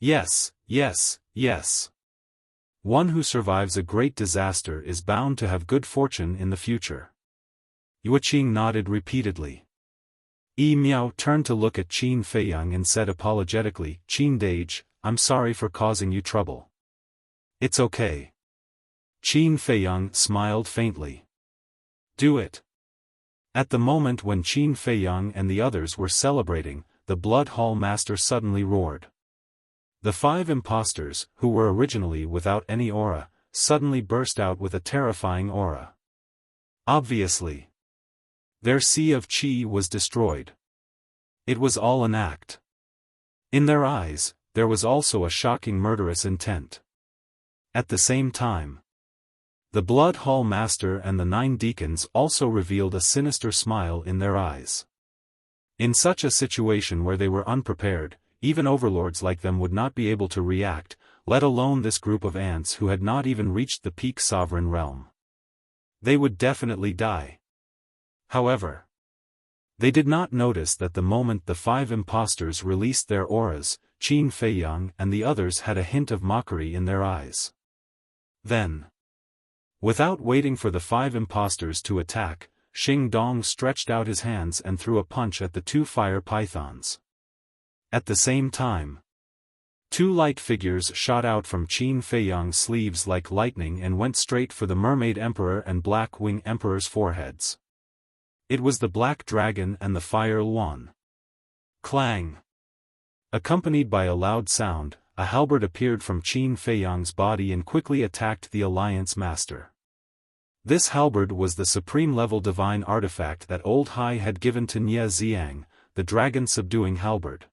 Yes, yes, yes. One who survives a great disaster is bound to have good fortune in the future. Yueqing nodded repeatedly. Yi Miao turned to look at Qin Feiyang and said apologetically, Qin Dage, I'm sorry for causing you trouble. It's okay. Qin Feiyang smiled faintly. Do it. At the moment when Qin Feiyang and the others were celebrating, the Blood Hall Master suddenly roared. The 5 impostors, who were originally without any aura, suddenly burst out with a terrifying aura. Obviously, their sea of qi was destroyed. It was all an act. In their eyes, there was also a shocking murderous intent. At the same time, the Blood Hall Master and the 9 deacons also revealed a sinister smile in their eyes. In such a situation where they were unprepared, even overlords like them would not be able to react, let alone this group of ants who had not even reached the peak sovereign realm. They would definitely die. However, they did not notice that the moment the 5 impostors released their auras, Qin Feiyang and the others had a hint of mockery in their eyes. Then, without waiting for the 5 impostors to attack, Xing Dong stretched out his hands and threw a punch at the 2 fire pythons. At the same time, 2 light figures shot out from Qin Feiyang's sleeves like lightning and went straight for the Mermaid Emperor and Black Wing Emperor's foreheads. It was the Black Dragon and the Fire Luan. Clang! Accompanied by a loud sound, a halberd appeared from Qin Feiyang's body and quickly attacked the Alliance Master. This halberd was the supreme-level divine artifact that Old Hai had given to Nie Xiang, the dragon-subduing halberd.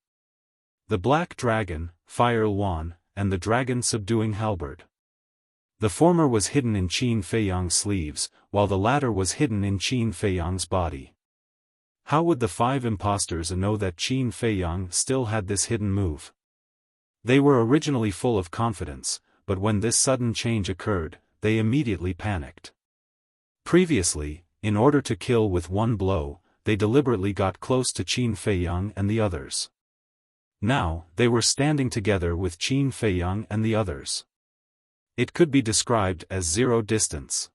The Black Dragon, Fire Luan, and the dragon-subduing halberd. The former was hidden in Qin Feiyang's sleeves, while the latter was hidden in Qin Feiyang's body. How would the 5 impostors know that Qin Feiyang still had this hidden move? They were originally full of confidence, but when this sudden change occurred, they immediately panicked. Previously, in order to kill with one blow, they deliberately got close to Qin Feiyang and the others. Now, they were standing together with Qin Feiyang and the others. It could be described as zero distance.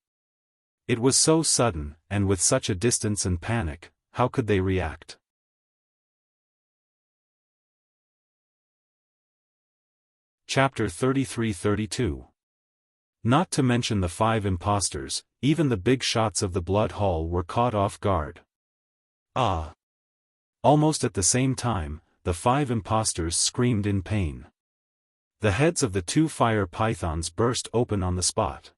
It was so sudden, and with such a distance and panic, how could they react? Chapter 33-32. Not to mention the 5 impostors, even the big shots of the Blood Hall were caught off guard. Ah! Almost at the same time, the 5 impostors screamed in pain. The heads of the 2 fire pythons burst open on the spot.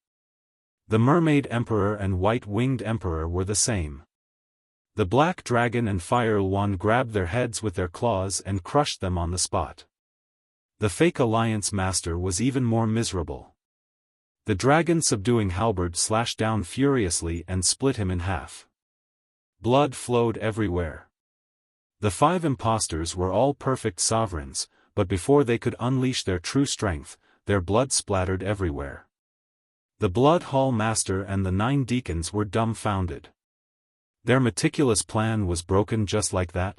The Mermaid Emperor and White-Winged Emperor were the same. The Black Dragon and Fire Luan grabbed their heads with their claws and crushed them on the spot. The fake Alliance Master was even more miserable. The dragon-subduing halberd slashed down furiously and split him in half. Blood flowed everywhere. The 5 impostors were all perfect sovereigns, but before they could unleash their true strength, their blood splattered everywhere. The Blood Hall Master and the 9 deacons were dumbfounded. Their meticulous plan was broken just like that?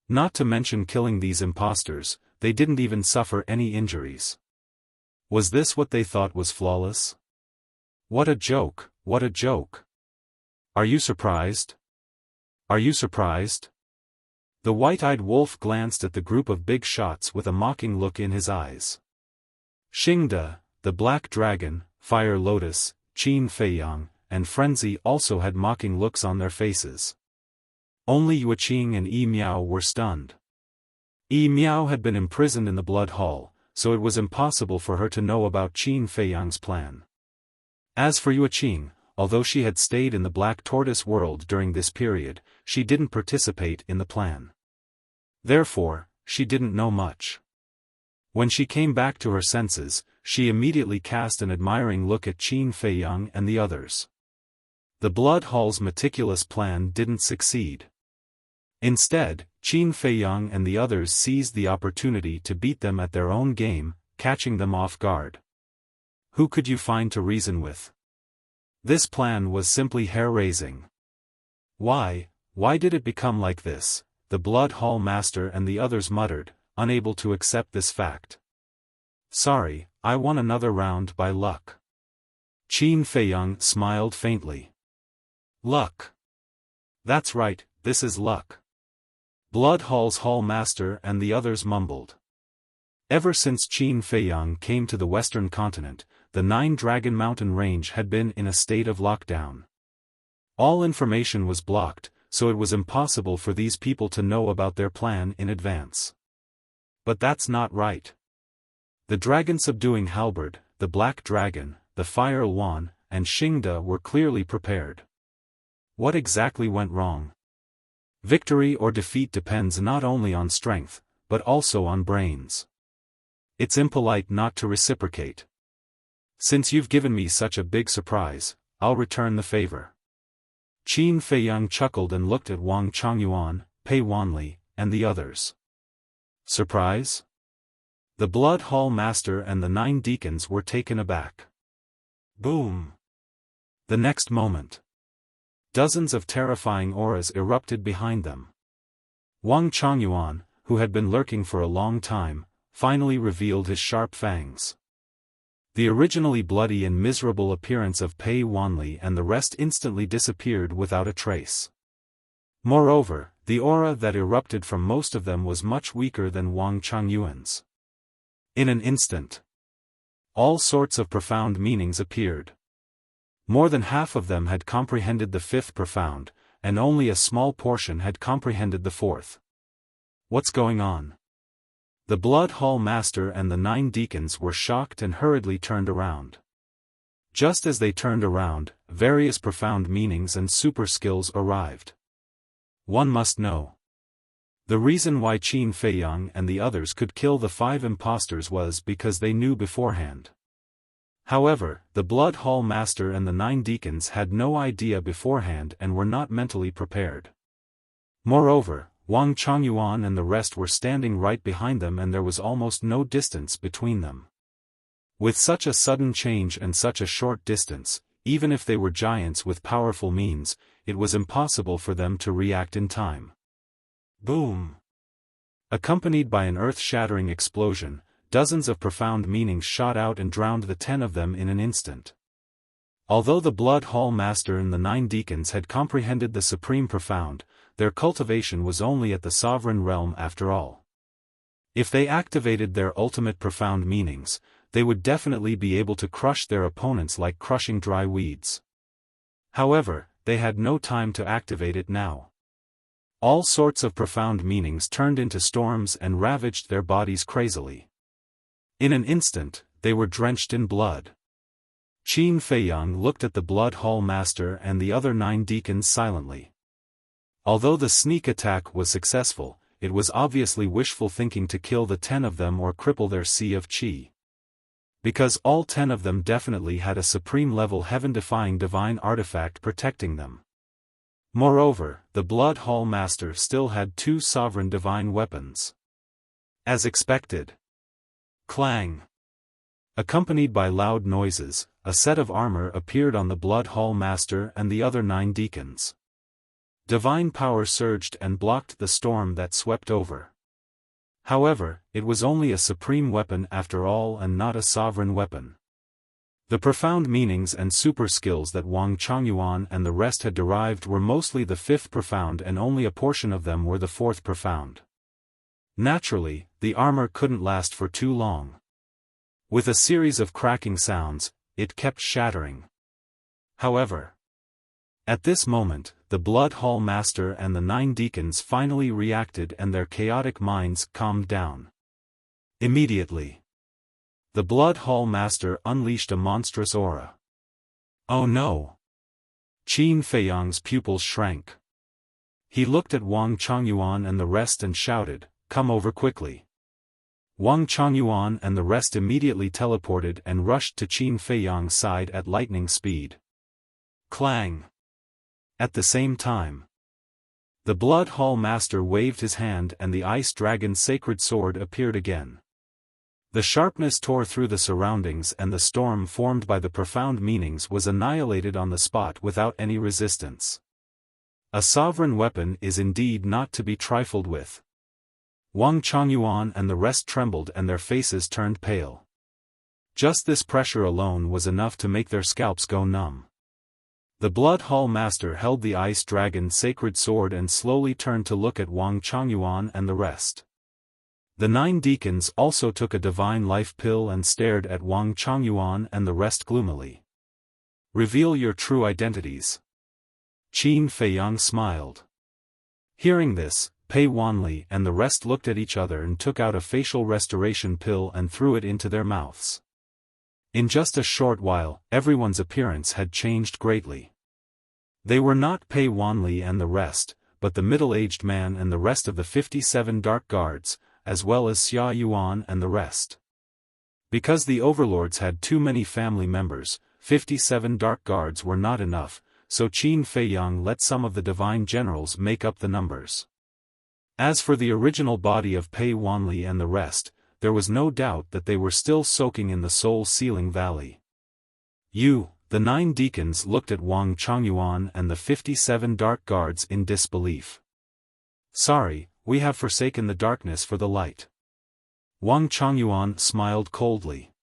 Not to mention killing these impostors, they didn't even suffer any injuries. Was this what they thought was flawless? What a joke, what a joke. Are you surprised? Are you surprised? The White-Eyed Wolf glanced at the group of big shots with a mocking look in his eyes. Xingde, the Black Dragon, Fire Lotus, Qin Feiyang, and Frenzy also had mocking looks on their faces. Only Yueqing and Yi Miao were stunned. Miao had been imprisoned in the Blood Hall, so it was impossible for her to know about Qin Feiyang's plan. As for Yuqing, although she had stayed in the Black Tortoise world during this period, she didn't participate in the plan. Therefore, she didn't know much. When she came back to her senses, she immediately cast an admiring look at Qin Feiyang and the others. The Blood Hall's meticulous plan didn't succeed. Instead, Qin Feiyang and the others seized the opportunity to beat them at their own game, catching them off guard. Who could you find to reason with? This plan was simply hair-raising. Why did it become like this? The Blood Hall Master and the others muttered, unable to accept this fact. Sorry, I won another round by luck. Qin Feiyang smiled faintly. Luck. That's right, this is luck. Blood Hall's Hall Master and the others mumbled. Ever since Qin Feiyang came to the Western continent, the Nine-Dragon Mountain Range had been in a state of lockdown. All information was blocked, so it was impossible for these people to know about their plan in advance. But that's not right. The dragon-subduing halberd, the Black Dragon, the Fire Yuan, and Xingda were clearly prepared. What exactly went wrong? Victory or defeat depends not only on strength, but also on brains. It's impolite not to reciprocate. Since you've given me such a big surprise, I'll return the favor. Qin Feiyang chuckled and looked at Wang Chongyuan, Pei Wanli, and the others. Surprise? The Blood Hall Master and the 9 deacons were taken aback. Boom! The next moment, dozens of terrifying auras erupted behind them. Wang Chongyuan, who had been lurking for a long time, finally revealed his sharp fangs. The originally bloody and miserable appearance of Pei Wanli and the rest instantly disappeared without a trace. Moreover, the aura that erupted from most of them was much weaker than Wang Chongyuan's. In an instant, all sorts of profound meanings appeared. More than half of them had comprehended the 5th profound, and only a small portion had comprehended the 4th. What's going on? The Blood Hall Master and the 9 deacons were shocked and hurriedly turned around. Just as they turned around, various profound meanings and super skills arrived. One must know. The reason why Qin Feiyang and the others could kill the 5 impostors was because they knew beforehand. However, the Blood Hall Master and the 9 deacons had no idea beforehand and were not mentally prepared. Moreover, Wang Chongyuan and the rest were standing right behind them and there was almost no distance between them. With such a sudden change and such a short distance, even if they were giants with powerful means, it was impossible for them to react in time. Boom! Accompanied by an earth-shattering explosion, dozens of profound meanings shot out and drowned the 10 of them in an instant. Although the Blood Hall Master and the 9 deacons had comprehended the Supreme Profound, their cultivation was only at the Sovereign Realm after all. If they activated their ultimate profound meanings, they would definitely be able to crush their opponents like crushing dry weeds. However, they had no time to activate it now. All sorts of profound meanings turned into storms and ravaged their bodies crazily. In an instant, they were drenched in blood. Qin Feiyang looked at the Blood Hall Master and the other 9 deacons silently. Although the sneak attack was successful, it was obviously wishful thinking to kill the 10 of them or cripple their sea of qi. Because all 10 of them definitely had a supreme-level heaven-defying divine artifact protecting them. Moreover, the Blood Hall Master still had 2 sovereign divine weapons. As expected. Clang! Accompanied by loud noises, a set of armor appeared on the Blood Hall Master and the other 9 deacons. Divine power surged and blocked the storm that swept over. However, it was only a supreme weapon after all and not a sovereign weapon. The profound meanings and super skills that Wang Chongyuan and the rest had derived were mostly the 5th profound and only a portion of them were the 4th profound. Naturally, the armor couldn't last for too long. With a series of cracking sounds, it kept shattering. However, At this moment, the Blood Hall Master and the 9 deacons finally reacted and their chaotic minds calmed down. Immediately, the Blood Hall Master unleashed a monstrous aura. Oh no! Qin Feiyang's pupils shrank. He looked at Wang Chongyuan and the rest and shouted, "Come over quickly." Wang Chongyuan and the rest immediately teleported and rushed to Qin Feiyang's side at lightning speed. Clang! At the same time, the Blood Hall Master waved his hand and the Ice Dragon's sacred sword appeared again. The sharpness tore through the surroundings and the storm formed by the profound meanings was annihilated on the spot without any resistance. A sovereign weapon is indeed not to be trifled with. Wang Chongyuan and the rest trembled and their faces turned pale. Just this pressure alone was enough to make their scalps go numb. The Blood Hall Master held the Ice Dragon's sacred sword and slowly turned to look at Wang Chongyuan and the rest. The 9 deacons also took a divine life pill and stared at Wang Chongyuan and the rest gloomily. "Reveal your true identities." Qin Feiyang smiled. Hearing this, Pei Wanli and the rest looked at each other and took out a facial restoration pill and threw it into their mouths. In just a short while, everyone's appearance had changed greatly. They were not Pei Wanli and the rest, but the middle-aged man and the rest of the 57 Dark Guards, as well as Xia Yuan and the rest. Because the overlords had too many family members, 57 Dark Guards were not enough, so Qin Feiyang let some of the divine generals make up the numbers. As for the original body of Pei Wanli and the rest, there was no doubt that they were still soaking in the soul-sealing valley. The 9 deacons looked at Wang Chongyuan and the 57 Dark Guards in disbelief. "Sorry, we have forsaken the darkness for the light." Wang Chongyuan smiled coldly.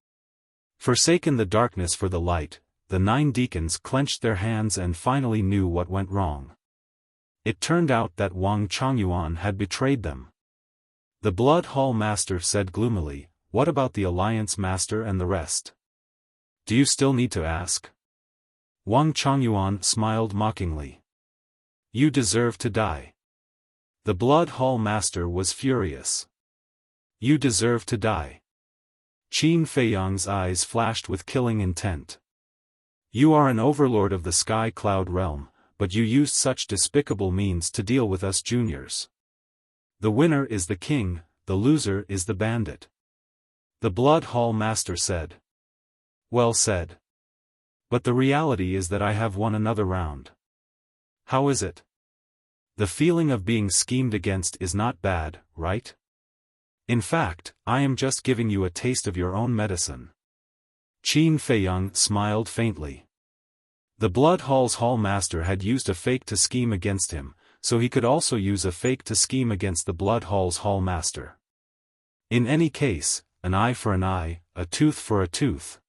Forsaken the darkness for the light, the 9 deacons clenched their hands and finally knew what went wrong. It turned out that Wang Chongyuan had betrayed them. The Blood Hall Master said gloomily, "What about the Alliance Master and the rest? Do you still need to ask?" Wang Chongyuan smiled mockingly. "You deserve to die." The Blood Hall Master was furious. "You deserve to die." Qin Feiyang's eyes flashed with killing intent. "You are an overlord of the Sky Cloud realm, but you used such despicable means to deal with us juniors. The winner is the king, the loser is the bandit." The Blood Hall Master said. "Well said. But the reality is that I have won another round." "How is it?" "The feeling of being schemed against is not bad, right? In fact, I am just giving you a taste of your own medicine." Qin Feiyang smiled faintly. The Blood Hall's Hall Master had used a fake to scheme against him, so he could also use a fake to scheme against the Blood Hall's Hall Master. In any case, an eye for an eye, a tooth for a tooth.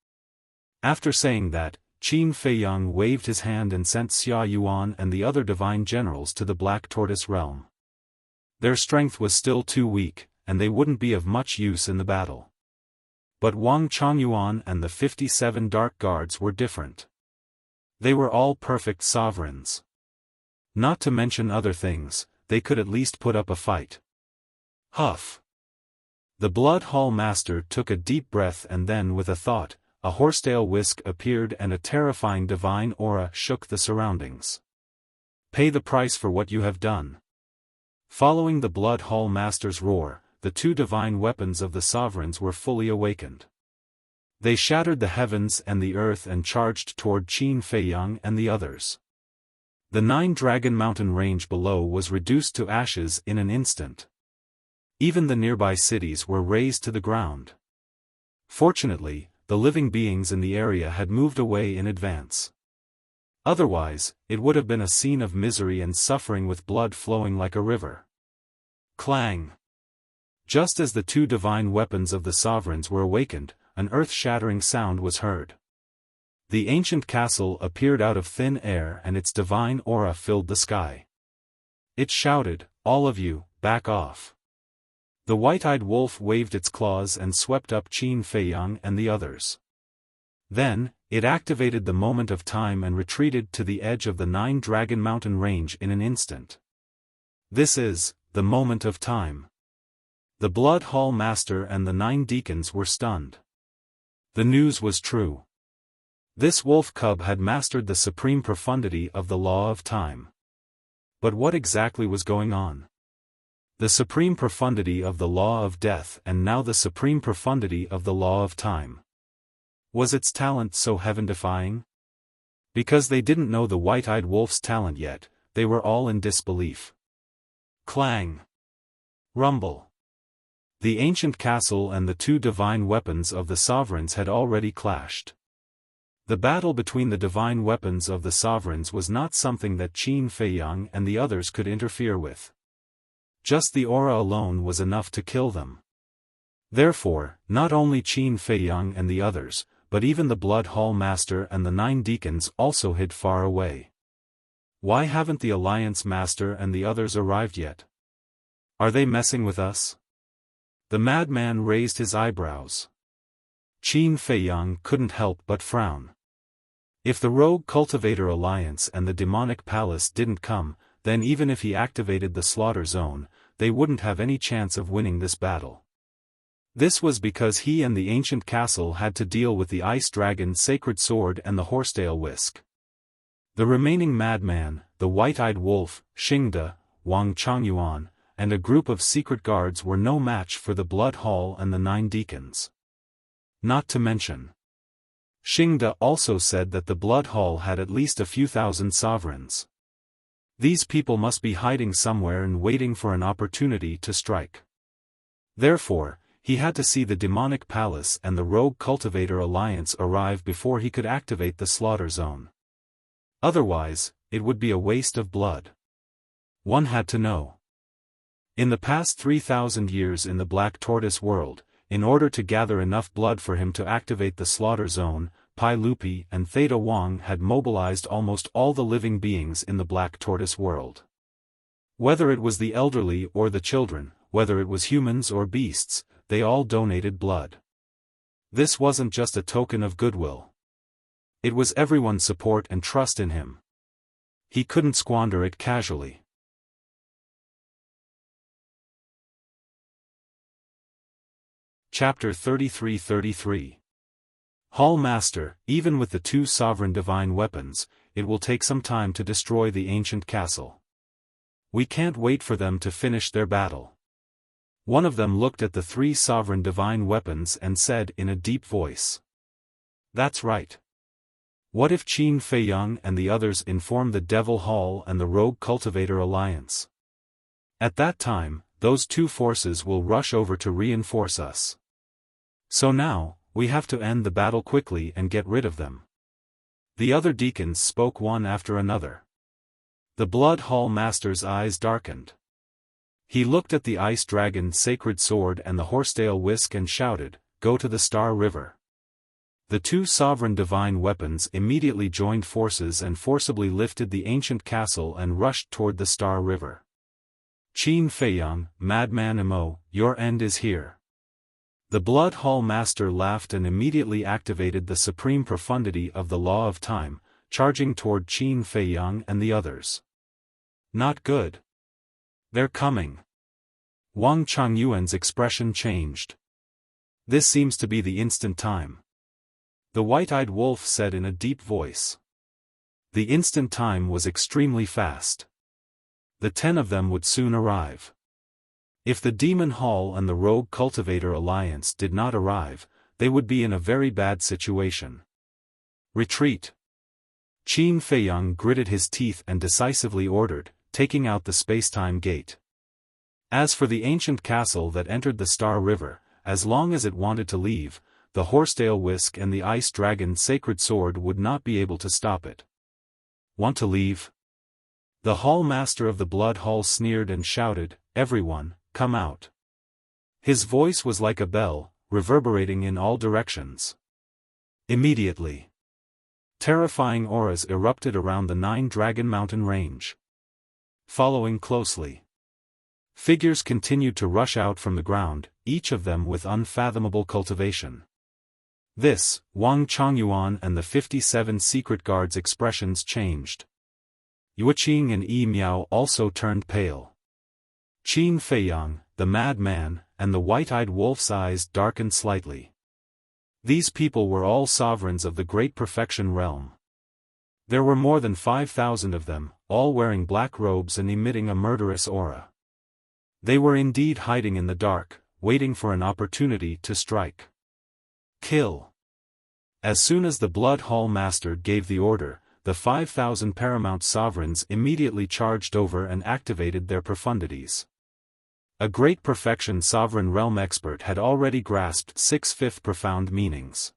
After saying that, Qin Feiyang waved his hand and sent Xia Yuan and the other divine generals to the Black Tortoise realm. Their strength was still too weak, and they wouldn't be of much use in the battle. But Wang Chongyuan and the 57 Dark Guards were different. They were all perfect sovereigns. Not to mention other things, they could at least put up a fight. Huff! The Blood Hall Master took a deep breath and then with a thought, a horsetail whisk appeared and a terrifying divine aura shook the surroundings. "Pay the price for what you have done." Following the Blood Hall Master's roar, the 2 divine weapons of the sovereigns were fully awakened. They shattered the heavens and the earth and charged toward Qin Feiyang and the others. The 9 Dragon Mountain range below was reduced to ashes in an instant. Even the nearby cities were razed to the ground. Fortunately, the living beings in the area had moved away in advance. Otherwise, it would have been a scene of misery and suffering with blood flowing like a river. Clang! Just as the 2 divine weapons of the sovereigns were awakened, an earth-shattering sound was heard. The ancient castle appeared out of thin air and its divine aura filled the sky. It shouted, "All of you, back off." The white-eyed wolf waved its claws and swept up Qin Feiyang and the others. Then, it activated the moment of time and retreated to the edge of the 9-Dragon Mountain range in an instant. This is the moment of time. The Blood Hall Master and the 9 deacons were stunned. The news was true. This wolf cub had mastered the supreme profundity of the law of time. But what exactly was going on? The supreme profundity of the law of death and now the supreme profundity of the law of time. Was its talent so heaven-defying? Because they didn't know the white-eyed wolf's talent yet, they were all in disbelief. Clang! Rumble! The ancient castle and the 2 divine weapons of the sovereigns had already clashed. The battle between the divine weapons of the sovereigns was not something that Qin Feiyang and the others could interfere with. Just the aura alone was enough to kill them. Therefore, not only Qin Feiyang and the others, but even the Blood Hall Master and the 9 deacons also hid far away. Why haven't the Alliance Master and the others arrived yet? Are they messing with us? The madman raised his eyebrows. Qin Feiyang couldn't help but frown. If the Rogue Cultivator Alliance and the Demonic Palace didn't come, then even if he activated the Slaughter Zone, they wouldn't have any chance of winning this battle. This was because he and the ancient castle had to deal with the Ice Dragon's Sacred Sword and the Horsetail Whisk. The remaining madman, the White-Eyed Wolf, Xingde, Wang Changyuan, and a group of secret guards were no match for the Blood Hall and the 9 deacons. Not to mention, Xingde also said that the Blood Hall had at least a few thousand sovereigns. These people must be hiding somewhere and waiting for an opportunity to strike. Therefore, he had to see the Demonic Palace and the Rogue Cultivator Alliance arrive before he could activate the Slaughter Zone. Otherwise, it would be a waste of blood. One had to know. In the past 3,000 years in the Black Tortoise world, in order to gather enough blood for him to activate the Slaughter Zone, Pai Lupi and Theta Wang had mobilized almost all the living beings in the Black Tortoise world. Whether it was the elderly or the children, whether it was humans or beasts, they all donated blood. This wasn't just a token of goodwill. It was everyone's support and trust in him. He couldn't squander it casually. Chapter 33-33. Hall Master, even with the 2 sovereign divine weapons, it will take some time to destroy the ancient castle. We can't wait for them to finish their battle. One of them looked at the 3 sovereign divine weapons and said in a deep voice. That's right. What if Qin Feiyang and the others inform the Devil Hall and the Rogue Cultivator Alliance? At that time, those 2 forces will rush over to reinforce us. So now, we have to end the battle quickly and get rid of them. The other deacons spoke one after another. The Blood Hall Master's eyes darkened. He looked at the Ice Dragon's Sacred Sword and the Horsetail Whisk and shouted, "Go to the Star River." The 2 sovereign divine weapons immediately joined forces and forcibly lifted the ancient castle and rushed toward the Star River. Qin Feiyang, Madman Emo, your end is here. The Blood Hall Master laughed and immediately activated the supreme profundity of the law of time, charging toward Qin Feiyang and the others. Not good. They're coming. Wang Changyuan's expression changed. This seems to be the instant time. The White-Eyed Wolf said in a deep voice. The instant time was extremely fast. The 10 of them would soon arrive. If the Demon Hall and the Rogue Cultivator Alliance did not arrive, they would be in a very bad situation. Retreat. Qin Feiyang gritted his teeth and decisively ordered, taking out the space-time gate. As for the ancient castle that entered the Star River, as long as it wanted to leave, the Horsetail Whisk and the Ice Dragon's Sacred Sword would not be able to stop it. Want to leave? The Hall Master of the Blood Hall sneered and shouted, "Everyone, come out." His voice was like a bell, reverberating in all directions. Immediately, terrifying auras erupted around the 9-Dragon Mountain range. Following closely, figures continued to rush out from the ground, each of them with unfathomable cultivation. This, Wang Chongyuan and the 57 secret guards' expressions changed. Yueqing and Yi Miao also turned pale. Qin Feiyang, the madman, and the white-eyed wolf's eyes darkened slightly. These people were all sovereigns of the Great Perfection realm. There were more than 5,000 of them, all wearing black robes and emitting a murderous aura. They were indeed hiding in the dark, waiting for an opportunity to strike. Kill. As soon as the Blood Hall Master gave the order, the 5,000 paramount sovereigns immediately charged over and activated their profundities. A Great Perfection sovereign realm expert had already grasped 6 fifth profound meanings.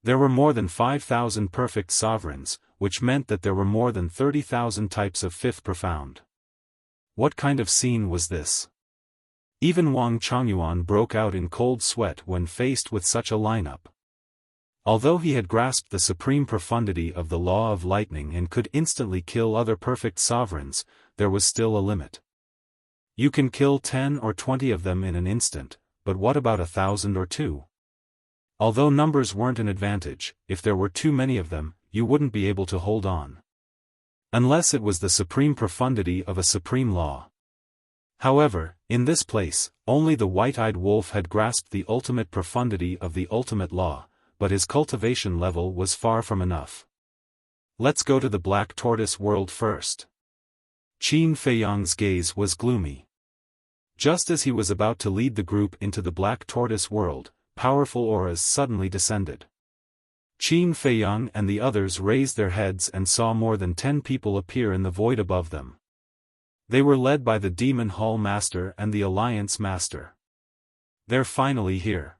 There were more than 5,000 perfect sovereigns, which meant that there were more than 30,000 types of fifth profound. What kind of scene was this? Even Wang Chongyuan broke out in cold sweat when faced with such a lineup. Although he had grasped the supreme profundity of the law of lightning and could instantly kill other perfect sovereigns, there was still a limit. You can kill 10 or 20 of them in an instant, but what about 1,000 or 2? Although numbers weren't an advantage, if there were too many of them, you wouldn't be able to hold on. Unless it was the supreme profundity of a supreme law. However, in this place, only the white-eyed wolf had grasped the ultimate profundity of the ultimate law, but his cultivation level was far from enough. Let's go to the Black Tortoise world first. Qin Feiyang's gaze was gloomy. Just as he was about to lead the group into the Black Tortoise world, powerful auras suddenly descended. Qin Feiyang and the others raised their heads and saw more than 10 people appear in the void above them. They were led by the Demon Hall Master and the Alliance Master. They're finally here.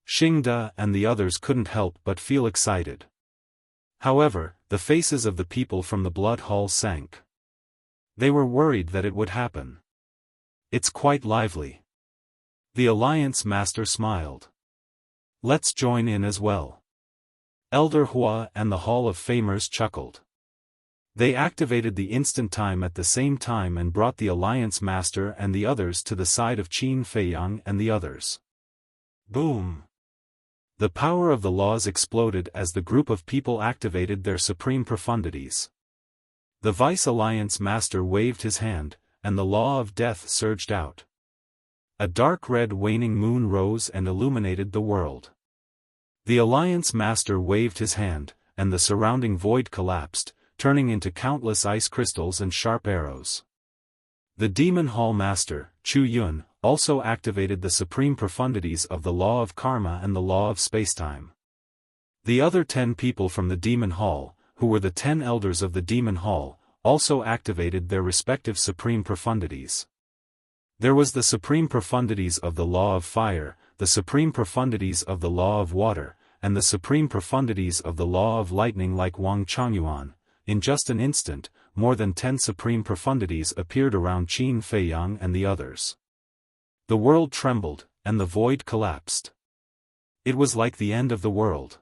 Xingde and the others couldn't help but feel excited. However, the faces of the people from the Blood Hall sank. They were worried that it would happen. It's quite lively. The Alliance Master smiled. Let's join in as well. Elder Hua and the Hall of Famers chuckled. They activated the instant time at the same time and brought the Alliance Master and the others to the side of Qin Feiyang and the others. Boom! The power of the laws exploded as the group of people activated their supreme profundities. The Vice Alliance Master waved his hand, and the law of death surged out. A dark red waning moon rose and illuminated the world. The Alliance Master waved his hand, and the surrounding void collapsed, turning into countless ice crystals and sharp arrows. The Demon Hall Master, Chu Yun, also activated the supreme profundities of the law of karma and the law of spacetime. The other 10 people from the Demon Hall, who were the 10 elders of the Demon Hall, also activated their respective supreme profundities. There was the supreme profundities of the law of fire, the supreme profundities of the law of water, and the supreme profundities of the law of lightning like Wang Chongyuan. In just an instant, more than 10 supreme profundities appeared around Qin Feiyang and the others. The world trembled, and the void collapsed. It was like the end of the world.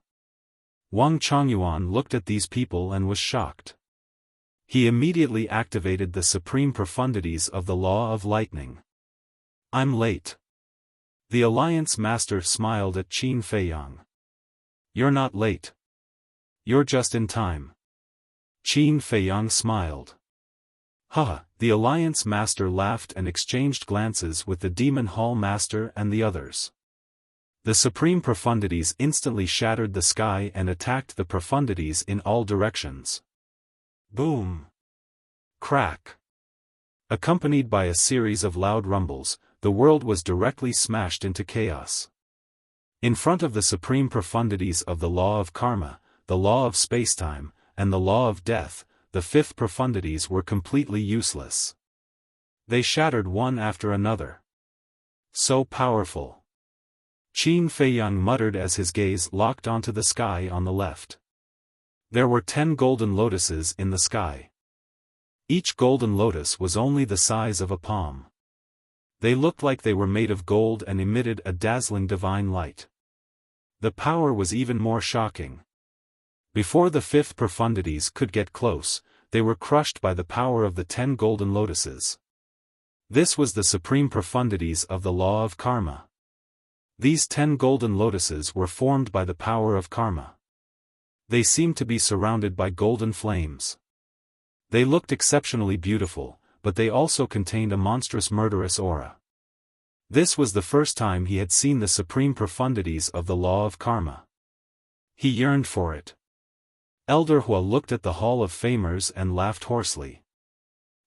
Wang Chongyuan looked at these people and was shocked. He immediately activated the supreme profundities of the law of lightning. I'm late. The Alliance Master smiled at Qin Feiyang. You're not late. You're just in time. Qin Feiyang smiled. Haha, the Alliance Master laughed and exchanged glances with the Demon Hall Master and the others. The supreme profundities instantly shattered the sky and attacked the profundities in all directions. Boom! Crack! Accompanied by a series of loud rumbles, the world was directly smashed into chaos. In front of the supreme profundities of the law of karma, the law of spacetime, and the law of death, the fifth profundities were completely useless. They shattered one after another. So powerful. Qin Feiyang muttered as his gaze locked onto the sky on the left. There were 10 golden lotuses in the sky. Each golden lotus was only the size of a palm. They looked like they were made of gold and emitted a dazzling divine light. The power was even more shocking. Before the fifth profundities could get close, they were crushed by the power of the 10 golden lotuses. This was the supreme profundities of the law of karma. These 10 golden lotuses were formed by the power of karma. They seemed to be surrounded by golden flames. They looked exceptionally beautiful, but they also contained a monstrous murderous aura. This was the first time he had seen the supreme profundities of the law of karma. He yearned for it. Elder Hua looked at the Hall of Famers and laughed hoarsely.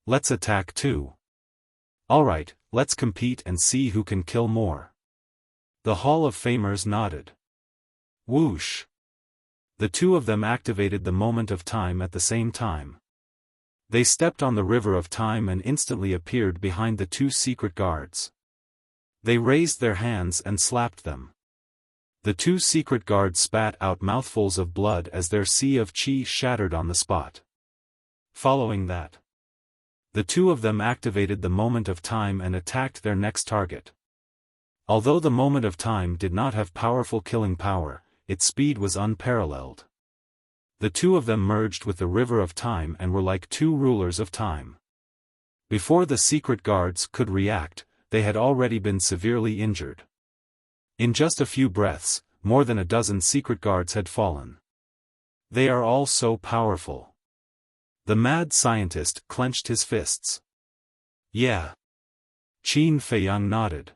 Let's attack too. Alright, let's compete and see who can kill more. The Hall of Famers nodded. Whoosh! The two of them activated the moment of time at the same time. They stepped on the river of time and instantly appeared behind the two secret guards. They raised their hands and slapped them. The two secret guards spat out mouthfuls of blood as their sea of qi shattered on the spot. Following that, the two of them activated the moment of time and attacked their next target. Although the moment of time did not have powerful killing power, its speed was unparalleled. The two of them merged with the river of time and were like two rulers of time. Before the secret guards could react, they had already been severely injured. In just a few breaths, more than a dozen secret guards had fallen. They are all so powerful. The mad scientist clenched his fists. Yeah. Qin Feiyang nodded.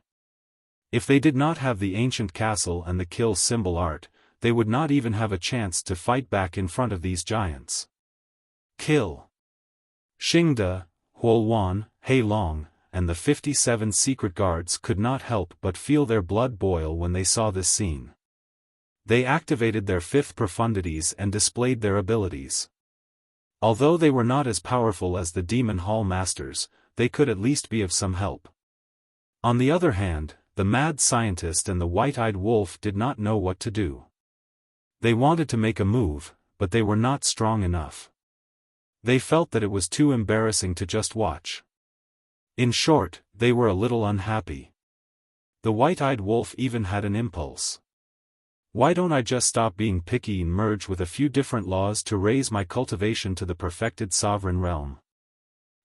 If they did not have the ancient castle and the kill symbol art, they would not even have a chance to fight back in front of these giants. Kill. Xingde, Huoluan, Hei Long, and the 57 secret guards could not help but feel their blood boil when they saw this scene. They activated their fifth profundities and displayed their abilities. Although they were not as powerful as the Demon Hall Masters, they could at least be of some help. On the other hand, the mad scientist and the white-eyed wolf did not know what to do. They wanted to make a move, but they were not strong enough. They felt that it was too embarrassing to just watch. In short, they were a little unhappy. The white-eyed wolf even had an impulse. Why don't I just stop being picky and merge with a few different laws to raise my cultivation to the perfected sovereign realm?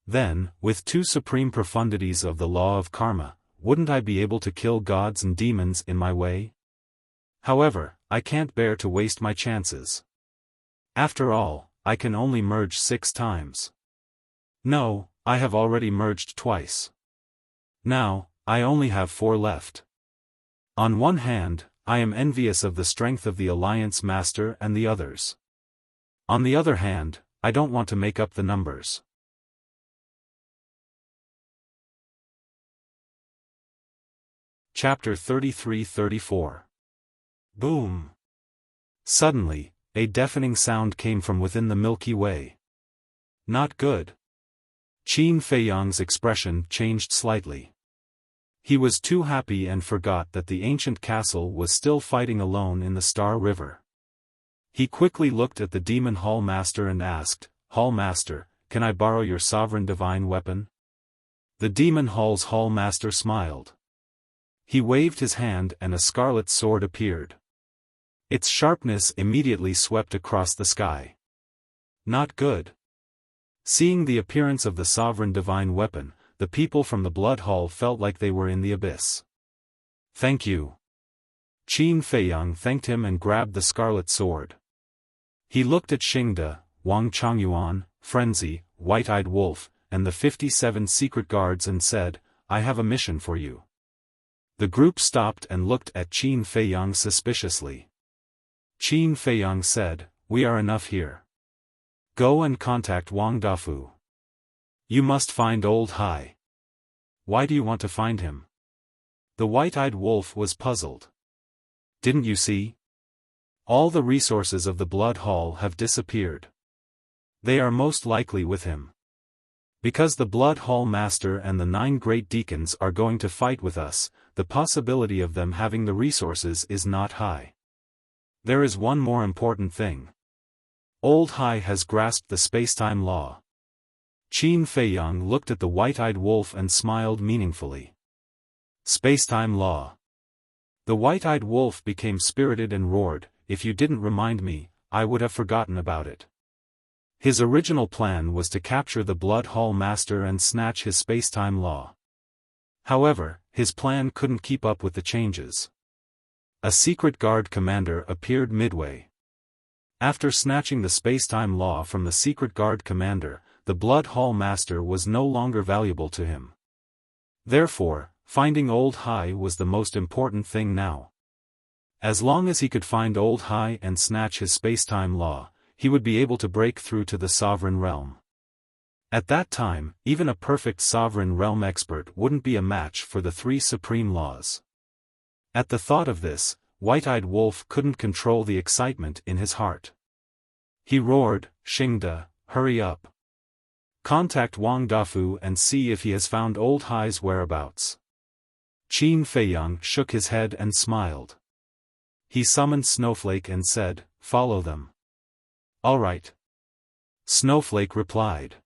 Then, with two supreme profundities of the law of karma, wouldn't I be able to kill gods and demons in my way? However, I can't bear to waste my chances. After all, I can only merge 6 times. No, I have already merged twice. Now, I only have 4 left. On one hand, I am envious of the strength of the Alliance Master and the others. On the other hand, I don't want to make up the numbers. Chapter 33-34. Boom! Suddenly, a deafening sound came from within the Milky Way. Not good. Qin Feiyang's expression changed slightly. He was too happy and forgot that the ancient castle was still fighting alone in the Star River. He quickly looked at the Demon Hall Master and asked, "Hall Master, can I borrow your sovereign divine weapon?" The Demon Hall's Hall Master smiled. He waved his hand and a scarlet sword appeared. Its sharpness immediately swept across the sky. Not good. Seeing the appearance of the sovereign divine weapon, the people from the Blood Hall felt like they were in the abyss. Thank you. Qin Feiyang thanked him and grabbed the scarlet sword. He looked at Xingde, Wang Changyuan, Frenzy, White-Eyed Wolf, and the 57 secret guards and said, "I have a mission for you." The group stopped and looked at Qin Feiyang suspiciously. Qin Feiyang said, "We are enough here. Go and contact Wang Dafu. You must find Old Hai." "Why do you want to find him?" The white-eyed wolf was puzzled. "Didn't you see? All the resources of the Blood Hall have disappeared. They are most likely with him. Because the Blood Hall Master and the 9 great deacons are going to fight with us, the possibility of them having the resources is not high. There is one more important thing. Old Hai has grasped the spacetime law." Qin Feiyang looked at the white-eyed wolf and smiled meaningfully. Spacetime law. The white-eyed wolf became spirited and roared, "If you didn't remind me, I would have forgotten about it." His original plan was to capture the Blood Hall Master and snatch his spacetime law. However, his plan couldn't keep up with the changes. A secret guard commander appeared midway. After snatching the spacetime law from the secret guard commander, the Blood Hall Master was no longer valuable to him. Therefore, finding Old Hai was the most important thing now. As long as he could find Old Hai and snatch his spacetime law, he would be able to break through to the Sovereign Realm. At that time, even a perfect Sovereign Realm expert wouldn't be a match for the three supreme laws. At the thought of this, White-Eyed Wolf couldn't control the excitement in his heart. He roared, "Xingda, hurry up. Contact Wang Dafu and see if he has found Old Hai's whereabouts." Qin Feiyang shook his head and smiled. He summoned Snowflake and said, "Follow them." "All right." Snowflake replied.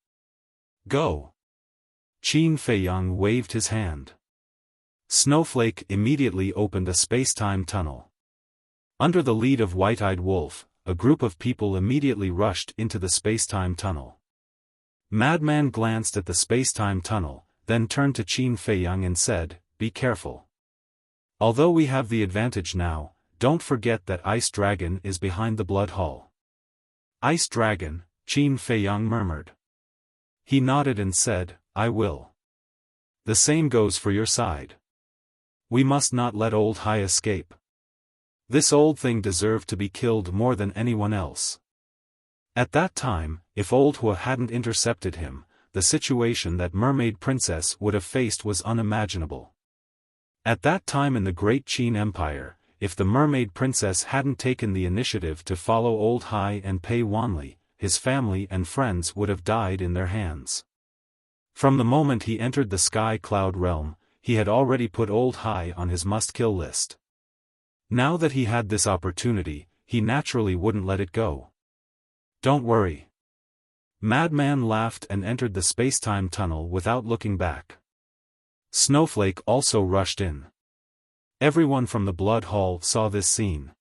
"Go." Qin Feiyang waved his hand. Snowflake immediately opened a spacetime tunnel. Under the lead of White-Eyed Wolf, a group of people immediately rushed into the spacetime tunnel. Madman glanced at the spacetime tunnel, then turned to Qin Feiyang and said, "Be careful. Although we have the advantage now, don't forget that Ice Dragon is behind the Blood Hall." "Ice Dragon," Qin Feiyang murmured. He nodded and said, "I will. The same goes for your side. We must not let Old Hai escape. This old thing deserved to be killed more than anyone else." At that time, if Old Hua hadn't intercepted him, the situation that Mermaid Princess would have faced was unimaginable. At that time in the Great Qin Empire, if the Mermaid Princess hadn't taken the initiative to follow Old Hai and Pei Wanli, his family and friends would have died in their hands. From the moment he entered the Sky Cloud realm, he had already put Old Hai on his must-kill list. Now that he had this opportunity, he naturally wouldn't let it go. "Don't worry." Madman laughed and entered the spacetime tunnel without looking back. Snowflake also rushed in. Everyone from the Blood Hall saw this scene.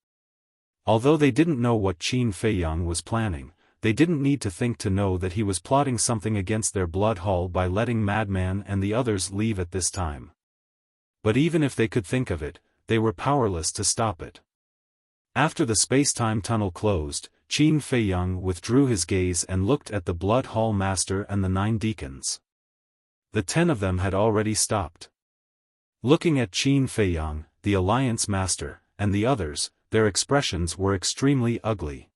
Although they didn't know what Qin Feiyang was planning, they didn't need to think to know that he was plotting something against their Blood Hall by letting Madman and the others leave at this time. But even if they could think of it, they were powerless to stop it. After the spacetime tunnel closed, Qin Feiyang withdrew his gaze and looked at the Blood Hall Master and the 9 deacons. The 10 of them had already stopped. Looking at Qin Feiyang, the Alliance Master, and the others, their expressions were extremely ugly.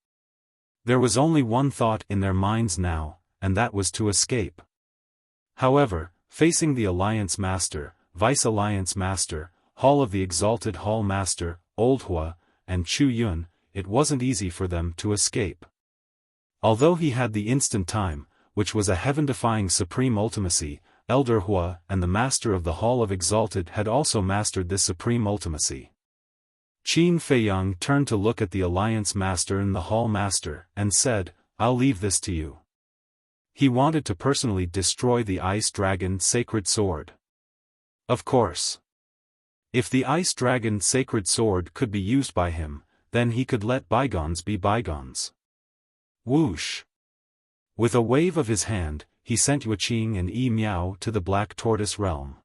There was only one thought in their minds now, and that was to escape. However, facing the Alliance Master, Vice-Alliance Master, Hall of the Exalted Hall Master, Old Hua, and Chu Yun, it wasn't easy for them to escape. Although he had the instant time, which was a heaven-defying supreme ultimacy, Elder Hua and the Master of the Hall of Exalted had also mastered this supreme ultimacy. Qin Feiyang turned to look at the Alliance Master and the Hall Master, and said, "I'll leave this to you." He wanted to personally destroy the Ice Dragon Sacred Sword. Of course. If the Ice Dragon Sacred Sword could be used by him, then he could let bygones be bygones. Whoosh! With a wave of his hand, he sent Yuqing and Yi Miao to the Black Tortoise realm.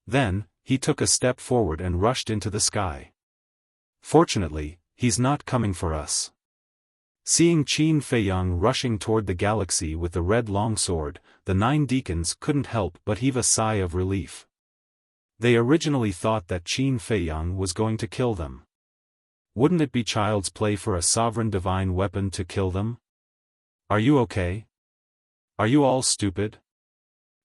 Then, he took a step forward and rushed into the sky. Fortunately, he's not coming for us. Seeing Qin Feiyang rushing toward the galaxy with the red longsword, the 9 deacons couldn't help but heave a sigh of relief. They originally thought that Qin Feiyang was going to kill them. Wouldn't it be child's play for a sovereign divine weapon to kill them? Are you okay? Are you all stupid?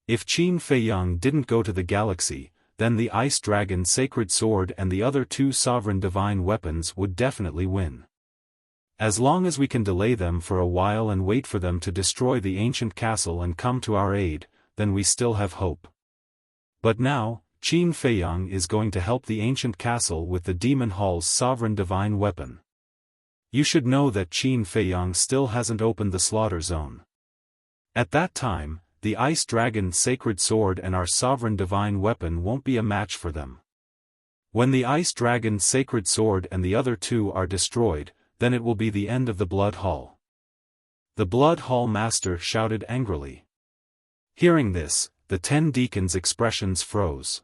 If Qin Feiyang didn't go to the galaxy, then the Ice Dragon Sacred Sword and the other 2 sovereign divine weapons would definitely win. As long as we can delay them for a while and wait for them to destroy the ancient castle and come to our aid, then we still have hope. But now, Qin Feiyang is going to help the ancient castle with the Demon Hall's sovereign divine weapon. You should know that Qin Feiyang still hasn't opened the slaughter zone. At that time, the Ice Dragon Sacred Sword and our sovereign divine weapon won't be a match for them. When the Ice Dragon Sacred Sword and the other 2 are destroyed, then it will be the end of the Blood Hall. The Blood Hall Master shouted angrily. Hearing this, the 10 deacons' expressions froze.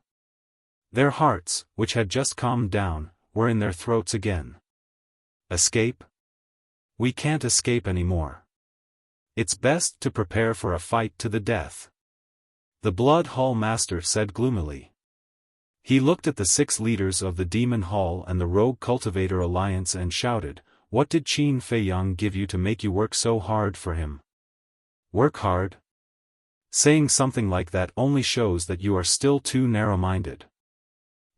Their hearts, which had just calmed down, were in their throats again. Escape? We can't escape anymore. It's best to prepare for a fight to the death. The Blood Hall Master said gloomily. He looked at the 6 leaders of the Demon Hall and the Rogue Cultivator Alliance and shouted, "What did Qin Feiyang give you to make you work so hard for him? Work hard? Saying something like that only shows that you are still too narrow-minded.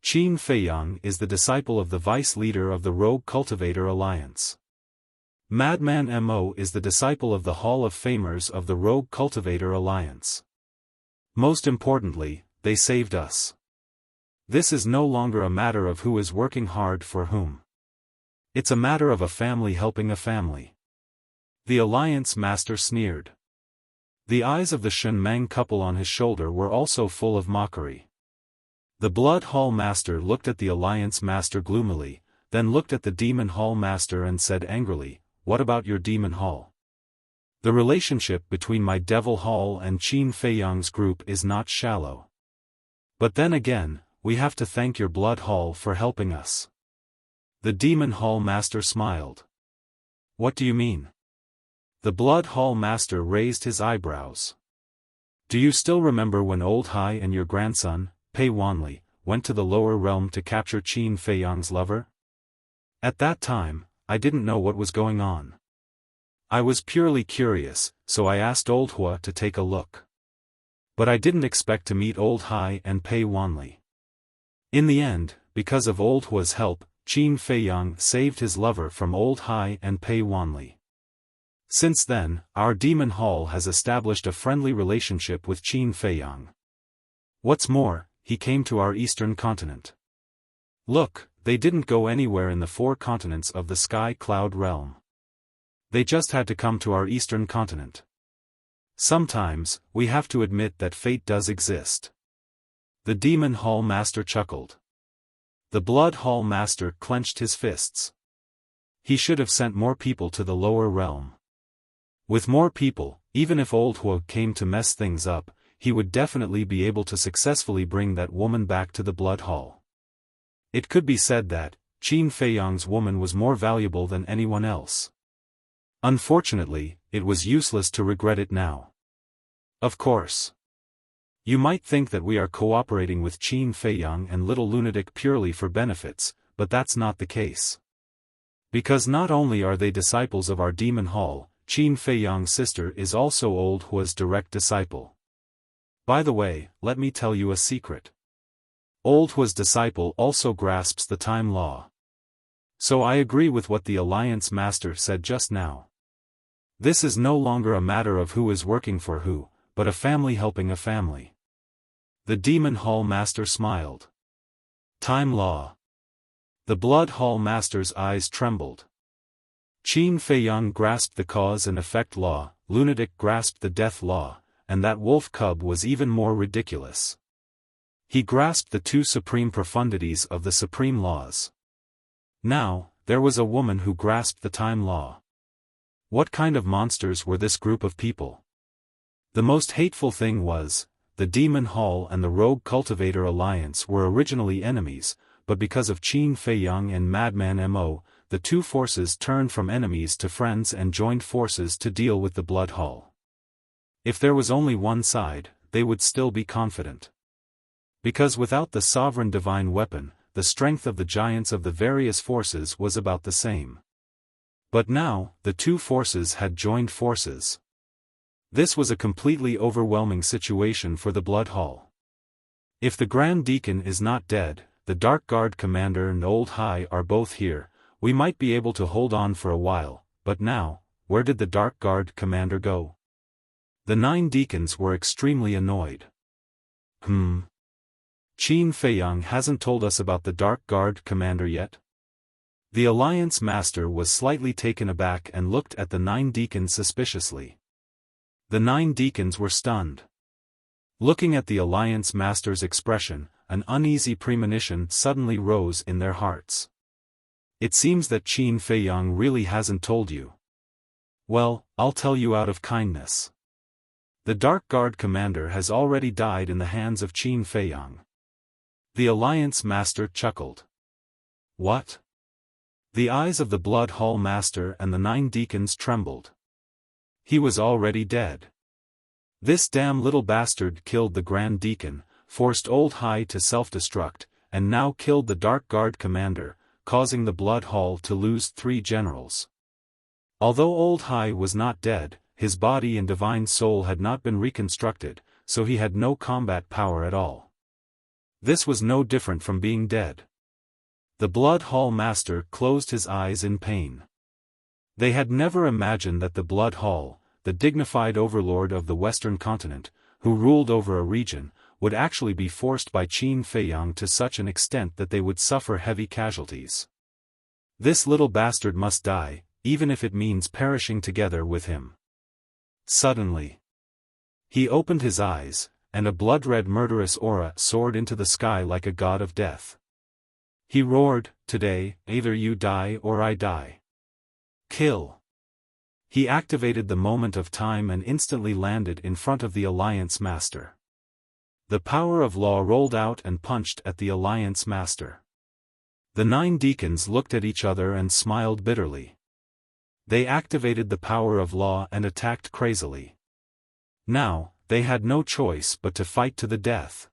Qin Feiyang is the disciple of the vice leader of the Rogue Cultivator Alliance. Madman Mo is the disciple of the Hall of Famers of the Rogue Cultivator Alliance. Most importantly, they saved us. This is no longer a matter of who is working hard for whom. It's a matter of a family helping a family." The Alliance Master sneered. The eyes of the Shenmeng couple on his shoulder were also full of mockery. The Blood Hall Master looked at the Alliance Master gloomily, then looked at the Demon Hall Master and said angrily, "What about your Demon Hall? The relationship between my Devil Hall and Qin Feiyang's group is not shallow. But then again, we have to thank your Blood Hall for helping us." The Demon Hall Master smiled. "What do you mean?" The Blood Hall Master raised his eyebrows. "Do you still remember when Old Hai and your grandson, Pei Wanli, went to the lower realm to capture Qin Feiyang's lover? At that time, I didn't know what was going on. I was purely curious, so I asked Old Hua to take a look. But I didn't expect to meet Old Hai and Pei Wanli. In the end, because of Old Hua's help, Qin Feiyang saved his lover from Old Hai and Pei Wanli. Since then, our Demon Hall has established a friendly relationship with Qin Feiyang. What's more, he came to our eastern continent. Look, they didn't go anywhere in the 4 continents of the Sky Cloud realm. They just had to come to our eastern continent. Sometimes, we have to admit that fate does exist." The Demon Hall Master chuckled. The Blood Hall Master clenched his fists. He should have sent more people to the lower realm. With more people, even if Old Hua came to mess things up, he would definitely be able to successfully bring that woman back to the Blood Hall. It could be said that, Qin Feiyang's woman was more valuable than anyone else. Unfortunately, it was useless to regret it now. Of course. You might think that we are cooperating with Qin Feiyang and Little Lunatic purely for benefits, but that's not the case. Because not only are they disciples of our Demon Hall, Qin Feiyang's sister is also Old Hua's direct disciple. By the way, let me tell you a secret. Old Hua's disciple also grasps the time law. So I agree with what the Alliance Master said just now. This is no longer a matter of who is working for who, but a family helping a family. The Demon Hall Master smiled. Time law. The Blood Hall Master's eyes trembled. Qin Feiyang grasped the cause and effect law, Lunatic grasped the death law, and that wolf cub was even more ridiculous. He grasped the 2 supreme profundities of the supreme laws. Now, there was a woman who grasped the time law. What kind of monsters were this group of people? The most hateful thing was, the Demon Hall and the Rogue Cultivator Alliance were originally enemies, but because of Qin Feiyang and Madman Mo, the 2 forces turned from enemies to friends and joined forces to deal with the Blood Hall. If there was only one side, they would still be confident. Because without the sovereign divine weapon, the strength of the giants of the various forces was about the same. But now, the 2 forces had joined forces. This was a completely overwhelming situation for the Blood Hall. If the Grand Deacon is not dead, the Dark Guard Commander and Old Hai are both here, we might be able to hold on for a while, but now, where did the Dark Guard Commander go? The 9 deacons were extremely annoyed. Qin Feiyang hasn't told us about the Dark Guard Commander yet? The Alliance Master was slightly taken aback and looked at the 9 deacons suspiciously. The 9 deacons were stunned. Looking at the Alliance Master's expression, an uneasy premonition suddenly rose in their hearts. It seems that Qin Feiyang really hasn't told you. Well, I'll tell you out of kindness. The Dark Guard Commander has already died in the hands of Qin Feiyang. The Alliance Master chuckled. What? The eyes of the Blood Hall Master and the 9 deacons trembled. He was already dead. This damn little bastard killed the Grand Deacon, forced Old High to self-destruct, and now killed the Dark Guard commander, causing the Blood Hall to lose 3 generals. Although Old High was not dead, his body and divine soul had not been reconstructed, so he had no combat power at all. This was no different from being dead. The Blood Hall Master closed his eyes in pain. They had never imagined that the Blood Hall, the dignified overlord of the Western continent, who ruled over a region, would actually be forced by Qin Feiyang to such an extent that they would suffer heavy casualties. This little bastard must die, even if it means perishing together with him. Suddenly, he opened his eyes, and a blood-red murderous aura soared into the sky like a god of death. He roared, "Today, either you die or I die. Kill." He activated the moment of time and instantly landed in front of the Alliance Master. The power of law rolled out and punched at the Alliance Master. The 9 deacons looked at each other and smiled bitterly. They activated the power of law and attacked crazily. Now, they had no choice but to fight to the death.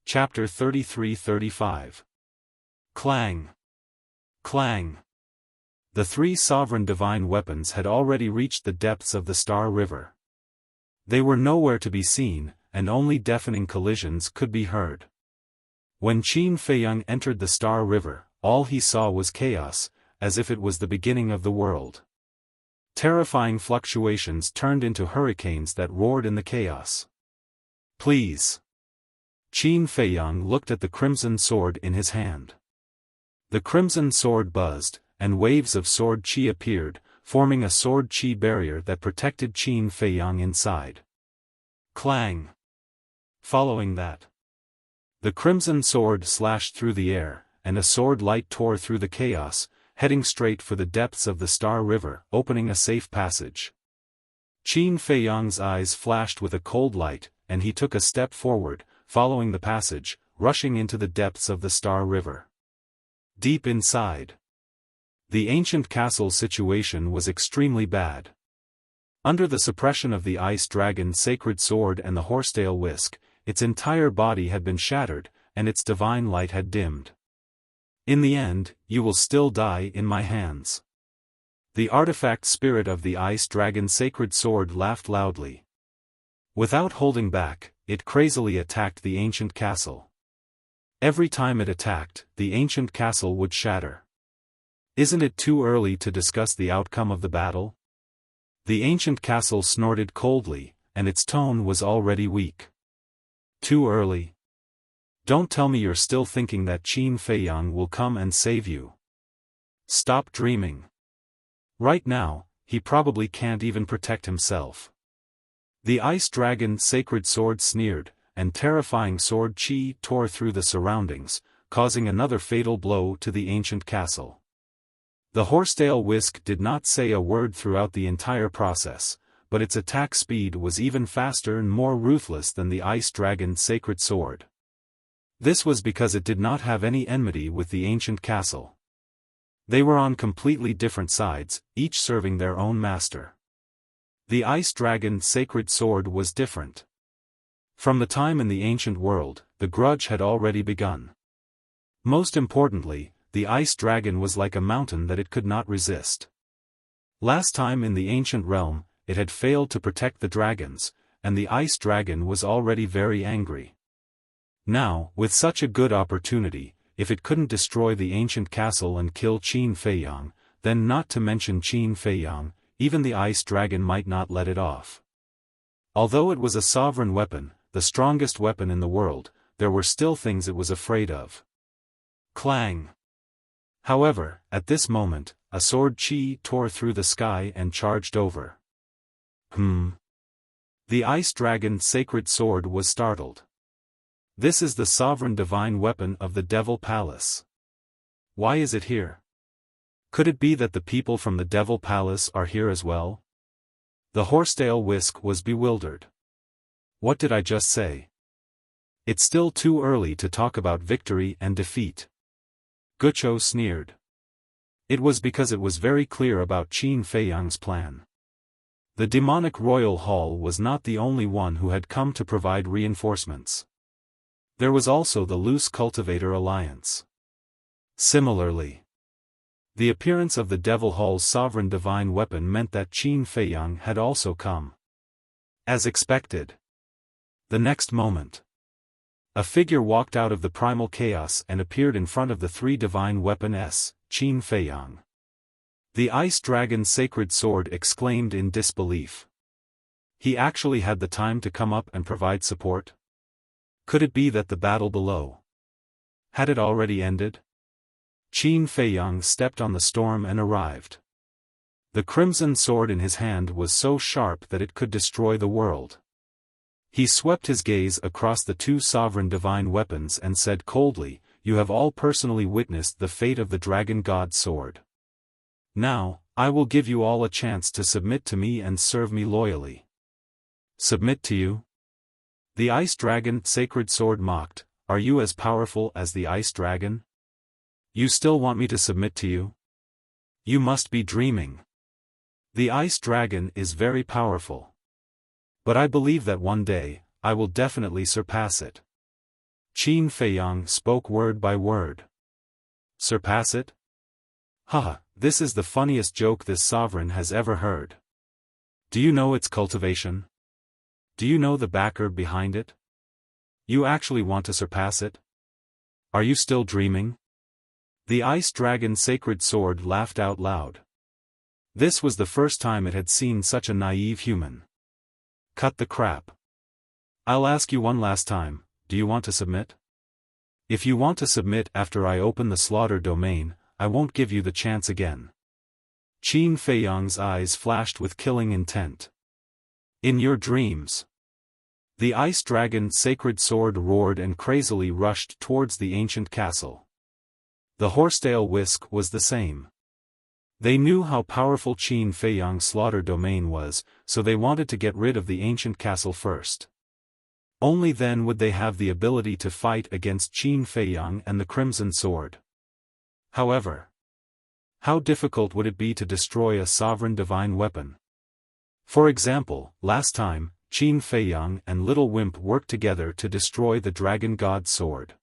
Chapter 33-35. Clang! Clang! The 3 sovereign divine weapons had already reached the depths of the Star River. They were nowhere to be seen, and only deafening collisions could be heard. When Qin Feiyang entered the Star River, all he saw was chaos, as if it was the beginning of the world. Terrifying fluctuations turned into hurricanes that roared in the chaos. "Please." Qin Feiyang looked at the crimson sword in his hand. The crimson sword buzzed, and waves of sword chi appeared, forming a sword chi barrier that protected Qin Feiyang inside. Clang! Following that, the crimson sword slashed through the air, and a sword light tore through the chaos, heading straight for the depths of the Star River, opening a safe passage. Qin Feiyang's eyes flashed with a cold light, and he took a step forward, following the passage, rushing into the depths of the Star River. Deep inside, the ancient castle situation was extremely bad. Under the suppression of the ice dragon sacred sword and the horsetail whisk, its entire body had been shattered, and its divine light had dimmed. "In the end, you will still die in my hands." The artifact spirit of the ice dragon sacred sword laughed loudly. Without holding back, it crazily attacked the ancient castle. Every time it attacked, the ancient castle would shatter. "Isn't it too early to discuss the outcome of the battle?" The ancient castle snorted coldly, and its tone was already weak. "Too early? Don't tell me you're still thinking that Qin Feiyang will come and save you. Stop dreaming. Right now, he probably can't even protect himself." The ice dragon sacred sword sneered, and terrifying sword chi tore through the surroundings, causing another fatal blow to the ancient castle. The horsetail whisk did not say a word throughout the entire process, but its attack speed was even faster and more ruthless than the ice dragon sacred sword. This was because it did not have any enmity with the ancient castle. They were on completely different sides, each serving their own master. The ice dragon sacred sword was different. From the time in the ancient world, the grudge had already begun. Most importantly, the ice dragon was like a mountain that it could not resist. Last time in the ancient realm, it had failed to protect the dragons, and the ice dragon was already very angry. Now, with such a good opportunity, if it couldn't destroy the ancient castle and kill Qin Feiyang, then not to mention Qin Feiyang, even the ice dragon might not let it off. Although it was a sovereign weapon, the strongest weapon in the world, there were still things it was afraid of. Clang! However, at this moment, a sword chi tore through the sky and charged over. The ice dragon sacred sword was startled. This is the sovereign divine weapon of the Devil Palace. Why is it here? Could it be that the people from the Devil Palace are here as well? The horsetail whisk was bewildered. What did I just say? It's still too early to talk about victory and defeat. Gucho sneered. It was because it was very clear about Qin Feiyang's plan. The demonic royal hall was not the only one who had come to provide reinforcements. There was also the loose cultivator alliance. Similarly, the appearance of the Devil Hall's sovereign divine weapon meant that Qin Feiyang had also come. As expected. The next moment, a figure walked out of the primal chaos and appeared in front of the three divine weapons, Qin Feiyang. The Ice Dragon's sacred sword exclaimed in disbelief. He actually had the time to come up and provide support? Could it be that the battle below had it already ended? Qin Feiyang stepped on the storm and arrived. The crimson sword in his hand was so sharp that it could destroy the world. He swept his gaze across the two sovereign divine weapons and said coldly, "You have all personally witnessed the fate of the dragon god's sword. Now, I will give you all a chance to submit to me and serve me loyally." Submit to you? The Ice Dragon sacred sword mocked, "Are you as powerful as the Ice Dragon? You still want me to submit to you? You must be dreaming. The Ice Dragon is very powerful. But I believe that one day, I will definitely surpass it." Qin Feiyang spoke word by word. Surpass it? Haha, this is the funniest joke this sovereign has ever heard. Do you know its cultivation? Do you know the backer behind it? You actually want to surpass it? Are you still dreaming? The Ice Dragon sacred sword laughed out loud. This was the first time it had seen such a naive human. Cut the crap. I'll ask you one last time, do you want to submit? If you want to submit after I open the slaughter domain, I won't give you the chance again. Qin Feiyang's eyes flashed with killing intent. In your dreams. The Ice Dragon's sacred sword roared and crazily rushed towards the ancient castle. The horsetail whisk was the same. They knew how powerful Qin Feiyang's slaughter domain was, so they wanted to get rid of the ancient castle first. Only then would they have the ability to fight against Qin Feiyang and the Crimson Sword. However, how difficult would it be to destroy a sovereign divine weapon? For example, last time, Qin Feiyang and Little Wimp worked together to destroy the Dragon God's sword.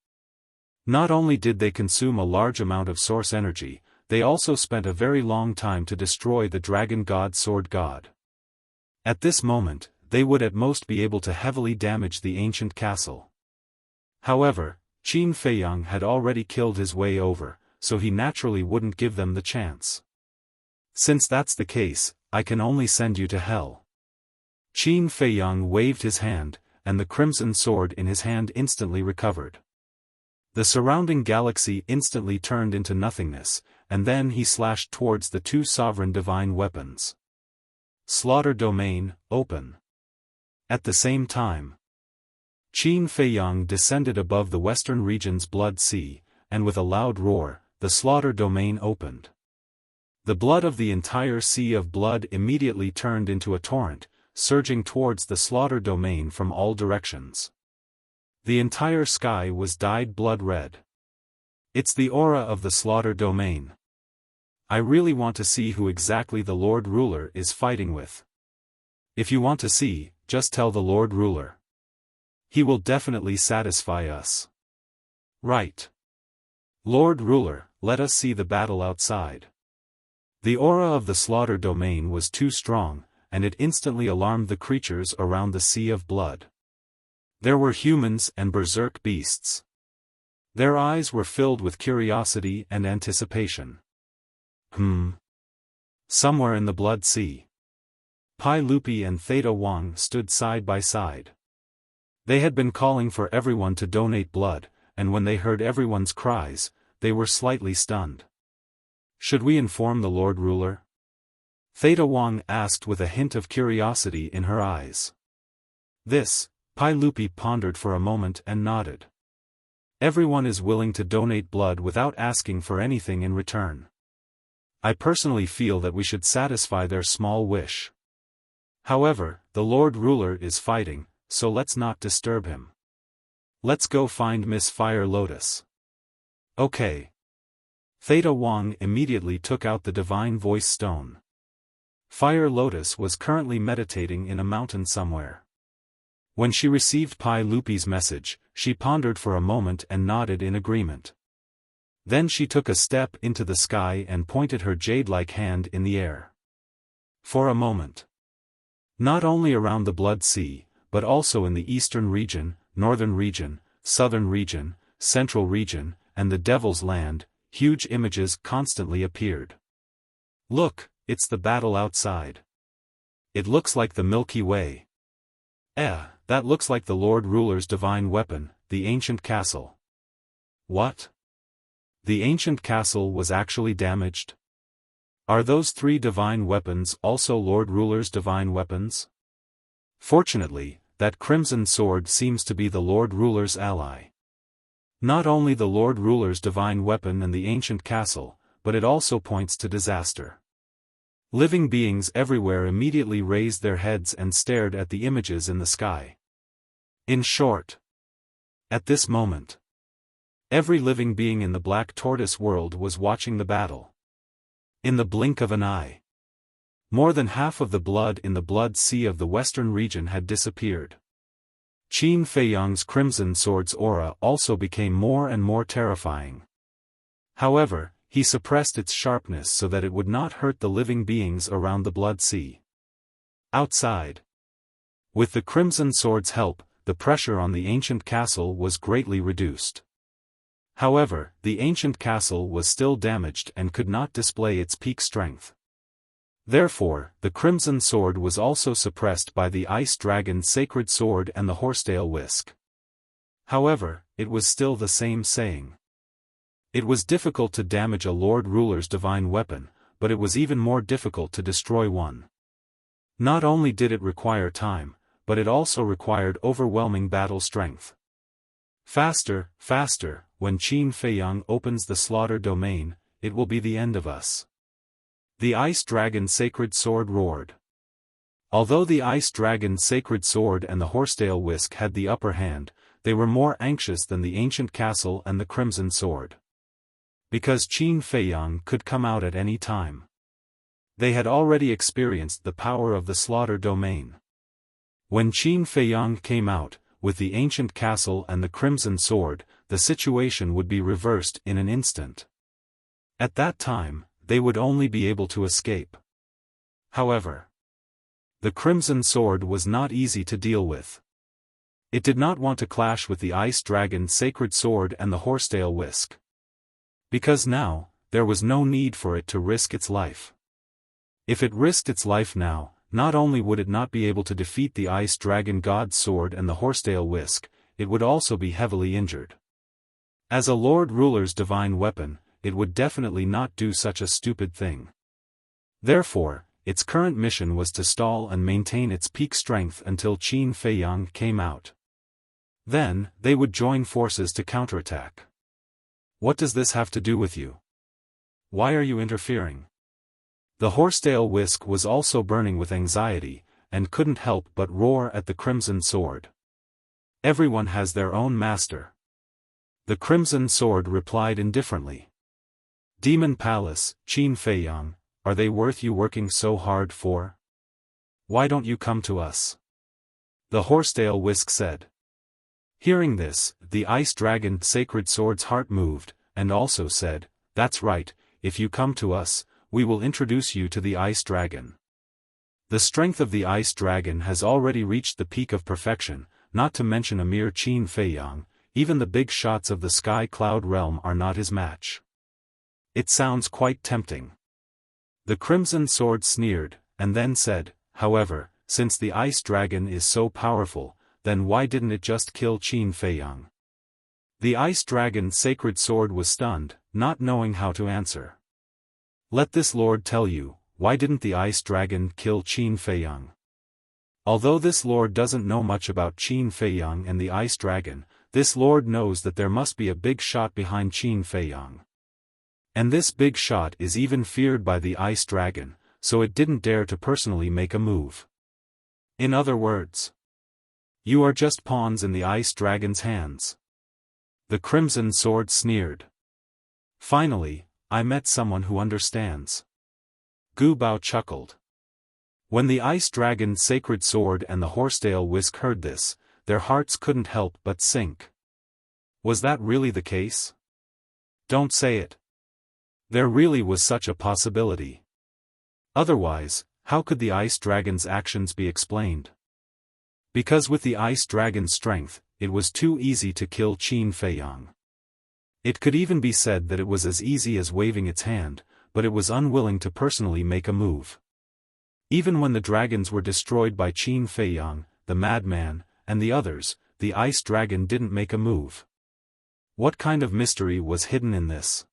Not only did they consume a large amount of source energy, they also spent a very long time to destroy the Dragon God's sword god. At this moment, they would at most be able to heavily damage the ancient castle. However, Qin Feiyang had already killed his way over, so he naturally wouldn't give them the chance. Since that's the case, I can only send you to hell. Qin Feiyang waved his hand, and the crimson sword in his hand instantly recovered. The surrounding galaxy instantly turned into nothingness, and then he slashed towards the two sovereign divine weapons. Slaughter domain, open. At the same time, Qin Feiyang descended above the western region's blood sea, and with a loud roar, the slaughter domain opened. The blood of the entire sea of blood immediately turned into a torrent, surging towards the slaughter domain from all directions. The entire sky was dyed blood red. It's the aura of the slaughter domain. I really want to see who exactly the Lord Ruler is fighting with. If you want to see, just tell the Lord Ruler. He will definitely satisfy us. Right. Lord Ruler, let us see the battle outside. The aura of the slaughter domain was too strong, and it instantly alarmed the creatures around the sea of blood. There were humans and berserk beasts. Their eyes were filled with curiosity and anticipation. Somewhere in the blood sea, Pai Lupi and Theta Wang stood side by side. They had been calling for everyone to donate blood, and when they heard everyone's cries, they were slightly stunned. Should we inform the Lord Ruler? Theta Wang asked with a hint of curiosity in her eyes. This, Pai Lupi pondered for a moment and nodded. Everyone is willing to donate blood without asking for anything in return. I personally feel that we should satisfy their small wish. However, the Lord Ruler is fighting, so let's not disturb him. Let's go find Miss Fire Lotus. Okay. Theta Wang immediately took out the divine voice stone. Fire Lotus was currently meditating in a mountain somewhere. When she received Pai Lupi's message, she pondered for a moment and nodded in agreement. Then she took a step into the sky and pointed her jade-like hand in the air. For a moment. Not only around the Blood Sea, but also in the eastern region, northern region, southern region, central region, and the Devil's Land, huge images constantly appeared. Look, it's the battle outside. It looks like the Milky Way. That looks like the Lord Ruler's divine weapon, the ancient castle. What? The ancient castle was actually damaged? Are those 3 divine weapons also Lord Ruler's divine weapons? Fortunately, that crimson sword seems to be the Lord Ruler's ally. Not only the Lord Ruler's divine weapon and the ancient castle, but it also points to disaster. Living beings everywhere immediately raised their heads and stared at the images in the sky. In short, at this moment, every living being in the Black Tortoise world was watching the battle. In the blink of an eye, more than half of the blood in the Blood Sea of the western region had disappeared. Qin Feiyang's crimson sword's aura also became more and more terrifying. However, he suppressed its sharpness so that it would not hurt the living beings around the Blood Sea. Outside, with the crimson sword's help, the pressure on the ancient castle was greatly reduced. However, the ancient castle was still damaged and could not display its peak strength. Therefore, the crimson sword was also suppressed by the ice dragon's sacred sword and the horsetail whisk. However, it was still the same saying. It was difficult to damage a Lord Ruler's divine weapon, but it was even more difficult to destroy one. Not only did it require time, but it also required overwhelming battle strength. Faster, faster, when Qin Feiyang opens the slaughter domain, it will be the end of us. The Ice Dragon's sacred sword roared. Although the Ice Dragon's sacred sword and the horsetail whisk had the upper hand, they were more anxious than the ancient castle and the crimson sword. Because Qin Feiyang could come out at any time. They had already experienced the power of the slaughter domain. When Qin Feiyang came out, with the ancient castle and the crimson sword, the situation would be reversed in an instant. At that time, they would only be able to escape. However, the crimson sword was not easy to deal with. It did not want to clash with the Ice Dragon's sacred sword and the horsetail whisk. Because now, there was no need for it to risk its life. If it risked its life now, not only would it not be able to defeat the Ice Dragon God's sword and the horsetail whisk, it would also be heavily injured. As a Lord Ruler's divine weapon, it would definitely not do such a stupid thing. Therefore, its current mission was to stall and maintain its peak strength until Qin Feiyang came out. Then, they would join forces to counterattack. What does this have to do with you? Why are you interfering? The horsetail whisk was also burning with anxiety, and couldn't help but roar at the crimson sword. Everyone has their own master. The crimson sword replied indifferently. Demon Palace, Qin Feiyang, are they worth you working so hard for? Why don't you come to us? The horsetail whisk said. Hearing this, the Ice Dragon sacred sword's heart moved, and also said, "That's right, if you come to us, we will introduce you to the Ice Dragon." The strength of the Ice Dragon has already reached the peak of perfection, not to mention a mere Qin Feiyang, even the big shots of the Sky Cloud realm are not his match. It sounds quite tempting. The Crimson Sword sneered, and then said, "However, since the Ice Dragon is so powerful, then why didn't it just kill Qin Feiyang?" The Ice Dragon's sacred sword was stunned, not knowing how to answer. Let this lord tell you, why didn't the Ice Dragon kill Qin Feiyang? Although this lord doesn't know much about Qin Feiyang and the Ice Dragon, this lord knows that there must be a big shot behind Qin Feiyang. And this big shot is even feared by the Ice Dragon, so it didn't dare to personally make a move. In other words, You are just pawns in the Ice Dragon's hands. The Crimson Sword sneered. Finally, I met someone who understands. Gu Bao chuckled. When the Ice Dragon's sacred sword and the horsetail whisk heard this, their hearts couldn't help but sink. Was that really the case? Don't say it. There really was such a possibility. Otherwise, how could the Ice Dragon's actions be explained? Because with the Ice Dragon's strength, it was too easy to kill Qin Feiyang. It could even be said that it was as easy as waving its hand, but it was unwilling to personally make a move. Even when the dragons were destroyed by Qin Feiyang, the madman, and the others, the Ice Dragon didn't make a move. What kind of mystery was hidden in this?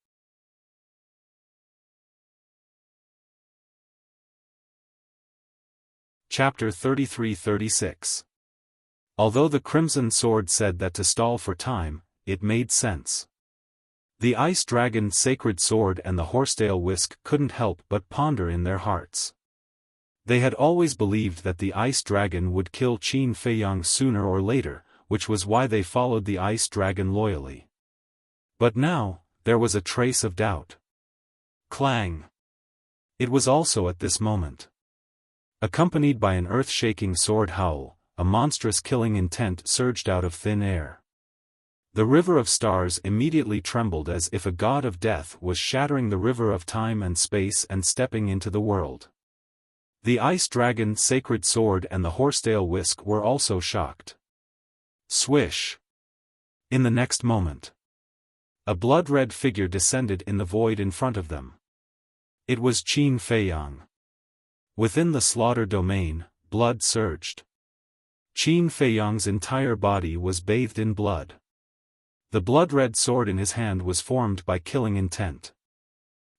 Chapter 33-36. Although the Crimson Sword said that to stall for time, it made sense. The Ice Dragon's sacred sword and the horsetail whisk couldn't help but ponder in their hearts. They had always believed that the Ice Dragon would kill Qin Feiyang sooner or later, which was why they followed the Ice Dragon loyally. But now, there was a trace of doubt. Clang! It was also at this moment. Accompanied by an earth-shaking sword howl, a monstrous killing intent surged out of thin air. The river of stars immediately trembled as if a god of death was shattering the river of time and space and stepping into the world. The Ice Dragon's sacred sword and the horsetail whisk were also shocked. Swish! In the next moment, a blood-red figure descended in the void in front of them. It was Qin Feiyang. Within the slaughter domain, blood surged. Qin Feiyang's entire body was bathed in blood. The blood-red sword in his hand was formed by killing intent.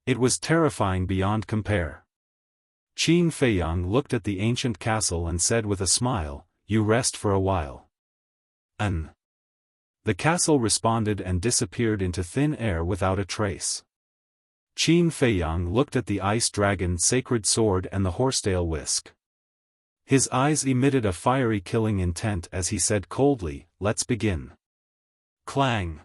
It was terrifying beyond compare. Qin Feiyang looked at the ancient castle and said with a smile, "You rest for a while." The castle responded and disappeared into thin air without a trace. Qin Feiyang looked at the Ice Dragon's sacred sword and the horsetail whisk. His eyes emitted a fiery killing intent as he said coldly, "Let's begin." Clang!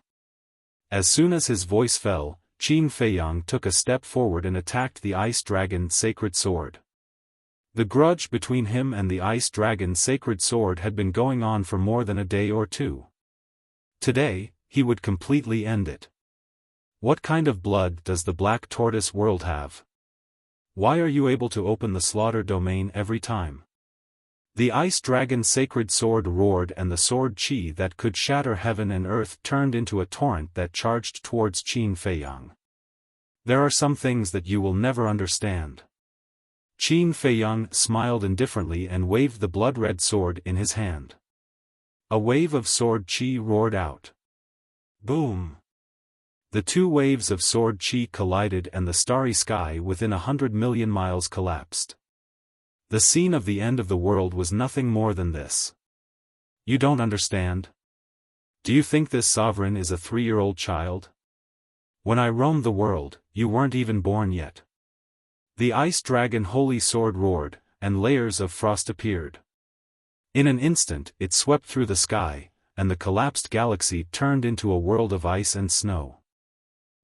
As soon as his voice fell, Qin Feiyang took a step forward and attacked the Ice Dragon's sacred sword. The grudge between him and the Ice Dragon's sacred sword had been going on for more than a day or two. Today, he would completely end it. What kind of blood does the Black Tortoise world have? Why are you able to open the slaughter domain every time? The Ice Dragon's sacred sword roared and the sword qi that could shatter heaven and earth turned into a torrent that charged towards Qin Feiyang. There are some things that you will never understand. Qin Feiyang smiled indifferently and waved the blood-red sword in his hand. A wave of sword qi roared out. Boom! The two waves of sword qi collided and the starry sky within 100 million miles collapsed. The scene of the end of the world was nothing more than this. You don't understand? Do you think this sovereign is a 3-year-old child? When I roamed the world, you weren't even born yet. The Ice Dragon Holy Sword roared, and layers of frost appeared. In an instant it swept through the sky, and the collapsed galaxy turned into a world of ice and snow.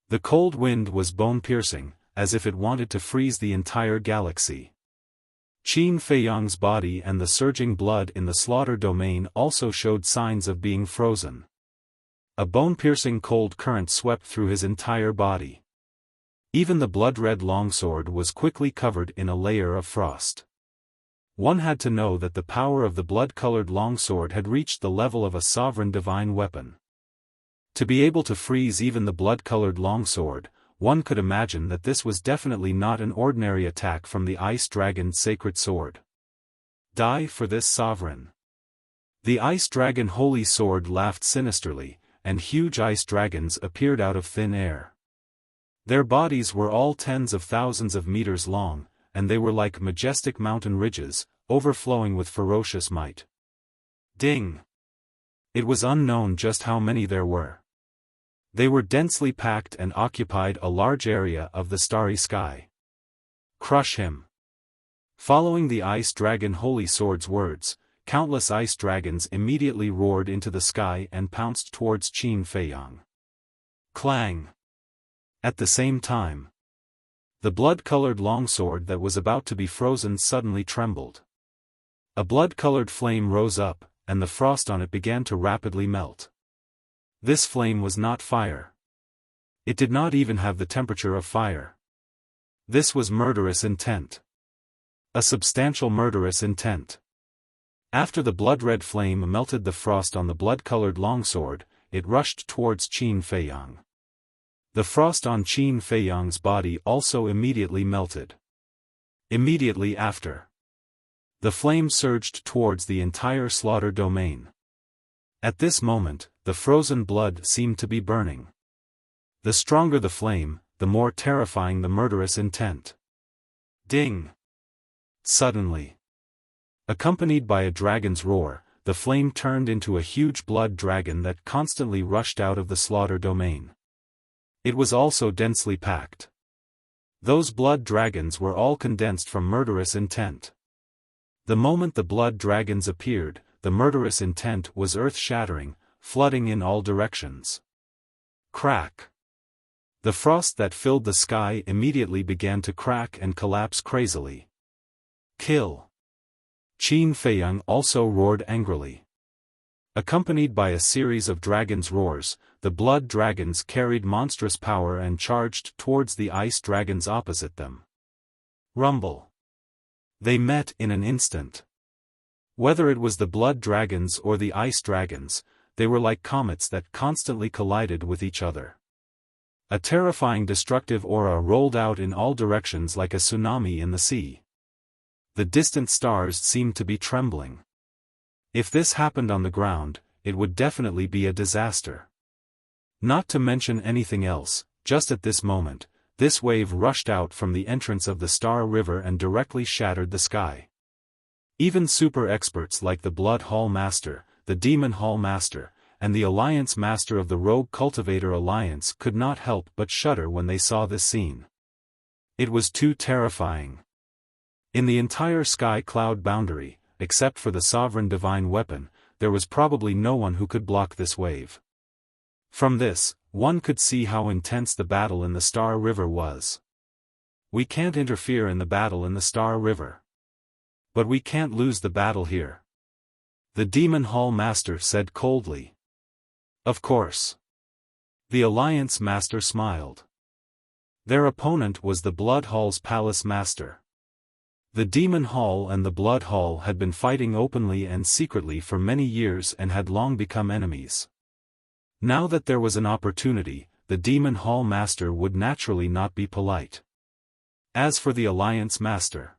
The cold wind was bone-piercing, as if it wanted to freeze the entire galaxy. Qin Feiyang's body and the surging blood in the slaughter domain also showed signs of being frozen. A bone-piercing cold current swept through his entire body. Even the blood-red longsword was quickly covered in a layer of frost. One had to know that the power of the blood-colored longsword had reached the level of a sovereign divine weapon. To be able to freeze even the blood-colored longsword, one could imagine that this was definitely not an ordinary attack from the Ice Dragon's sacred sword. Die for this sovereign. The Ice Dragon Holy Sword laughed sinisterly, and huge ice dragons appeared out of thin air. Their bodies were all tens of thousands of meters long, and they were like majestic mountain ridges, overflowing with ferocious might. Ding! It was unknown just how many there were. They were densely packed and occupied a large area of the starry sky. Crush him. Following the Ice Dragon Holy Sword's words, countless ice dragons immediately roared into the sky and pounced towards Qin Feiyang. Clang! At the same time, the blood-colored longsword that was about to be frozen suddenly trembled. A blood-colored flame rose up, and the frost on it began to rapidly melt. This flame was not fire. It did not even have the temperature of fire. This was murderous intent. A substantial murderous intent. After the blood-red flame melted the frost on the blood-colored longsword, it rushed towards Qin Feiyang. The frost on Qin Feiyang's body also immediately melted. Immediately after, the flame surged towards the entire slaughter domain. At this moment, the frozen blood seemed to be burning. The stronger the flame, the more terrifying the murderous intent. Ding! Suddenly, accompanied by a dragon's roar, the flame turned into a huge blood dragon that constantly rushed out of the slaughter domain. It was also densely packed. Those blood dragons were all condensed from murderous intent. The moment the blood dragons appeared, the murderous intent was earth-shattering, flooding in all directions. Crack! The frost that filled the sky immediately began to crack and collapse crazily. Kill! Qin Feiyang also roared angrily. Accompanied by a series of dragons' roars, the blood dragons carried monstrous power and charged towards the ice dragons opposite them. Rumble! They met in an instant. Whether it was the blood dragons or the ice dragons, they were like comets that constantly collided with each other. A terrifying destructive aura rolled out in all directions like a tsunami in the sea. The distant stars seemed to be trembling. If this happened on the ground, it would definitely be a disaster. Not to mention anything else, just at this moment, this wave rushed out from the entrance of the Star River and directly shattered the sky. Even super experts like the Blood Hall Master, the Demon Hall Master, and the Alliance Master of the Rogue Cultivator Alliance could not help but shudder when they saw this scene. It was too terrifying. In the entire sky cloud boundary, except for the Sovereign Divine Weapon, there was probably no one who could block this wave. From this, one could see how intense the battle in the Star River was. We can't interfere in the battle in the Star River. But we can't lose the battle here. The Demon Hall Master said coldly. Of course. The Alliance Master smiled. Their opponent was the Blood Hall's Palace Master. The Demon Hall and the Blood Hall had been fighting openly and secretly for many years and had long become enemies. Now that there was an opportunity, the Demon Hall Master would naturally not be polite. As for the Alliance Master,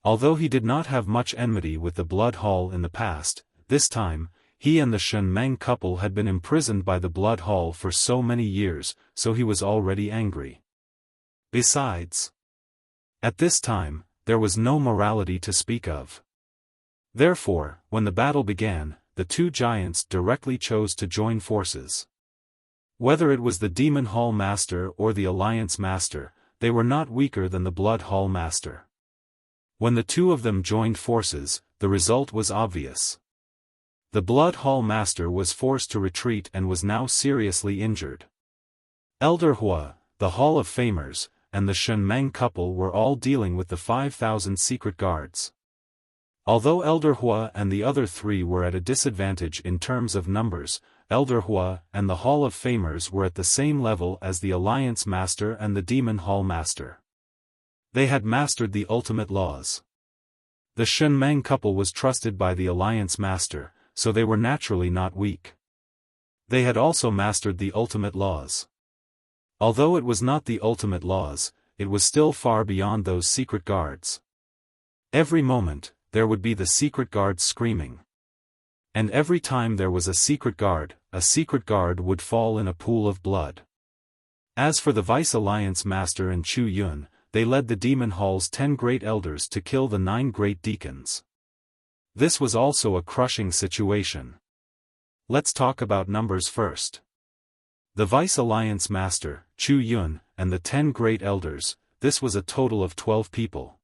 although he did not have much enmity with the Blood Hall in the past, this time, he and the Shen Meng couple had been imprisoned by the Blood Hall for so many years, so he was already angry. Besides, at this time, there was no morality to speak of. Therefore, when the battle began, the two giants directly chose to join forces. Whether it was the Demon Hall Master or the Alliance Master, they were not weaker than the Blood Hall Master. When the two of them joined forces, the result was obvious. The Blood Hall Master was forced to retreat and was now seriously injured. Elder Hua, the Hall of Famers, and the Shen Meng couple were all dealing with the 5,000 secret guards. Although Elder Hua and the other three were at a disadvantage in terms of numbers, Elder Hua and the Hall of Famers were at the same level as the Alliance Master and the Demon Hall Master. They had mastered the ultimate laws. The Shen Meng couple was trusted by the Alliance Master, so they were naturally not weak. They had also mastered the ultimate laws. Although it was not the ultimate laws, it was still far beyond those secret guards. Every moment, there would be the secret guards screaming. And every time there was a secret guard would fall in a pool of blood. As for the Vice Alliance Master and Chu Yun, they led the Demon Hall's 10 great elders to kill the 9 great deacons. This was also a crushing situation. Let's talk about numbers first. The Vice Alliance Master, Chu Yun, and the 10 great elders, this was a total of 12 people.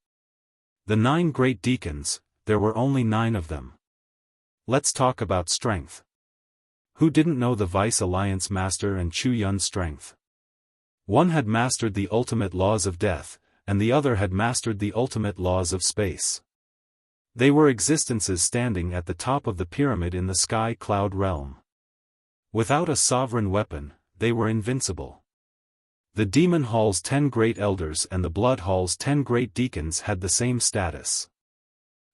The 9 great deacons, there were only 9 of them. Let's talk about strength. Who didn't know the Vice Alliance Master and Chu Yun's strength? One had mastered the ultimate laws of death, and the other had mastered the ultimate laws of space. They were existences standing at the top of the pyramid in the sky cloud realm. Without a sovereign weapon, they were invincible. The Demon Hall's 10 Great Elders and the Blood Hall's 10 Great Deacons had the same status.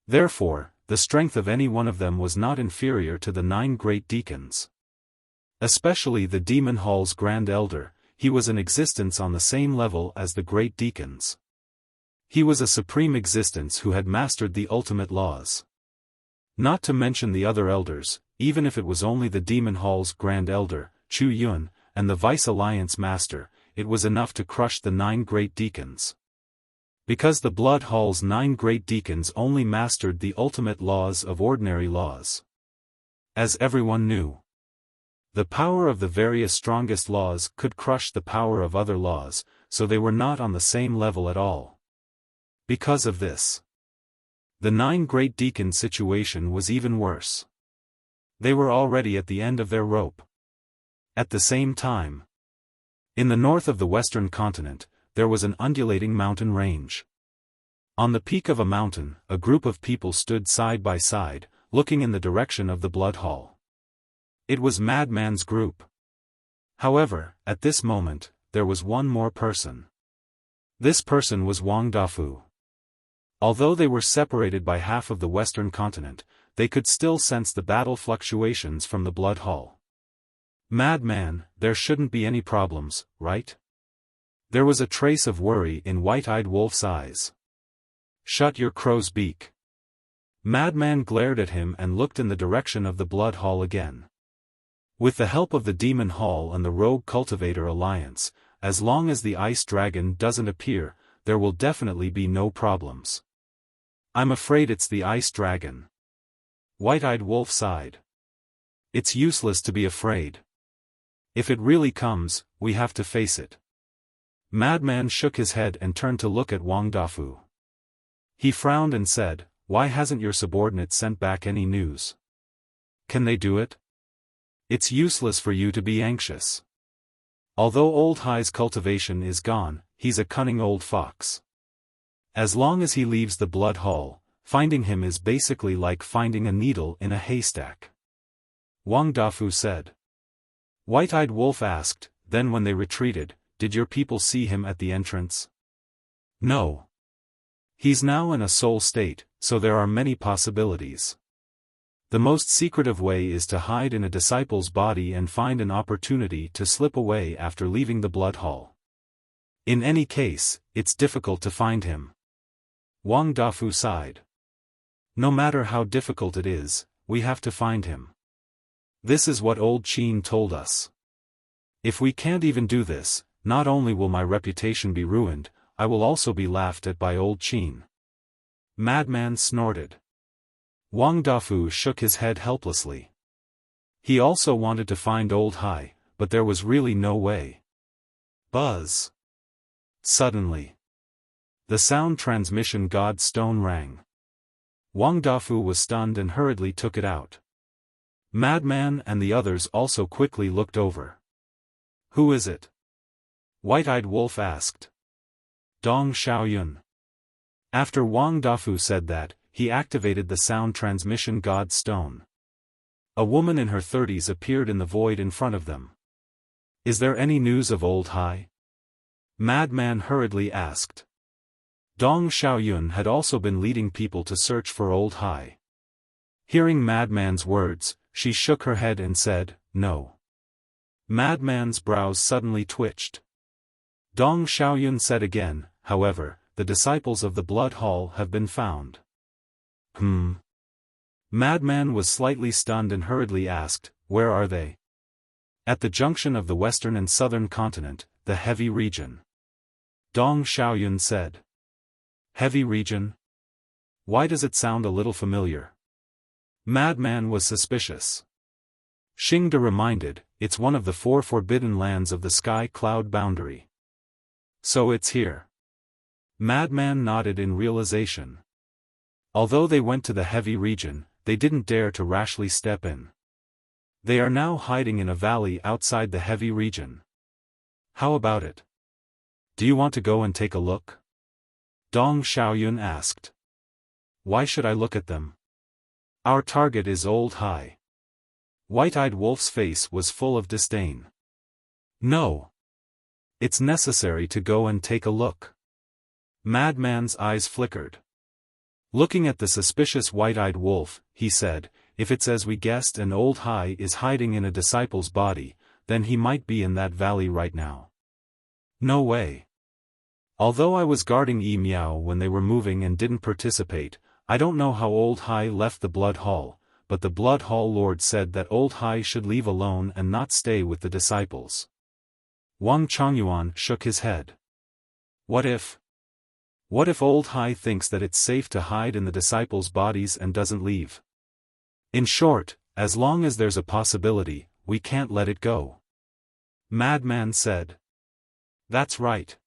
Therefore, the strength of any one of them was not inferior to the 9 Great Deacons. Especially the Demon Hall's Grand Elder, he was an existence on the same level as the Great Deacons. He was a supreme existence who had mastered the ultimate laws. Not to mention the other elders, even if it was only the Demon Hall's Grand Elder, Chu Yun, and the Vice Alliance Master, it was enough to crush the 9 Great Deacons. Because the Blood Hall's 9 Great Deacons only mastered the ultimate laws of ordinary laws. As everyone knew, the power of the various strongest laws could crush the power of other laws, so they were not on the same level at all. Because of this, the 9 Great Deacons' situation was even worse. They were already at the end of their rope. At the same time, in the north of the western continent, there was an undulating mountain range. On the peak of a mountain, a group of people stood side by side, looking in the direction of the Blood Hall. It was Madman's group. However, at this moment, there was one more person. This person was Wang Dafu. Although they were separated by half of the western continent, they could still sense the battle fluctuations from the Blood Hall. Madman, there shouldn't be any problems, right? There was a trace of worry in White-Eyed Wolf's eyes. Shut your crow's beak. Madman glared at him and looked in the direction of the Blood Hall again. With the help of the Demon Hall and the Rogue Cultivator Alliance, as long as the Ice Dragon doesn't appear, there will definitely be no problems. I'm afraid it's the Ice Dragon. White-Eyed Wolf sighed. It's useless to be afraid. If it really comes, we have to face it. Madman shook his head and turned to look at Wang Dafu. He frowned and said, "Why hasn't your subordinate sent back any news? Can they do it? It's useless for you to be anxious. Although Old High's cultivation is gone, he's a cunning old fox. As long as he leaves the Blood Hall, finding him is basically like finding a needle in a haystack." Wang Dafu said. White-Eyed Wolf asked, "Then when they retreated, did your people see him at the entrance?" "No. He's now in a soul state, so there are many possibilities. The most secretive way is to hide in a disciple's body and find an opportunity to slip away after leaving the Blood Hall. In any case, it's difficult to find him." Wang Dafu sighed. "No matter how difficult it is, we have to find him. This is what old Qin told us. If we can't even do this, not only will my reputation be ruined, I will also be laughed at by old Qin." Madman snorted. Wang Dafu shook his head helplessly. He also wanted to find Old Hai, but there was really no way. Buzz. Suddenly, the sound transmission god stone rang. Wang Dafu was stunned and hurriedly took it out. Madman and the others also quickly looked over. "Who is it?" White-Eyed Wolf asked. "Dong Xiaoyun." After Wang Dafu said that, he activated the sound transmission god stone. A woman in her 30s appeared in the void in front of them. "Is there any news of Old Hai?" Madman hurriedly asked. Dong Xiaoyun had also been leading people to search for Old Hai. Hearing Madman's words, she shook her head and said, "No." Madman's brows suddenly twitched. Dong Xiaoyun said again, "However, the disciples of the Blood Hall have been found." Madman was slightly stunned and hurriedly asked, "Where are they?" "At the junction of the western and southern continent, the Heavy Region." Dong Xiaoyun said. "Heavy Region? Why does it sound a little familiar?" Madman was suspicious. Xingde reminded, "It's one of the 4 forbidden lands of the sky cloud boundary." "So it's here." Madman nodded in realization. Although they went to the Heavy Region, they didn't dare to rashly step in. They are now hiding in a valley outside the heavy region. How about it? Do you want to go and take a look? Dong Xiaoyun asked. Why should I look at them? Our target is Old Hai. White-eyed Wolf's face was full of disdain. No. It's necessary to go and take a look. Madman's eyes flickered. Looking at the suspicious white-eyed wolf, he said, if it's as we guessed and Old Hai is hiding in a disciple's body, then he might be in that valley right now. No way. Although I was guarding Yi Miao when they were moving and didn't participate, I don't know how Old Hai left the Blood Hall, but the Blood Hall Lord said that Old Hai should leave alone and not stay with the disciples. Wang Chongyuan shook his head. What if Old Hai thinks that it's safe to hide in the disciples' bodies and doesn't leave? In short, as long as there's a possibility, we can't let it go. Madman said. That's right.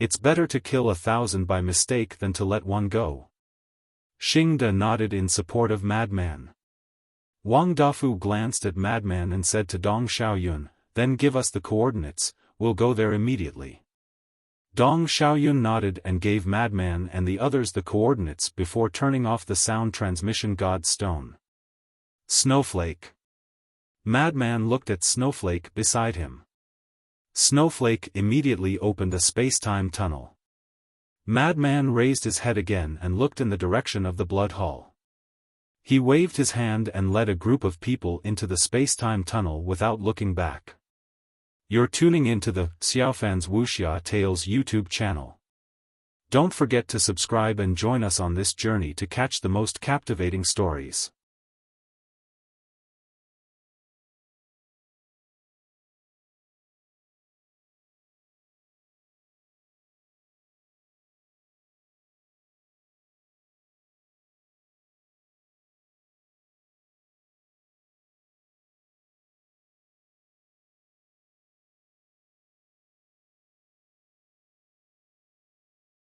It's better to kill 1,000 by mistake than to let one go. Xingde nodded in support of Madman. Wang Dafu glanced at Madman and said to Dong Xiaoyun, then give us the coordinates, we'll go there immediately. Dong Xiaoyun nodded and gave Madman and the others the coordinates before turning off the sound transmission god stone. Snowflake. Madman looked at Snowflake beside him. Snowflake immediately opened a space-time tunnel. Madman raised his head again and looked in the direction of the Blood Hall. He waved his hand and led a group of people into the space-time tunnel without looking back. You're tuning into the Xiaofan's Wuxia Tales YouTube channel. Don't forget to subscribe and join us on this journey to catch the most captivating stories.